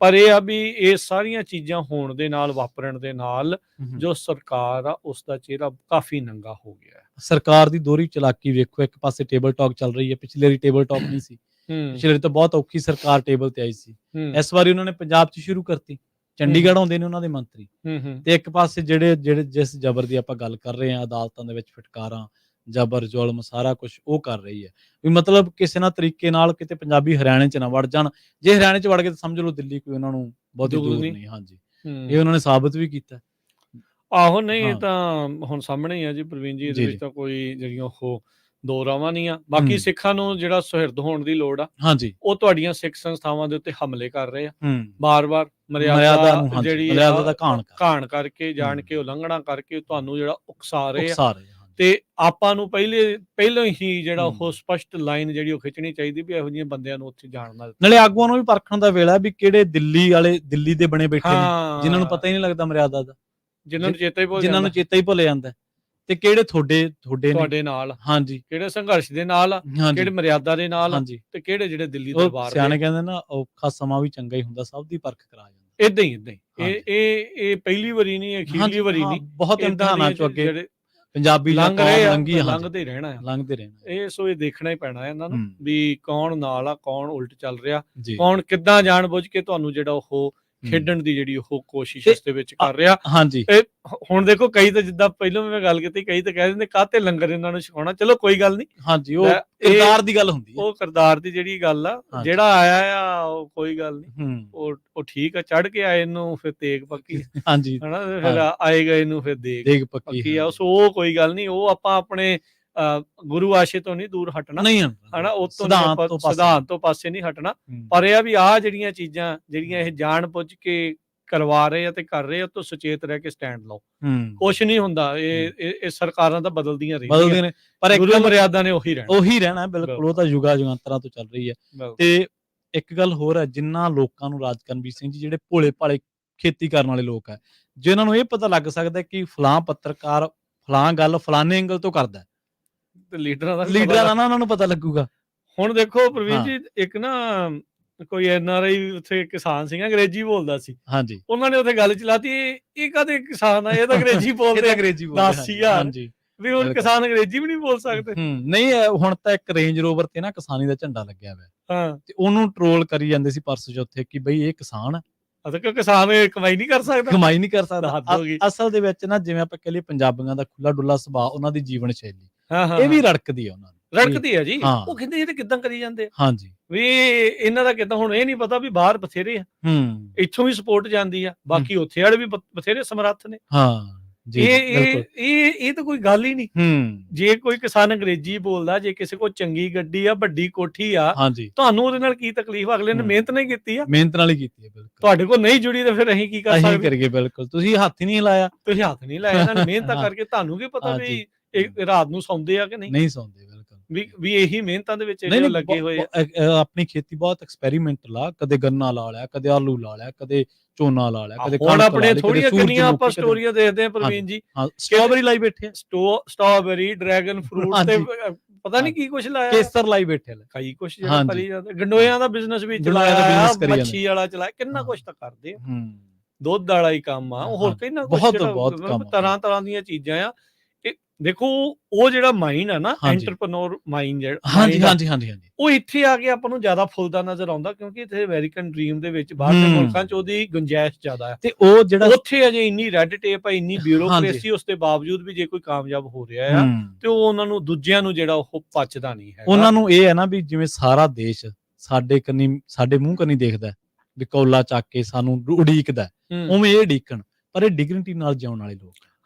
ਪਰ ਇਹ ਆ ਵੀ ਇਹ ਸਾਰੀਆਂ ਚੀਜ਼ਾਂ ਹੋਣ ਦੇ ਨਾਲ, ਵਾਪਰਨ ਦੇ ਨਾਲ, ਜੋ ਸਰਕਾਰ ਆ ਉਸ ਦਾ ਚਿਹਰਾ ਕਾਫੀ ਨੰਗਾ ਹੋ ਗਿਆ ਹੈ। ਸਰਕਾਰ ਦੀ ਦੋਹਰੀ ਚਲਾਕੀ ਵੇਖੋ, ਇੱਕ ਪਾਸੇ ਟੇਬਲ ਟਾਕ ਚੱਲ ਰਹੀ ਹੈ, ਪਿਛਲੇ ਵਾਰੀ ਟੇਬਲ ਟਾਕ ਨਹੀਂ ਸੀ, ਪਿਛਲੇ ਵਾਰੀ ਤਾਂ ਬਹੁਤ ਔਖੀ ਸਰਕਾਰ ਟੇਬਲ ਤੇ ਆਈ ਸੀ। ਇਸ ਵਾਰੀ ਉਹਨਾਂ ਨੇ ਪੰਜਾਬ 'ਚ ਸ਼ੁਰੂ ਕਰਤੀ, ਚੰਡੀਗੜ੍ਹ ਆਉਂਦੇ ਨੇ ਉਹਨਾਂ ਦੇ ਮੰਤਰੀ, ਤੇ ਇੱਕ ਪਾਸੇ ਜਿਹੜੇ ਜਿਸ ਜ਼ਬਰ ਦੀ ਆਪਾਂ ਗੱਲ ਕਰ ਰਹੇ ਹਾਂ, ਅਦਾਲਤਾਂ ਦੇ ਵਿੱਚ ਫਟਕਾਰਾਂ, ਜ਼ਬਰ ਜ਼ੁਲਮ ਸਾਰਾ ਕੁਝ ਉਹ ਕਰ ਰਹੀ ਹੈ। ਵੀ ਮਤਲਬ ਕਿਸੇ ਨਾ ਤਰੀਕੇ ਨਾਲ ਕਿਤੇ ਪੰਜਾਬੀ ਹਰਿਆਣੇ 'ਚ ਨਾ ਵੜ ਜਾਣ। ਜੇ ਹਰਿਆਣੇ 'ਚ ਵੜ ਗਏ ਤਾਂ ਸਮਝ ਲਓ ਦਿੱਲੀ ਕੋਈ ਉਹਨਾਂ ਨੂੰ ਬਹੁਤੀ ਦੂਰ ਨਹੀਂ। ਹਾਂਜੀ, ਇਹ ਉਹਨਾਂ ਨੇ ਸਾਬਤ ਵੀ ਕੀਤਾ। ਆਹੋ, ਨਹੀਂ ਇਹ ਤਾਂ ਹੁਣ ਸਾਹਮਣੇ ਹੀ ਆ ਜੀ ਪ੍ਰਵੀਨ ਜੀ, ਇਹਦੇ ਵਿੱਚ ਤਾਂ ਕੋਈ ਜਿਹੜੀਆਂ ਉਹ ਦੋ ਰਾਵਾਂ ਨਹੀਂ ਆ। ਬਾਕੀ ਸਿੱਖਾਂ ਨੂੰ ਜਿਹੜਾ ਸੁਹਿਰਦ ਹੋਣ ਦੀ ਲੋੜ ਆ, ਹਾਂਜੀ, ਉਹ ਤੁਹਾਡੀਆਂ ਸਿੱਖ ਸੰਸਥਾਵਾਂ ਦੇ ਉੱਤੇ ਹਮਲੇ ਕਰ ਰਹੇ ਆ ਬਾਰ-ਬਾਰ। ਮਰਿਆਦਾ ਜਿਹੜੀ ਘਾਣ ਕਰਕੇ, ਜਾਣ ਕੇ ਉਲੰਘਣਾ ਕਰਕੇ ਤੁਹਾਨੂੰ ਜਿਹੜਾ ਉਕਸਾ ਰਹੇ ਆ। ਤੇ ਆਪਾਂ ਨੂੰ ਪਹਿਲਾਂ ਹੀ ਜਿਹੜਾ ਉਹ ਸਪਸ਼ਟ ਲਾਈਨ ਜਿਹੜੀ ਉਹ ਖਿੱਚਣੀ ਚਾਹੀਦੀ ਵੀ ਇਹੋ ਜਿਹੇ ਬੰਦਿਆਂ ਨੂੰ ਉੱਥੇ ਜਾਣ ਨਾਲ। ਨਾਲੇ ਆਗੂਆਂ ਨੂੰ ਵੀ ਪਰਖਣ ਦਾ ਵੇਲਾ ਵੀ ਕਿਹੜੇ ਦਿੱਲੀ ਵਾਲੇ ਦਿੱਲੀ ਦੇ ਬਣੇ ਬੈਠੇ ਨੇ, ਜਿਨ੍ਹਾਂ ਨੂੰ ਪਤਾ ਹੀ ਨਹੀਂ ਲੱਗਦਾ ਮਰਿਆਦਾ ਦਾ, ਜਿਨ੍ਹਾਂ ਨੂੰ ਚੇਤਾ ਹੀ ਭੁੱਲ ਜਾਂਦਾ, ਤੇ ਕਿਹੜੇ ਤੁਹਾਡੇ ਨਾਲ, ਹਾਂਜੀ, ਕਿਹੜੇ ਸੰਘਰਸ਼ ਦੇ ਨਾਲ ਆ, ਕਿਹੜੇ ਮਰਿਆਦਾ ਦੇ ਨਾਲ, ਤੇ ਕਿਹੜੇ ਜਿਹੜੇ ਦਿੱਲੀ ਦਰਬਾਰ ਦੇ। ਸਿਆਣੇ ਕਹਿੰਦੇ ਨਾ, ਔਖਾ ਸਮਾਂ ਵੀ ਚੰਗਾ ਹੀ ਹੁੰਦਾ, ਸਭ ਦੀ ਪਰਖ ਕਰਾ ਜਾਂਦਾ। ਏਦਾਂ ਹੀ ਇਹ ਪਹਿਲੀ ਵਾਰੀ ਨਹੀਂ, ਅਖੀਰਲੀ ਵਾਰੀ ਨਹੀਂ, ਬਹੁਤ ਇਮਤਿਹਾਨਾਂ ਚੋਂ ਅੱਗੇ ਪੰਜਾਬੀ ਲੰਘਦੇ ਰਹਿਣਾ। ਇਹ ਸੋ ਇਹ ਦੇਖਣਾ ਹੀ ਪੈਣਾ ਇਹਨਾਂ ਨੂੰ ਵੀ ਕੌਣ ਨਾਲ ਆ, ਕੌਣ ਉਲਟ ਚੱਲ ਰਿਹਾ, ਕੌਣ ਕਿੱਦਾਂ ਜਾਣ ਬੁੱਝ ਕੇ ਤੁਹਾਨੂੰ ਜਿਹੜਾ ਉਹ ਖੇਡਣ ਦੀ ਜਿਹੜੀ ਉਹ ਕੋਸ਼ਿਸ਼ ਇਸ ਦੇ ਵਿੱਚ ਕਰ ਰਿਹਾ। ਹਾਂਜੀ, ਹੁਣ ਦੇਖੋ ਕਈ ਤਾਂ ਜਿੱਦਾਂ ਪਹਿਲਾਂ ਵੀ ਮੈਂ ਗੱਲ ਕੀਤੀ, ਕਈ ਤਾਂ ਕਹਿ ਦਿੰਦੇ ਕਾਹਤੇ ਲੰਗਰ ਇਹਨਾਂ ਨੂੰ ਛਕਾਉਣਾ। ਚਲੋ ਕੋਈ ਗੱਲ ਨਹੀਂ, ਹਾਂਜੀ, ਉਹ ਕਿਰਦਾਰ ਦੀ ਗੱਲ ਹੁੰਦੀ ਹੈ, ਉਹ ਕਿਰਦਾਰ ਦੀ ਜਿਹੜੀ ਗੱਲ ਆ, ਜਿਹੜਾ ਆਇਆ ਆ ਉਹ ਕੋਈ ਗੱਲ ਨਹੀਂ, ਉਹ ਠੀਕ ਆ, ਚੜ ਕੇ ਆਏ ਇਹਨੂੰ ਫਿਰ ਤੇਗ ਪੱਕੀ, ਹਾਂਜੀ, ਹਨਾ, ਫਿਰ ਆਏਗਾ ਇਹਨੂੰ ਫਿਰ ਦੇਗ ਪੱਕੀ ਆ। ਸੋ ਉਹ ਕੋਈ ਗੱਲ ਨਹੀਂ, ਉਹ ਆਪਾਂ ਆਪਣੇ ਗੁਰੂ ਆਸ਼ੇ ਤੋਂ ਨਹੀਂ ਦੂਰ ਹਟਣਾ, ਹਨਾ, ਸਿਧਾਂਤ ਤੋਂ ਪਾਸੇ ਨਹੀਂ ਹਟਣਾ। ਪਰ ਇਹ ਆ ਵੀ ਆਹ ਜਿਹੜੀਆਂ ਚੀਜ਼ਾਂ ਜਿਹੜੀਆਂ ਇਹ ਜਾਣ ਬੁੱਝ ਕੇ ਕਰਵਾ ਰਹੇ ਆ ਤੇ ਕਰ ਰਹੇ ਆ, ਤੋਂ ਸੁਚੇਤ ਰਹਿ ਕੇ ਸਟੈਂਡ ਲਓ। ਹੂੰ ਕੁਛ ਨਹੀਂ ਹੁੰਦਾ, ਇਹ ਸਰਕਾਰਾਂ ਤਾਂ ਬਦਲਦੀਆਂ ਬਦਲਦੇ ਨੇ, ਪਰ ਇੱਕ ਗੁਰੂ ਗੱਲ ਮਰਿਆਦਾ ਨੇ ਉਹੀ ਰਹਿਣਾ। ਬਿਲਕੁਲ, ਉਹ ਤਾਂ ਯੁਗਾ ਯੁਗਾਂਤਰਾਂ ਤੋਂ ਚੱਲ ਰਹੀ ਹੈ। ਤੇ ਇੱਕ ਗੱਲ ਹੋਰ ਹੈ, ਜਿੰਨਾ ਲੋਕਾਂ ਨੂੰ ਰਾਜ ਕਰਨਵੀਰ ਸਿੰਘ ਜੀ ਜਿਹੜੇ ਭੋਲੇ ਭਾਲੇ ਖੇਤੀ ਕਰਨ ਵਾਲੇ ਲੋਕ ਹੈ, ਜੇ ਉਹਨਾਂ ਨੂੰ ਇਹ ਪਤਾ ਲੱਗ ਸਕਦਾ ਕਿ ਫਲਾਂ ਪੱਤਰਕਾਰ ਫਲਾਂ ਗੱਲ ਫਲਾਣੇ ਐਂਗਲ ਤੋਂ ਕਰਦਾ, ਤੇ ਲੀਡਰਾਂ ਦਾ ਨਾ ਉਹਨਾਂ ਨੂੰ ਪਤਾ ਲੱਗੂਗਾ। ਹੁਣ ਦੇਖੋ ਪ੍ਰਵੀਨ ਜੀ, ਇੱਕ ਨਾ ਕੋਈ NRI ਉੱਥੇ ਕਿਸਾਨ ਸੀਗਾ, ਅੰਗਰੇਜ਼ੀ ਬੋਲਦਾ ਸੀ। ਹਾਂਜੀ, ਉਹਨਾਂ ਨੇ ਉੱਥੇ ਗੱਲ ਚਲਾਤੀ, ਇਹ ਕਾਹਦੇ ਕਿਸਾਨ ਆ, ਇਹ ਤਾਂ ਅੰਗਰੇਜ਼ੀ ਬੋਲਦੇ ਅੰਗਰੇਜ਼ੀ ਹਾਂਜੀ, ਵੀ ਹੁਣ ਕਿਸਾਨ ਅੰਗਰੇਜ਼ੀ ਵੀ ਨਹੀਂ ਬੋਲ ਸਕਦੇ। ਨਹੀਂ, ਹੁਣ ਤਾਂ ਇੱਕ ਰੇਂਜ ਰੋਵਰ ਤੇ ਨਾ ਕਿਸਾਨੀ ਦਾ ਝੰਡਾ ਲੱਗਿਆ ਹੋਇਆ, ਤੇ ਉਹਨੂੰ ਟਰੋਲ ਕਰੀ ਜਾਂਦੇ ਸੀ ਪਰਸੋਂ ਚੌਥੇ ਕਿ ਬਈ ਇਹ ਕਿਸਾਨ ਕਿਉਂ ਕਿਸਾਨ ਕਮਾਈ ਨਹੀਂ ਕਰ ਸਕਦਾ। ਅਸਲ ਦੇ ਵਿੱਚ ਨਾ, ਜਿਵੇਂ ਆਪਾਂ ਕਹ ਲਈਏ ਪੰਜਾਬੀਆਂ ਦਾ ਖੁੱਲਾ ਡੁੱਲਾ ਸੁਭਾਅ, ਉਹਨਾਂ ਦੀ ਜੀਵਨ ਸ਼ੈਲੀ ਇਹ ਵੀ ਰੜਕਦੀ ਆ ਉਹਨਾਂ ਨੂੰ, ਰੜਕਦੀ ਹੈ ਜੀ। ਉਹ ਕਹਿੰਦੇ ਇਹ ਤੇ ਕਿੱਦਾਂ ਕਰੀ ਜਾਂਦੇ ਆ, ਹਾਂਜੀ, ਵੀ ਇਹਨਾਂ ਦਾ ਕਿੱਦਾਂ। ਹੁਣ ਇਹ ਨਹੀਂ ਪਤਾ ਵੀ ਬਾਹਰ ਬਥੇਰੇ ਆ, ਇੱਥੋਂ ਵੀ ਸਪੋਰਟ ਜਾਂਦੀ ਆ, ਬਾਕੀ ਉੱਥੇ ਵਾਲੇ ਵੀ ਬਥੇਰੇ ਸਮਰੱਥ ਨੇ। ਇਹ ਤਾਂ ਕੋਈ ਗੱਲ ਹੀ ਨਹੀਂ। ਜੇ ਕੋਈ ਕਿਸਾਨ ਅੰਗਰੇਜ਼ੀ ਬੋਲਦਾ, ਜੇ ਕਿਸੇ ਕੋਲ ਚੰਗੀ ਗੱਡੀ ਆ, ਵੱਡੀ ਕੋਠੀ ਆ, ਤੁਹਾਨੂੰ ਉਹਦੇ ਨਾਲ ਕੀ ਤਕਲੀਫ? ਅਗਲੇ ਨੇ ਮਿਹਨਤ ਨਹੀਂ ਕੀਤੀ ਆ, ਮਿਹਨਤ ਨਾਲ ਹੀ ਕੀਤੀ ਹੈ। ਬਿਲਕੁਲ, ਤੁਹਾਡੇ ਕੋਲ ਨਹੀਂ ਜੁੜੀ ਤਾਂ ਫਿਰ ਅਸੀਂ ਕੀ ਕਰ ਸਕਦੇ? ਬਿਲਕੁਲ, ਤੁਸੀਂ ਹੱਥ ਹੀ ਨਹੀਂ ਲਾਇਆ, ਇਹਨਾਂ ਨੇ ਮਿਹਨਤਾਂ ਕਰਕੇ। ਤੁਹਾਨੂੰ ਕੀ ਪਤਾ ਵੀ ਰਾਤ ਨੂੰ ਸੌਂਦੇ ਆ ਕਿ ਨਹੀਂ ਸੌਂਦੇ? ਵੀ ਇਹੀ ਮਿਹਨਤਾਂ ਦੇ ਵਿੱਚ ਲੱਗੇ ਹੋਏ ਆ। ਆਪਣੀ ਖੇਤੀ ਬਹੁਤ ਐਕਸਪੈਰੀਮੈਂਟਲ ਆ, ਕਦੇ ਗੰਨਾ ਲਾ ਲਿਆ, ਕਦੇ ਆਲੂ ਲਾ ਲਿਆ, ਕਦੇ ਝੋਨਾ ਲਾ ਲਿਆ, ਕਦੇ ਹੁਣ ਆਪਣੇ ਥੋੜੀਆਂ ਕਿੰਨੀਆਂ ਆਪਾਂ ਸਟੋਰੀਆਂ ਦੇਖਦੇ ਆ ਪ੍ਰਵੀਨ ਜੀ, ਸਟ੍ਰਾਬੇਰੀ ਲਾਈ ਬੈਠੇ, ਸਟ੍ਰਾਬੇਰੀ, ਡਰੈਗਨ ਫਰੂਟ ਤੇ ਪਤਾ ਨਹੀਂ ਕੀ ਕੁਛ ਲਾਇਆ, ਕੇਸਰ ਲਾਈ ਬੈਠੇ, ਕਈ ਕੁਛ ਜਿਹੜਾ ਕਰੀ ਜਾਂਦੇ। ਗੰਡੋਇਆਂ ਦਾ ਬਿਜ਼ਨਸ ਵੀ ਚਲਾਇਆ, ਮੱਛੀ ਵਾਲਾ ਚਲਾਇਆ, ਕਿੰਨਾ ਕੁਛ ਤਾਂ ਕਰਦੇ ਆ। ਦੁੱਧ ਵਾਲਾ ਹੀ ਕੰਮ ਆ, ਹੋਰ ਕਿੰਨਾ ਕੁਛ, ਤਰ੍ਹਾਂ ਤਰ੍ਹਾਂ ਦੀਆਂ ਚੀਜ਼ਾਂ ਆ। ਦੇਖੋ, ਉਹ ਜਿਹੜਾ ਮਾਈਂਡ ਆ ਨਾ, ਐਂਟਰਪ੍ਰੈਨਿਓਰ ਮਾਈਂਡ ਜਿਹੜਾ, ਉਹ ਇੱਥੇ ਆ ਕੇ ਆਪਾਂ ਨੂੰ ਜ਼ਿਆਦਾ ਫੁੱਲਦਾ ਨਜ਼ਰ ਆਉਂਦਾ, ਕਿਉਂਕਿ ਇੱਥੇ ਅਮਰੀਕਨ ਡ੍ਰੀਮ ਦੇ ਵਿੱਚ ਬਾਹਰਲੇ ਮੁਲਕਾਂ 'ਚ ਉਹਦੀ ਗੁੰਜਾਇਸ਼ ਜ਼ਿਆਦਾ ਹੈ। ਤੇ ਉਹ ਜਿਹੜਾ ਉੱਥੇ ਅਜੇ ਇੰਨੀ ਰੈੱਡ ਟੇਪ ਆ, ਇੰਨੀ ਬਿਊਰੋਕ੍ਰੇਸੀ, ਉਸ ਦੇ ਬਾਵਜੂਦ ਵੀ ਜੇ ਕੋਈ ਕਾਮਯਾਬ ਹੋ ਰਿਹਾ ਆ, ਤੇ ਉਹ ਉਹਨਾਂ ਨੂੰ, ਦੂਜਿਆਂ ਨੂੰ ਜਿਹੜਾ ਉਹ ਪਚਦਾ ਨਹੀਂ ਹੈ। ਉਹਨਾਂ ਨੂੰ ਇਹ ਹੈ ਨਾ ਵੀ ਜਿਵੇਂ ਸਾਰਾ ਦੇਸ਼ ਸਾਡੇ ਮੂੰਹ ਕੰਨੀ ਦੇਖਦਾ ਵੀ ਕੌਲਾ ਚੱਕ ਕੇ ਸਾਨੂੰ ਉਡੀਕਦਾ, ਉਵੇਂ ਇਹ ਉਡੀਕਣ, ਪਰ ਇਹ ਡਿਗਨਿਟੀ ਨਾਲ ਜਿਉਣ ਵਾਲੇ ਲੋਕ,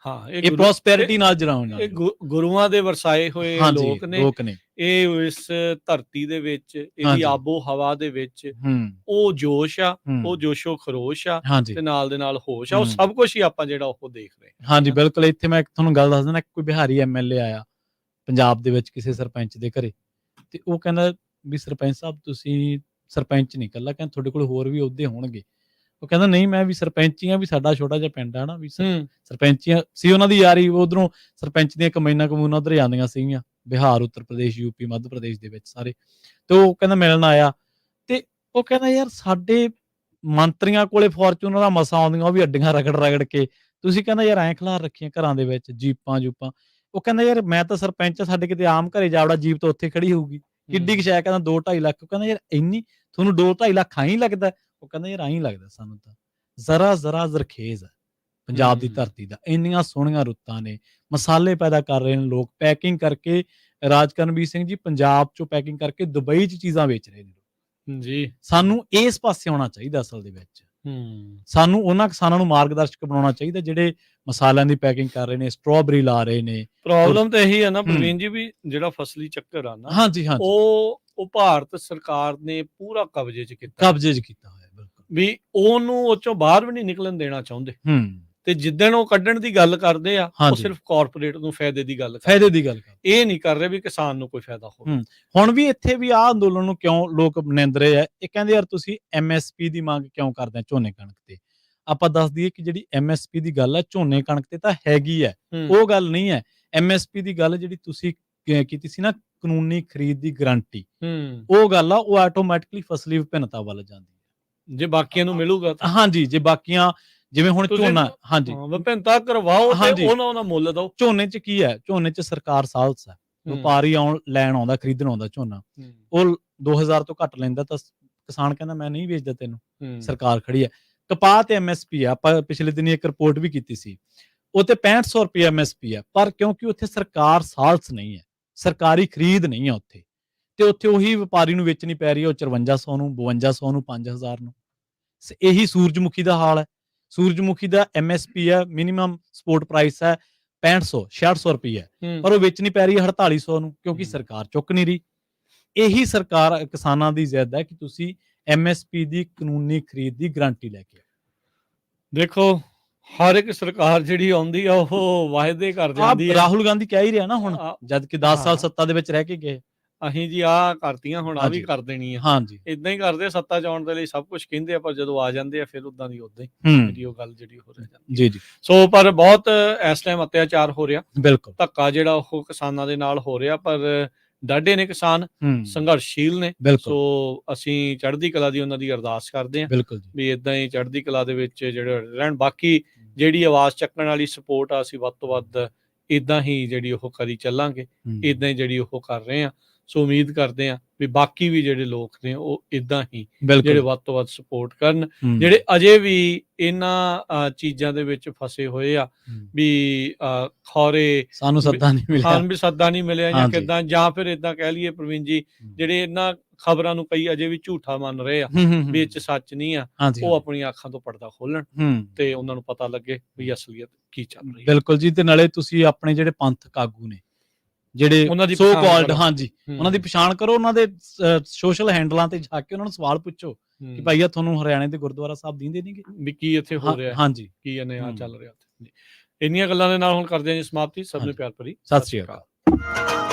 ਇਹ ਪ੍ਰੋਸਪੈਰਿਟੀ ਨਾਲ ਜਿਉਣ ਵਾਲੇ, ਗੁਰੂਆਂ ਦੇ ਵਰਸਾਏ ਹੋਏ ਲੋਕ ਨੇ। ਇਹ ਇਸ ਧਰਤੀ ਦੇ ਵਿੱਚ, ਇਹਦੀ ਆਬੋ ਹਵਾ ਦੇ ਵਿੱਚ ਉਹ ਜੋਸ਼ ਆ, ਉਹ ਜੋਸ਼ੋ ਖਰੋਸ਼ ਆ, ਤੇ ਨਾਲ ਦੇ ਨਾਲ ਹੋਸ਼ ਆ, ਉਹ ਸਭ ਕੁਝ ਹੀ ਆਪਾਂ ਜਿਹੜਾ ਉਹ ਦੇਖ ਰਹੇ। ਹਾਂਜੀ, ਬਿਲਕੁਲ। ਇੱਥੇ ਮੈਂ ਤੁਹਾਨੂੰ ਗੱਲ ਦੱਸ ਦਿੰਦਾ, ਕੋਈ ਬਿਹਾਰੀ MLA ਆਇਆ ਪੰਜਾਬ ਦੇ ਵਿੱਚ ਕਿਸੇ ਸਰਪੰਚ ਦੇ ਘਰੇ, ਤੇ ਉਹ ਕਹਿੰਦਾ ਵੀ ਸਰਪੰਚ ਸਾਹਿਬ, ਤੁਸੀਂ ਸਰਪੰਚ ਨਹੀਂ ਇਕੱਲਾ, ਕਹਿੰਦਾ ਤੁਹਾਡੇ ਕੋਲ ਹੋਰ ਵੀ ਅਹੁਦੇ ਹੋਣਗੇ। ਉਹ ਕਹਿੰਦਾ ਨਹੀਂ, ਮੈਂ ਵੀ ਸਰਪੰਚ ਹੀ ਆ, ਵੀ ਸਾਡਾ ਛੋਟਾ ਜਿਹਾ ਪਿੰਡ ਆ ਨਾ, ਵੀ ਸਰਪੰਚੀਆਂ ਸੀ ਉਹਨਾਂ ਦੀ ਯਾਰੀ, ਉਧਰੋਂ ਸਰਪੰਚ ਦੀਆਂ ਕਮੈਨਾਂ ਉਧਰ ਜਾਂਦੀਆਂ ਸੀਗੀਆਂ, ਬਿਹਾਰ, ਉੱਤਰ ਪ੍ਰਦੇਸ਼, UP, ਮੱਧ ਪ੍ਰਦੇਸ਼ ਦੇ ਵਿੱਚ ਸਾਰੇ। ਤੇ ਉਹ ਕਹਿੰਦਾ ਮਿਲਣ ਆਇਆ, ਤੇ ਉਹ ਕਹਿੰਦਾ ਯਾਰ ਸਾਡੇ ਮੰਤਰੀਆਂ ਕੋਲੇ ਫੋਰਚੂਨਰ ਦਾ ਮਸਾਂ ਆਉਂਦੀਆਂ, ਉਹ ਵੀ ਅੱਡੀਆਂ ਰਗੜ ਕੇ, ਤੁਸੀਂ ਕਹਿੰਦਾ ਯਾਰ ਐਂ ਖਿਲਾਰ ਰੱਖੀਆਂ ਘਰਾਂ ਦੇ ਵਿੱਚ ਜੀਪਾਂ ਜੂਪਾਂ। ਉਹ ਕਹਿੰਦਾ ਯਾਰ ਮੈਂ ਤਾਂ ਸਰਪੰਚ, ਸਾਡੇ ਕਿਤੇ ਆਮ ਘਰੇ ਜਾਵੜਾ ਜੀਪ ਤਾਂ ਉੱਥੇ ਖੜੀ ਹੋਊਗੀ, ਕਿੱਡੀ ਕੁ ਸ਼ਾਇਦ, ਕਹਿੰਦਾ 2-2.5 ਲੱਖ। ਉਹ ਕਹਿੰਦਾ ਯਾਰ ਇੰਨੀ ਤੁਹਾਨੂੰ 2-2.5 ਲੱਖ ਆਈ ਲੱਗਦਾ? ਉਹ ਕਹਿੰਦਾ ਯਾਰ ਆਈ ਲੱਗਦਾ ਸਾਨੂੰ ਤਾਂ, ਜ਼ਰਾ ਜ਼ਰਖੇਜ਼ ਹੈ ਪੰਜਾਬ ਦੀ ਧਰਤੀ ਦਾ। ਇੰਨੀਆਂ ਸੋਹਣੀਆਂ ਰੁੱਤਾਂ ਨੇ, ਮਸਾਲੇ ਪੈਦਾ ਕਰ ਰਹੇ ਨੇ ਲੋਕ, ਪੈਕਿੰਗ ਕਰਕੇ। ਰਾਜ ਕਰਨਵੀਰ ਸਿੰਘ ਜੀ ਪੰਜਾਬ ਚੋਂ ਪੈਕਿੰਗ ਕਰਕੇ ਦੁਬਈ 'ਚ ਚੀਜ਼ਾਂ ਵੇਚ ਰਹੇ ਨੇ ਜੀ। ਸਾਨੂੰ ਇਸ ਪਾਸੇ ਆਉਣਾ ਚਾਹੀਦਾ ਅਸਲ ਦੇ ਵਿੱਚ। ਸਾਨੂੰ ਉਹਨਾਂ ਕਿਸਾਨਾਂ ਨੂੰ ਮਾਰਗਦਰਸ਼ਕ ਬਣਾਉਣਾ ਚਾਹੀਦਾ ਜਿਹੜੇ ਮਸਾਲਿਆਂ ਦੀ ਪੈਕਿੰਗ ਕਰ ਰਹੇ ਨੇ, ਸਟ੍ਰਾਬੇਰੀ ਲਾ ਰਹੇ ਨੇ। ਪ੍ਰੋਬਲਮ ਤਾਂ ਇਹੀ ਹੈ ਨਾ ਪ੍ਰਵੀਨ ਜੀ, ਵੀ ਜਿਹੜਾ ਫਸਲੀ ਚੱਕਰ ਆ ਨਾ, ਉਹ ਭਾਰਤ ਸਰਕਾਰ ਨੇ ਪੂਰਾ ਕਬਜ਼ੇ 'ਚ ਕੀਤਾ ਹੋਇਆ, ਵੀ ਉਹਨੂੰ ਉਹ ਚੋਂ ਬਾਹਰ ਵੀ ਨਹੀਂ ਨਿਕਲਣ ਦੇਣਾ ਚਾਹੁੰਦੇ। ਤੇ ਜਿੱਦਣ ਉਹ ਕੱਢਣ ਦੀ ਗੱਲ ਕਰਦੇ ਆ, ਉਹ ਸਿਰਫ ਕਾਰਪੋਰੇਟ ਨੂੰ ਫਾਇਦੇ ਦੀ ਗੱਲ ਇਹ ਨਹੀਂ ਕਰ ਰਹੇ ਵੀ ਕਿਸਾਨ ਨੂੰ ਕੋਈ ਫਾਇਦਾ ਹੋਵੇ। ਹੁਣ ਵੀ ਇੱਥੇ ਵੀ ਆਹ ਅੰਦੋਲਨ ਨੂੰ ਕਿਉਂ ਲੋਕ ਨਿੰਦ ਰਹੇ ਆ, ਇਹ ਕਹਿੰਦੇ ਯਾਰ ਤੁਸੀਂ MSP ਦੀ ਮੰਗ ਕਿਉਂ ਕਰਦੇ ਆ ਝੋਨੇ ਕਣਕ ਤੇ। ਆਪਾਂ ਦੱਸ ਦਈਏ ਕਿ ਜਿਹੜੀ MSP ਦੀ ਗੱਲ ਹੈ ਝੋਨੇ ਕਣਕ ਤੇ ਤਾਂ ਹੈਗੀ ਹੈ, ਉਹ ਗੱਲ ਨਹੀਂ ਹੈ। MSP ਦੀ ਗੱਲ ਜਿਹੜੀ ਤੁਸੀਂ ਕੀਤੀ ਸੀ ਨਾ, ਕਾਨੂੰਨੀ ਖਰੀਦ ਦੀ ਗਰੰਟੀ, ਉਹ ਗੱਲ ਆ, ਉਹ ਆਟੋਮੈਟਿਕਲੀ ਫਸਲੀ ਵਿਭਿੰਨਤਾ ਵੱਲ ਜਾਂਦੀ ਹੈ ਜੇ ਬਾਕੀਆਂ ਨੂੰ ਮਿਲੂਗਾ। ਹਾਂਜੀ, ਜੇ ਬਾਕੀਆਂ ਜਿਵੇਂ ਹੁਣ ਝੋਨਾ, ਵਿਭਿੰਨਤਾ ਕਰਵਾਓ ਤੇ ਉਹਨਾਂ ਮੁੱਲ ਦਿਓ। ਝੋਨੇ 'ਚ ਕੀ ਹੈ, ਝੋਨੇ 'ਚ ਸਰਕਾਰ ਸਾਲਸ ਹੈ, ਵਪਾਰੀ ਲੈਣ ਆਉਂਦਾ, ਖਰੀਦਣ ਆਉਂਦਾ ਝੋਨਾ, ਉਹ 2000 ਤੋਂ ਘੱਟ ਲੈਂਦਾ ਤਾਂ ਕਿਸਾਨ ਕਹਿੰਦਾ ਮੈਂ ਨਹੀਂ ਵੇਚਦਾ ਤੈਨੂੰ, ਸਰਕਾਰ ਖੜੀ ਹੈ। ਕਪਾਹ ਤੇ MSP ਆ, ਆਪਾਂ ਪਿਛਲੇ ਦਿਨੀ ਇੱਕ ਰਿਪੋਰਟ ਵੀ ਕੀਤੀ ਸੀ, ਉਹ ਤੇ 6500 ਰੁਪਏ MSP ਹੈ, ਪਰ ਕਿਉਂਕਿ ਉੱਥੇ ਸਰਕਾਰ ਸਾਲਸ ਨਹੀਂ ਹੈ, ਸਰਕਾਰੀ ਖਰੀਦ ਨਹੀਂ ਹੈ ਉੱਥੇ, ਤੇ ਉੱਥੇ ਉਹੀ ਵਪਾਰੀ ਨੂੰ ਵੇਚਣੀ ਪੈ ਰਹੀ ਹੈ, ਉਹ 5400 ਨੂੰ, 5200 ਨੂੰ, 5000 ਨੂੰ। ਇਹੀ ਸੂਰਜਮੁਖੀ ਦਾ ਹਾਲ ਹੈ। ਸੂਰਜਮੁਖੀ ਦਾ MSP ਹੈ, ਮਿਨੀਮਮ ਸਪੋਰਟ ਪ੍ਰਾਈਸ ਹੈ 6500 ਰੁਪਏ, ਪਰ ਉਹ ਵੇਚਣੀ ਪੈ ਰਹੀ ਹੈ 4800 ਨੂੰ, ਕਿਉਂਕਿ ਸਰਕਾਰ ਚੁੱਕ ਨਹੀਂ ਰਹੀ। ਇਹੀ ਸਰਕਾਰ ਕਿਸਾਨਾਂ ਦੀ ਜ਼ਿੱਦ ਹੈ ਕਿ ਤੁਸੀਂ MSP ਦੀ ਕਾਨੂੰਨੀ ਖਰੀਦ ਦੀ ਗਰੰਟੀ ਲੈ ਕੇ ਆਓ। ਦੇਖੋ, ਹਰ ਇੱਕ ਸਰਕਾਰ ਜਿਹੜੀ ਆਉਂਦੀ ਆ ਉਹ ਵਾਅਦੇ ਕਰ ਜਾਂਦੀ ਹੈ। ਰਾਹੁਲ ਗਾਂਧੀ ਕਹਿ ਹੀ ਰਿਹਾ ਨਾ ਹੁਣ, ਜਦ ਕਿ 10 ਸਾਲ ਹਾਂ। ਸੱਤਾ ਦੇ ਵਿੱਚ ਰਹਿ ਕੇ ਗਏ। ਅਸੀਂ ਜੀ ਆਹ ਕਰਤੀਆਂ, ਹੁਣ ਆ ਵੀ ਹਾਂਜੀ। ਕਰ ਦੇਣੀ ਆ। ਹਾਂਜੀ। ਇਦਾਂ ਹੀ ਕਰਦੇ, ਸੱਤਾ 'ਚ ਆਉਣ ਦੇ ਲਈ ਸਭ ਕੁਝ ਕਹਿੰਦੇ ਆ, ਪਰ ਜਦੋਂ ਆ ਜਾਂਦੇ ਆ ਫਿਰ ਉਦਾਂ ਦੀ ਉਦਾਂ ਹੀ ਜਿਹੜੀ ਉਹ ਗੱਲ ਜਿਹੜੀ ਹੋ ਰਹਿ ਜਾਂਦੀ। ਜੀ ਜੀ। ਸੋ ਪਰ ਬਹੁਤ ਇਸ ਟਾਈਮ ਅਤਿਆਚਾਰ ਹੋ ਰਿਹਾ, ਬਿਲਕੁਲ। ਧੱਕਾ ਜਿਹੜਾ ਉਹ ਕਿਸਾਨਾਂ ਦੇ ਨਾਲ ਹੋ ਰਿਹਾ, ਪਰ ਡਾਢੇ ਨੇ ਕਿਸਾਨ, ਸੰਘਰਸ਼ੀਲ ਨੇ। ਬਿਲਕੁਲ। ਸੋ ਅਸੀਂ ਚੜ੍ਹਦੀ ਕਲਾ ਦੀ ਉਹਨਾਂ ਦੀ ਅਰਦਾਸ ਕਰਦੇ ਹਾਂ ਬਿਲਕੁਲ ਜੀ। ਵੀ ਇਦਾਂ ਹੀ ਚੜ੍ਹਦੀ ਕਲਾ ਦੇ ਵਿੱਚ ਜਿਹੜੇ ਰਹਿਣ। ਬਾਕੀ ਜਿਹੜੀ ਆਵਾਜ਼ ਚੱਕਣ ਵਾਲੀ ਸਪੋਰਟ ਆ, ਅਸੀਂ ਵੱਧ ਤੋਂ ਵੱਧ ਇਦਾਂ ਹੀ ਜਿਹੜੀ ਉਹ ਕਰੀ ਚੱਲਾਂਗੇ, ਇਦਾਂ ਹੀ ਜਿਹੜੀ ਉਹ ਕਰ ਰਹੇ ਆ। ਸੋ ਉਮੀਦ ਕਰਦੇ ਆ ਵੀ ਬਾਕੀ ਵੀ ਜਿਹੜੇ ਲੋਕ ਨੇ ਉਹ ਇਦਾਂ ਹੀ ਜਿਹੜੇ ਵੱਧ ਤੋਂ ਵੱਧ ਸਪੋਰਟ ਕਰਨ, ਜਿਹੜੇ ਅਜੇ ਵੀ ਇਹਨਾਂ ਚੀਜ਼ਾਂ ਦੇ ਵਿੱਚ ਫਸੇ ਹੋਏ ਆ ਵੀ ਖੌਰੇ ਸਾਨੂੰ ਸੱਦਾ ਨਹੀਂ ਮਿਲਿਆ, ਵੀ ਸੱਦਾ ਨਹੀਂ ਮਿਲਿਆ ਜਾਂ ਕਿੱਦਾਂ, ਜਾਂ ਫਿਰ ਇਦਾਂ ਕਹਿ ਲਈਏ ਪ੍ਰਵੀਨ ਜੀ, ਜਿਹੜੇ ਇਹਨਾਂ ਖਬਰਾਂ ਨੂੰ ਕਈ ਅਜੇ ਵੀ ਝੂਠਾ ਮੰਨ ਰਹੇ ਆ ਵੀ ਇਹ 'ਚ ਸੱਚ ਨਹੀਂ ਆ, ਉਹ ਆਪਣੀਆਂ ਅੱਖਾਂ ਤੋਂ ਪਰਦਾ ਖੋਲਣ ਤੇ ਉਹਨਾਂ ਨੂੰ ਪਤਾ ਲੱਗੇ ਵੀ ਅਸਲੀਅਤ ਕੀ ਚੱਲ ਰਹੀ ਹੈ। ਬਿਲਕੁਲ ਜੀ। ਤੇ ਨਾਲੇ ਤੁਸੀਂ ਆਪਣੇ ਜਿਹੜੇ ਪੰਥਕ ਆਗੂ ਨੇ, ਜਿਹੜੇ ਸੋ ਕਾਲਡ, ਹਾਂਜੀ, ਉਹਨਾਂ ਦੀ ਪਛਾਣ ਕਰੋ, ਉਹਨਾਂ ਦੇ ਸੋਸ਼ਲ ਹੈਂਡਲਾਂ ਤੇ ਜਾ ਕੇ ਉਹਨਾਂ ਨੂੰ ਸਵਾਲ ਪੁੱਛੋ ਕਿ ਭਾਈ ਆ ਤੁਹਾਨੂੰ ਹਰਿਆਣੇ ਦੇ ਗੁਰਦੁਆਰਾ ਸਾਹਿਬ ਦਿੰਦੇ ਨਹੀਂਗੇ ਵੀ ਕੀ ਇੱਥੇ ਹੋ ਰਿਹਾ, ਹਾਂਜੀ, ਕੀ ਅਨਿਆਂ ਚੱਲ ਰਿਹਾ। ਇੰਨੀਆਂ ਗੱਲਾਂ ਦੇ ਨਾਲ ਹੁਣ ਕਰਦੇ ਹਾਂ ਜੀ ਸਮਾਪਤੀ। ਸਭ ਨੂੰ ਪਿਆਰ ਭਰੀ ਸਤਿ ਸ਼੍ਰੀ ਅਕਾਲ।